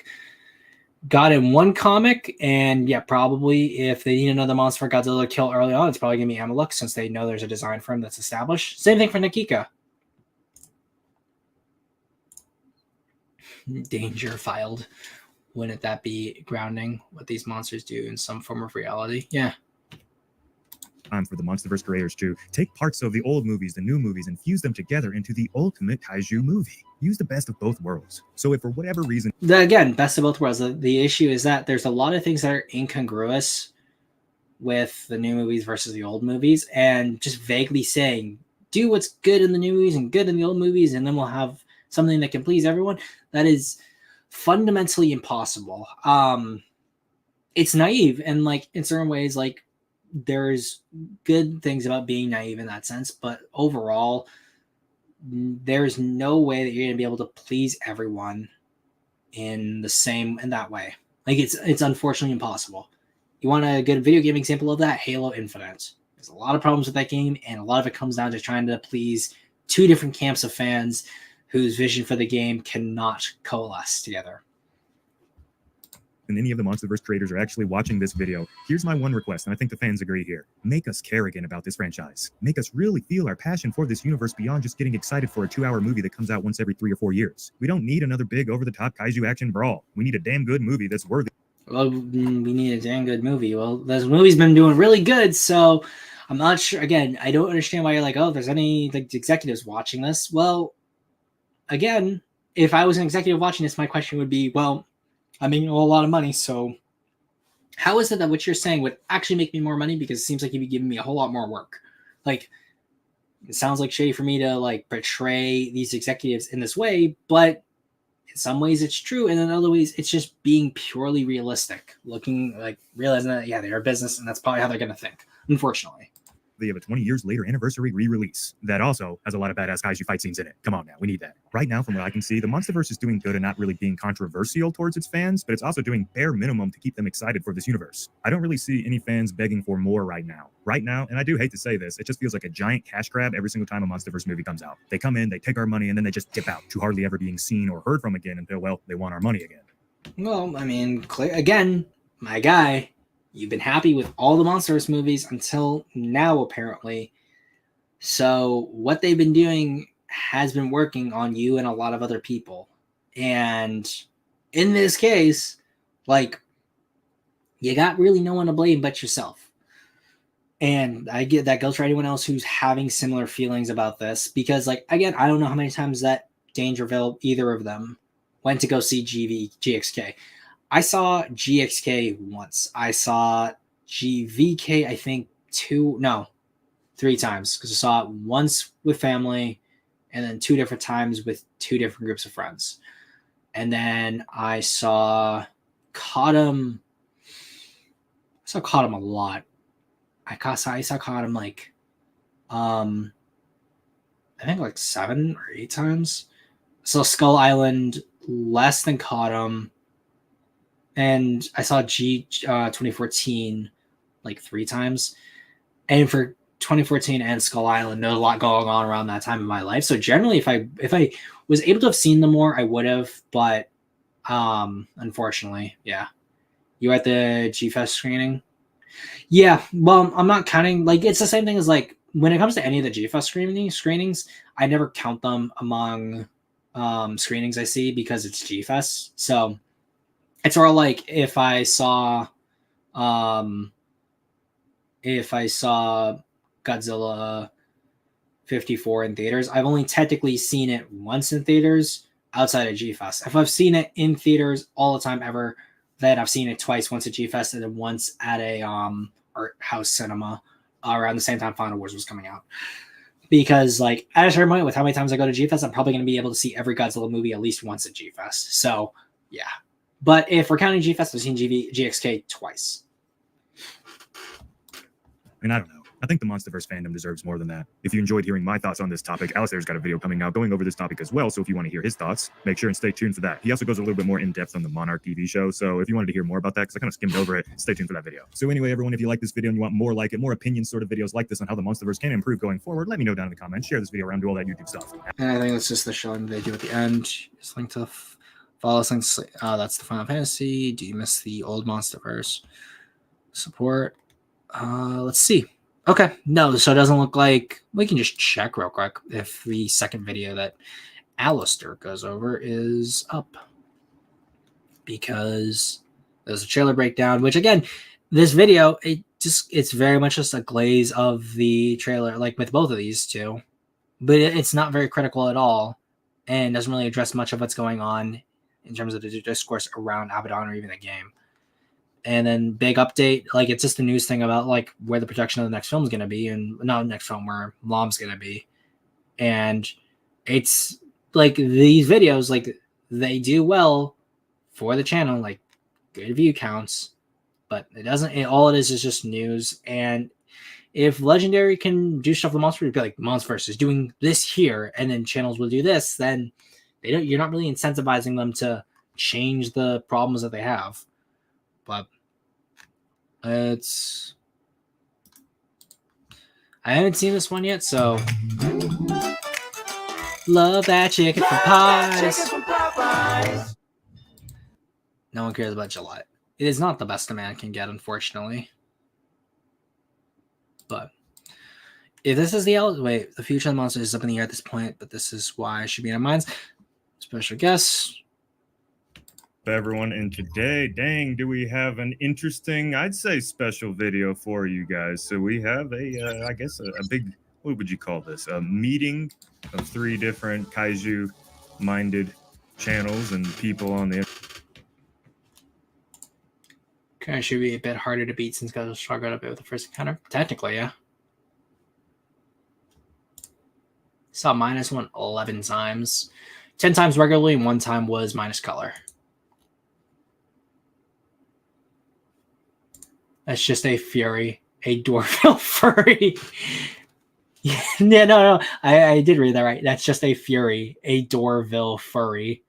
got in one comic, and yeah, probably if they need another monster for Godzilla to kill early on, it's probably going to be Amaluk, since they know there's a design for him that's established. Same thing for Nakika. Danger filed. Wouldn't that be grounding what these monsters do in some form of reality? Yeah. For the Monsterverse creators to take parts of the old movies, the new movies, and fuse them together into the ultimate kaiju movie. Use the best of both worlds. So if for whatever reason... Again, best of both worlds. The issue is that there's a lot of things that are incongruous with the new movies versus the old movies, and just vaguely saying, do what's good in the new movies and good in the old movies, and then we'll have something that can please everyone. That is fundamentally impossible. It's naive, and like in certain ways, like there's good things about being naive in that sense, but overall, there's no way that you're gonna be able to please everyone in that way. Like it's unfortunately impossible. You want a good video game example of that? Halo Infinite. There's a lot of problems with that game, and a lot of it comes down to trying to please two different camps of fans whose vision for the game cannot coalesce together. and any of the Monsterverse creators are actually watching this video, here's my one request, and I think the fans agree here. Make us care again about this franchise. Make us really feel our passion for this universe beyond just getting excited for a 2-hour movie that comes out once every 3 or 4 years. We don't need another big over-the-top kaiju action brawl. We need a damn good movie that's worthy. Well, we need a damn good movie. Well, this movie's been doing really good, so I'm not sure. Again, I don't understand why you're like, oh, if there's any like executives watching this. Well, again, if I was an executive watching this, my question would be, well, I'm making a lot of money, so how is it that what you're saying would actually make me more money? Because it seems like you'd be giving me a whole lot more work. Like, it sounds like shady for me to like portray these executives in this way, but in some ways it's true, and in other ways it's just being purely realistic, looking like realizing that they're a business, and that's probably how they're going to think. Unfortunately. They have a 20 years later anniversary re-release that also has a lot of badass kaiju fight scenes in it. Come on now, we need that. Right now, from what I can see, the Monsterverse is doing good and not really being controversial towards its fans, but it's also doing bare minimum to keep them excited for this universe. I don't really see any fans begging for more right now. Right now, and I do hate to say this, it just feels like a giant cash grab every single time a Monsterverse movie comes out. They come in, they take our money, and then they just dip out to hardly ever being seen or heard from again until, well, they want our money again. Well, I mean, again, my guy, you've been happy with all the Monsterverse movies until now, apparently. So what they've been doing has been working on you and a lot of other people. And in this case, like, you got really no one to blame but yourself. And I get that goes for anyone else who's having similar feelings about this. Because, like, again, I don't know how many times that DangerVille, either of them, went to go see GXK. I saw GXK once. I saw GVK, I think, 3 times. Because I saw it once with family and then 2 different times with 2 different groups of friends. And then I saw Cottom. I saw Cottom a lot. I saw Cottom like, I think like 7 or 8 times. So Skull Island less than Cottom. And I saw 2014 like 3 times. And for 2014 and Skull Island, there's a lot going on around that time in my life. So generally, if I was able to have seen them more, I would have. But unfortunately, yeah. You were at the G-Fest screening? Yeah, well, I'm not counting. Like, it's the same thing as, like, when it comes to any of the G-Fest screenings, I never count them among screenings I see because it's G-Fest. So it's all like if I saw Godzilla 54 in theaters, I've only technically seen it once in theaters outside of G-Fest. If I've seen it in theaters all the time ever, then I've seen it twice, once at G-Fest and then once at a art house cinema around the same time Final Wars was coming out. Because, like, at a certain point, with how many times I go to G-Fest, I'm probably going to be able to see every Godzilla movie at least once at G-Fest. So, yeah. But if we're counting G-Fest, I've seen GXK twice. And I don't know. I think the Monsterverse fandom deserves more than that. If you enjoyed hearing my thoughts on this topic, Alistair's got a video coming out going over this topic as well, so if you want to hear his thoughts, make sure and stay tuned for that. He also goes a little bit more in-depth on the Monarch TV show, so if you wanted to hear more about that, because I kind of skimmed over it, stay tuned for that video. So anyway, everyone, if you like this video and you want more like it, more opinion sort of videos like this on how the Monsterverse can improve going forward, let me know down in the comments, share this video around, do all that YouTube stuff. And I think that's just the showing they do at the end. Just link to follow us. That's the Final Fantasy. Do you miss the old Monsterverse? Support. Let's see. Okay, no, so it doesn't look like we can just check real quick if the second video that Alistair goes over is up. Because there's a trailer breakdown, which again, this video, it's very much just a glaze of the trailer, like with both of these two. But it's not very critical at all and doesn't really address much of what's going on in terms of the discourse around Abaddon or even the game. And then big update, like it's just a news thing about like where the production of the next film is going to be, and not the next film, where Mom's going to be. And it's like these videos, like they do well for the channel, like good view counts, but it doesn't. All it is just news. And if Legendary can do stuff with Monsterverse, be like Monsterverse is doing this here, and then channels will do this, then they don't. You're not really incentivizing them to change the problems that they have. But I haven't seen this one yet, so love that chicken from Pies. No one cares about Gillette. It is not the best a man can get, unfortunately. But if this is the future of the monster is up in the air at this point, but this is why it should be in our minds. Special guests. Everyone, and today, dang, do we have an interesting, I'd say, special video for you guys. So we have I guess a big, what would you call this? A meeting of 3 different kaiju-minded channels and people on the. Okay, should be a bit harder to beat since guys struggled a bit with the first encounter. Technically, yeah. Saw -1 11 times. 10 times regularly, and 1 time was minus color. That's just a Fury, a DangerVille furry. Yeah, no, I did read that right. That's just a Fury, a DangerVille furry.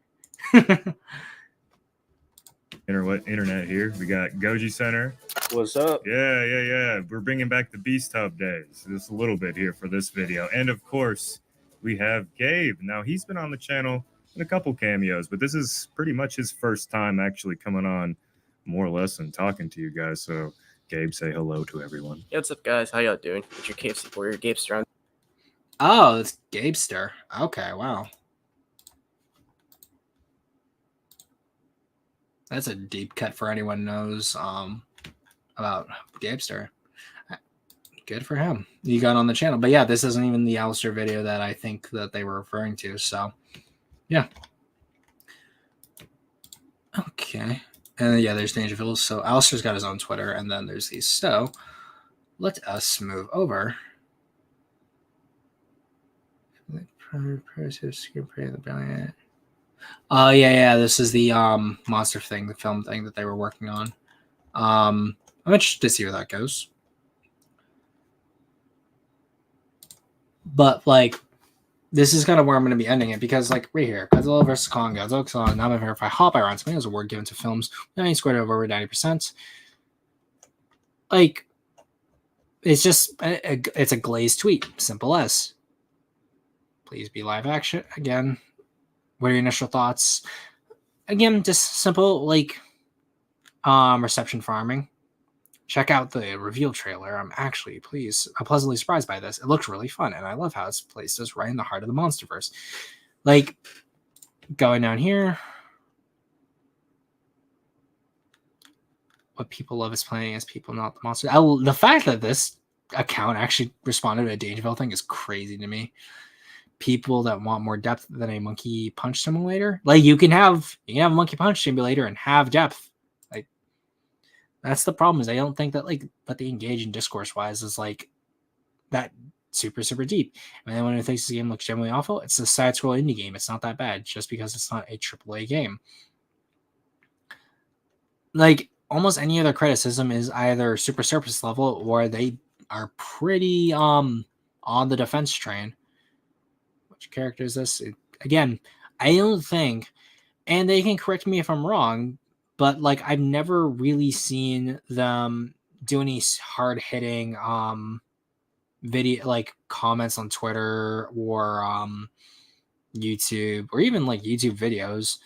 Internet here. We got Goji Center. What's up? Yeah. We're bringing back the Beast Hub days. Just a little bit here for this video. And of course, we have Gabe. Now, he's been on the channel in a couple cameos, but this is pretty much his first time actually coming on more or less and talking to you guys. So, Gabe, say hello to everyone. Hey, what's up, guys? How y'all doing? It's your KFC Warrior, Gabe Strong. Oh, it's Gabester. Okay, wow. That's a deep cut for anyone who knows about Gabester. Good for him. You got on the channel. But yeah, this isn't even the Alistair video that I think that they were referring to. So, yeah. Okay. And yeah, there's DangerVille. So Alistair's got his own Twitter, and then there's these. So let us move over. Oh yeah. This is the monster thing, the film thing that they were working on. I'm interested to see where that goes. But like, this is kind of where I'm going to be ending it because, like, right here, Godzilla vs. Kong, Godzilla Kong, now verify hot by Rotten Tomatoes award given to films 90 squared over 90%. Like, it's just it's a glazed tweet, simple as. Please be live action again. What are your initial thoughts? Again, just simple like reception farming. Check out the reveal trailer. I'm pleasantly surprised by this. It looks really fun, and I love how it's placed us right in the heart of the Monsterverse. Like, going down here, what people love is playing as people, not the monster. The fact that this account actually responded to a DangerVille thing is crazy to me. People that want more depth than a monkey punch simulator. Like, you can have a monkey punch simulator and have depth. Like, that's the problem, is I don't think that, like, what they engage in discourse wise is like that super deep. And then when it thinks the game looks generally awful, it's a side scroll indie game. It's not that bad just because it's not a AAA game. Like, almost any other criticism is either super surface level or they are pretty on the defense train. Which character is this? Again, I don't think, and they can correct me if I'm wrong, but like, I've never really seen them do any hard hitting video, like comments on Twitter or YouTube, or even like YouTube videos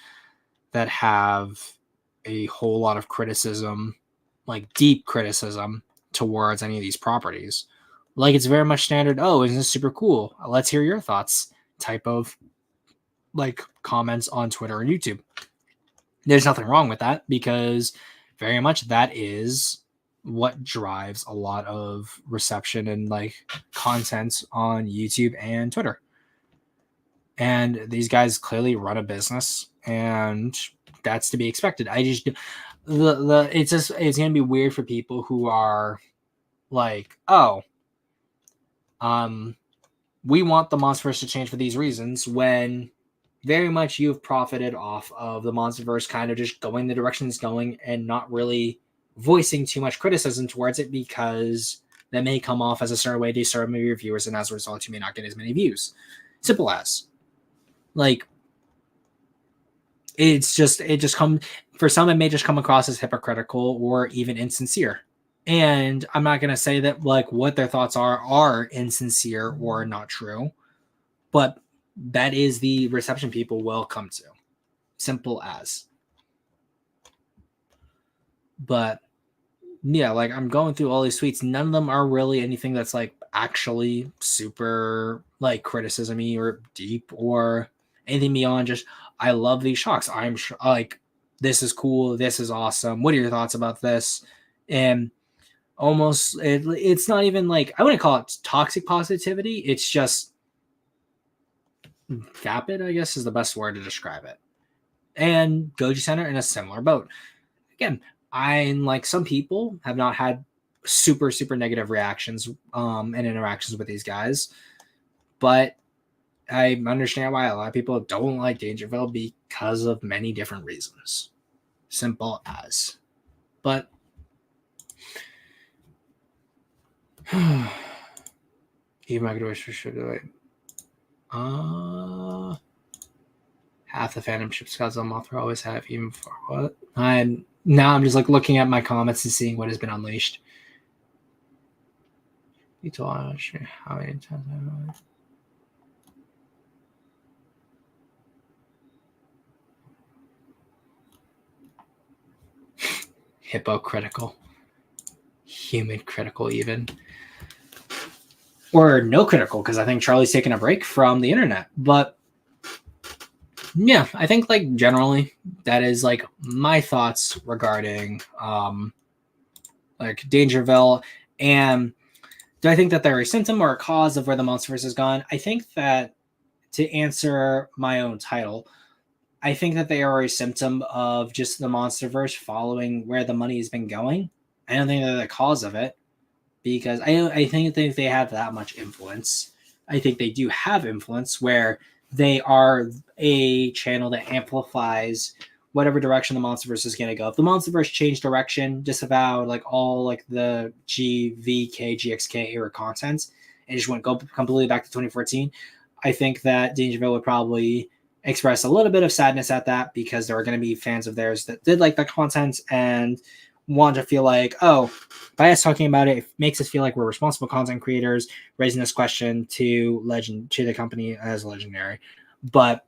that have a whole lot of criticism, like deep criticism towards any of these properties. Like, it's very much standard, oh, isn't this super cool? Let's hear your thoughts type of like comments on Twitter and YouTube. There's nothing wrong with that, because very much that is what drives a lot of reception and like content on YouTube and Twitter. And these guys clearly run a business, and that's to be expected. It's gonna be weird for people who are like, oh, we want the Monsterverse to change for these reasons, when very much you've profited off of the Monsterverse kind of just going the direction it's going and not really voicing too much criticism towards it, because that may come off as a certain way to certain of your viewers, and as a result, you may not get as many views. Simple as. Like, it just come for some, it may just come across as hypocritical or even insincere. And I'm not going to say that like what their thoughts are insincere or not true, but that is the reception people will come to. Simple as. But yeah, like I'm going through all these tweets. None of them are really anything that's like actually super like criticism-y or deep or anything beyond just I love these shocks. I'm like this is cool. This is awesome. What are your thoughts about this? And almost it's not even like I wouldn't call it toxic positivity. It's just vapid, I guess is the best word to describe it. And Goji Center in a similar boat. Again, I'm like some people have not had super negative reactions and interactions with these guys, but I understand why a lot of people don't like DangerVille because of many different reasons. Simple as. But even my good for sure. Half the fandom ships Godzilla Mothra always have, even for what? Now I'm just like looking at my comments and seeing what has been unleashed. You told how many times hypocritical, human critical, even. Or no critical, because I think Charlie's taking a break from the internet. But yeah, I think like generally that is like my thoughts regarding like DangerVille. And do I think that they're a symptom or a cause of where the Monsterverse has gone? I think that to answer my own title, I think that they are a symptom of just the Monsterverse following where the money has been going. I don't think they're the cause of it because I think they have that much influence. I think they do have influence where they are a channel that amplifies whatever direction the Monsterverse is going to go. If the Monsterverse changed direction, disavowed like all like the GVK, GXK era content, and just went completely back to 2014, I think that DangerVille would probably express a little bit of sadness at that because there are going to be fans of theirs that did like the content and want to feel like, oh, by us talking about it, it makes us feel like we're responsible content creators raising this question to the company as legendary. But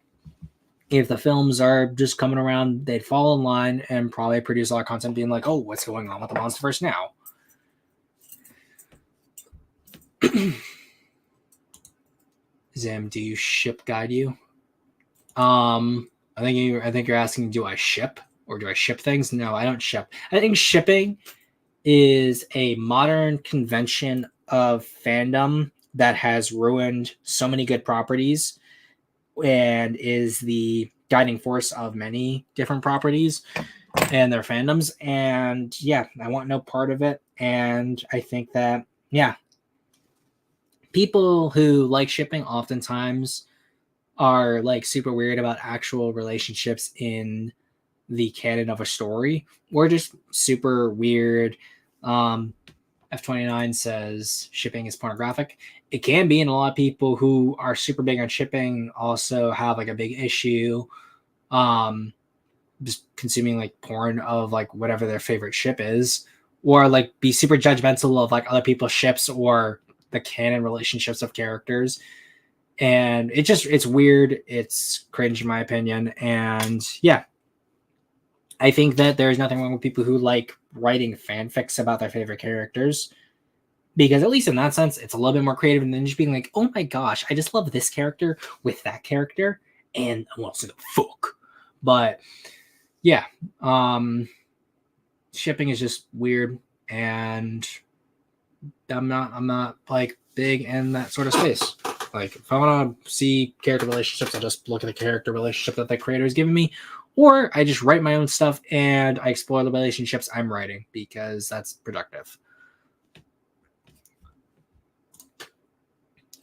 if the films are just coming around, they'd fall in line and probably produce a lot of content being like, oh, what's going on with the Monsterverse now? Zim, do you ship guide you? I think you're asking, do I ship or do I ship things? No, I don't ship. I think shipping is a modern convention of fandom that has ruined so many good properties and is the guiding force of many different properties and their fandoms. And yeah, I want no part of it. And I think that, yeah, people who like shipping oftentimes are like super weird about actual relationships in the canon of a story or just super weird. F29 says shipping is pornographic. It can be, and a lot of people who are super big on shipping also have like a big issue just consuming like porn of like whatever their favorite ship is, or like be super judgmental of like other people's ships or the canon relationships of characters. And it's weird. It's cringe in my opinion. And yeah, I think that there's nothing wrong with people who like writing fanfics about their favorite characters, because at least in that sense, it's a little bit more creative than just being like, oh my gosh, I just love this character with that character. And I want to say the fuck. But yeah, shipping is just weird. And I'm not like big in that sort of space. Like if I want to see character relationships, I just look at the character relationship that the creator is giving me, or I just write my own stuff and I explore the relationships I'm writing because that's productive.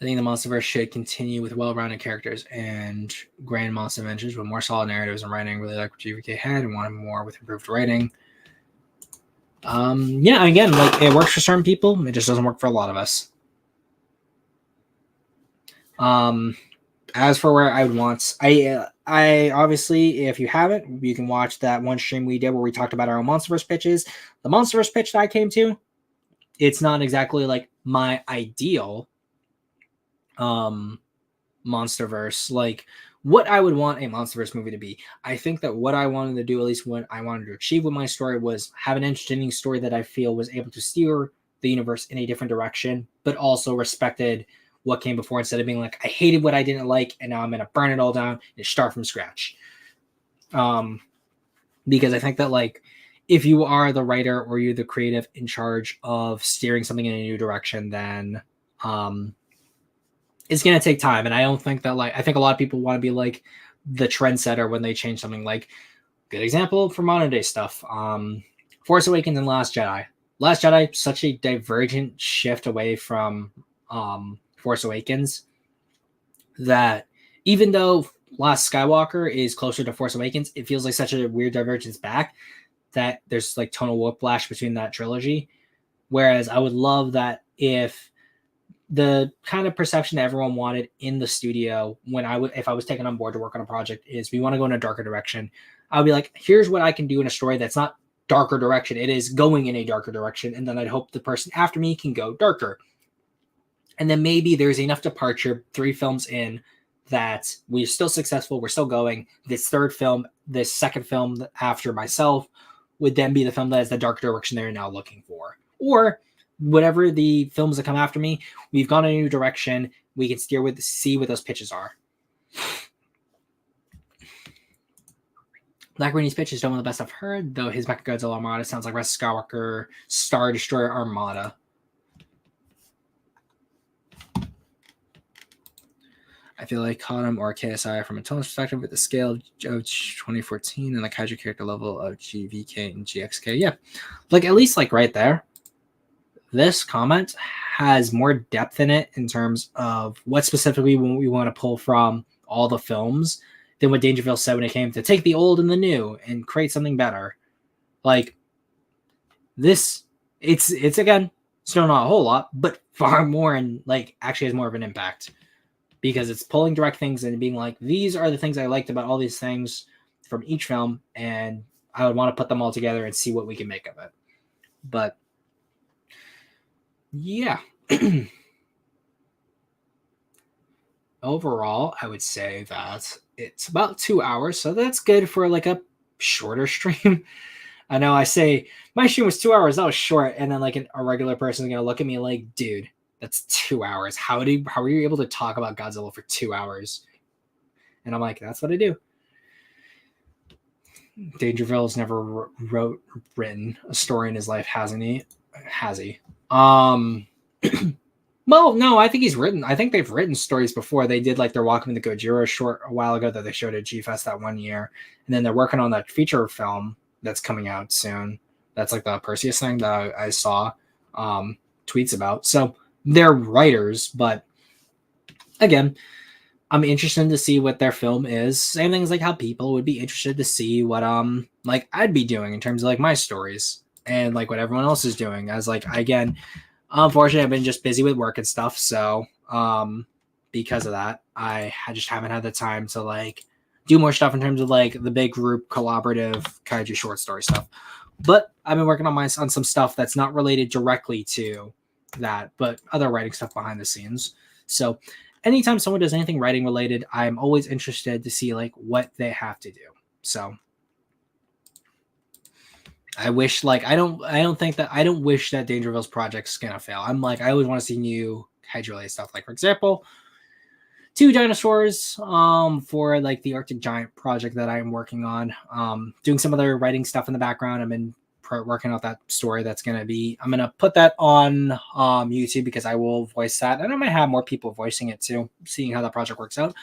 I think the Monsterverse should continue with well-rounded characters and grand monster adventures with more solid narratives and writing. Really like what GVK had and wanted more with improved writing. Yeah, again, like it works for certain people, it just doesn't work for a lot of us. As for where I would want, I obviously, if you haven't, you can watch that one stream we did where we talked about our own Monsterverse pitches. The Monsterverse pitch that I came to, it's not exactly like my ideal Monsterverse. Like what I would want a Monsterverse movie to be. I think that what I wanted to do, at least what I wanted to achieve with my story, was have an interesting story that I feel was able to steer the universe in a different direction, but also respected what came before, instead of being like, I hated what I didn't like, and now I'm going to burn it all down and start from scratch. Because I think that, like, if you are the writer or you're the creative in charge of steering something in a new direction, then it's going to take time. And I don't think that, like, I think a lot of people want to be like the trendsetter when they change something. Like, good example for modern day stuff, Force Awakens and Last Jedi. Last Jedi, such a divergent shift away from Force Awakens, that even though Last Skywalker is closer to Force Awakens, it feels like such a weird divergence back that there's like tonal whiplash between that trilogy. Whereas I would love that if the kind of perception that everyone wanted in the studio if I was taken on board to work on a project is we want to go in a darker direction, I would be like, here's what I can do in a story that's not darker direction. It is going in a darker direction. And then I'd hope the person after me can go darker. And then maybe there's enough departure 3 films in that we're still successful. We're still going. This second film after myself would then be the film that is the dark direction they're now looking for. Or whatever the films that come after me, we've gone in a new direction. We can see what those pitches are. Black Rainey's pitch is one of the best I've heard, though his Mechagodzilla Armada sounds like Rise of Skywalker Star Destroyer Armada. I feel like Kodum or KSI from a tonal perspective with the scale of 2014 and the kaiju character level of GVK and GXK. Yeah, like at least like right there, this comment has more depth in it in terms of what specifically we want to pull from all the films than what DangerVille said when it came to take the old and the new and create something better. Like this, it's again still not a whole lot, but far more, and like actually has more of an impact. Because it's pulling direct things and being like, these are the things I liked about all these things from each film, and I would want to put them all together and see what we can make of it. But yeah. Overall, I would say that it's about 2 hours, so that's good for like a shorter stream. I know I say my stream was 2 hours, that was short, and then like a regular person is going to look at me like, dude, that's 2 hours. How are you able to talk about Godzilla for 2 hours? And I'm like, that's what I do. DangerVille's never written a story in his life, hasn't he? Has he? Well, no, I think they've written stories before. They did like their Welcome to Gojira short a while ago that they showed at G-Fest that one year. And then they're working on that feature film that's coming out soon. That's like the Perseus thing that I saw tweets about. So they're writers, but again, I'm interested to see what their film is. Same things like how people would be interested to see what like I'd be doing in terms of like my stories and like what everyone else is doing. As like, again, unfortunately I've been just busy with work and stuff, so because of that I just haven't had the time to like do more stuff in terms of like the big group collaborative kaiju short story stuff. But I've been working on some stuff that's not related directly to that, but other writing stuff behind the scenes. So anytime someone does anything writing related, I'm always interested to see like what they have to do. So I wish like I don't wish that DangerVille's project's gonna fail. I'm like, I always want to see new kaiju related stuff. Like for example, 2 dinosaurs for like the Arctic Giant project that I'm working on. Doing some other writing stuff in the background. I'm in working out that story that's going to be, I'm going to put that on YouTube because I will voice that, and I might have more people voicing it too, seeing how that project works out.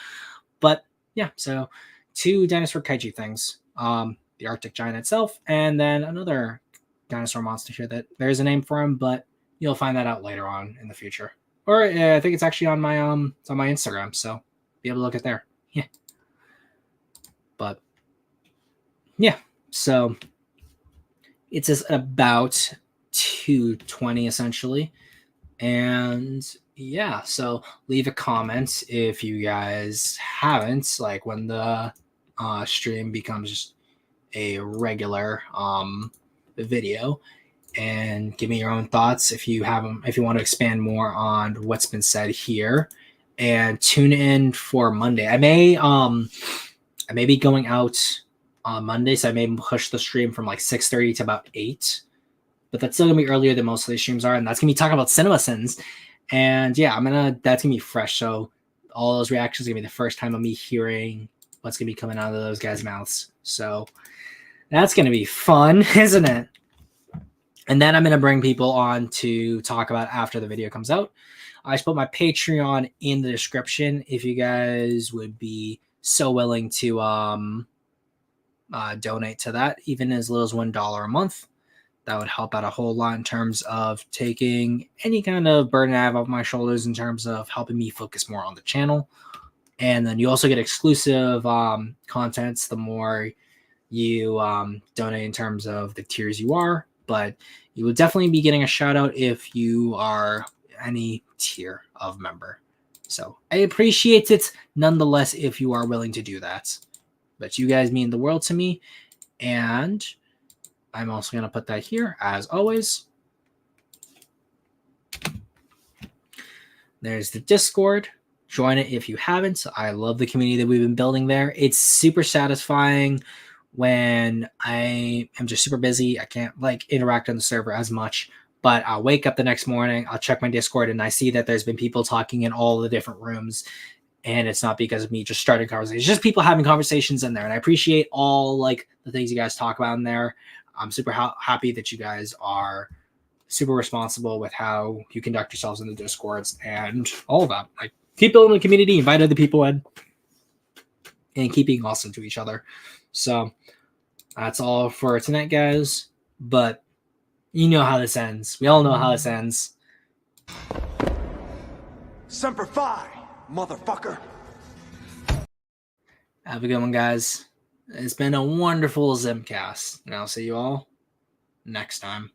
But yeah, so 2 dinosaur kaiju things, the Arctic Giant itself, and then another dinosaur monster here that there's a name for him, but you'll find that out later on in the future. Or I think it's actually on my it's on my Instagram, so be able to look at there. Yeah. But yeah, so it's about 2:20 essentially. And yeah, so leave a comment if you guys haven't, like when the stream becomes a regular video, and give me your own thoughts if you have them, if you want to expand more on what's been said here. and tune in for Monday. I may be going out on Monday, so I may push the stream from like 6:30 to about 8. But that's still gonna be earlier than most of these streams are, and that's gonna be talking about Cinema Sins. And yeah, that's gonna be fresh. So all those reactions are gonna be the first time of me hearing what's gonna be coming out of those guys' mouths. So that's gonna be fun, isn't it? And then I'm gonna bring people on to talk about after the video comes out. I just put my Patreon in the description if you guys would be so willing to donate to that, even as little as $1 a month. That would help out a whole lot in terms of taking any kind of burden I have off my shoulders in terms of helping me focus more on the channel. And then you also get exclusive contents the more you donate in terms of the tiers you are. But you will definitely be getting a shout out if you are any tier of member. So I appreciate it nonetheless if you are willing to do that. But you guys mean the world to me. And I'm also going to put that here, as always. There's the Discord. Join it if you haven't. I love the community that we've been building there. It's super satisfying when I am just super busy. I can't like interact on the server as much. But I'll wake up the next morning, I'll check my Discord, and I see that there's been people talking in all the different rooms. And it's not because of me just starting conversations. It's just people having conversations in there. And I appreciate all like the things you guys talk about in there. I'm super happy that you guys are super responsible with how you conduct yourselves in the Discords and all of that. Like, keep building the community, invite other people in, and keep being awesome to each other. So that's all for tonight, guys. But you know how this ends. We all know how this ends. Semper Fi, motherfucker. Have a good one, guys. It's been a wonderful Zimcast, and I'll see you all next time.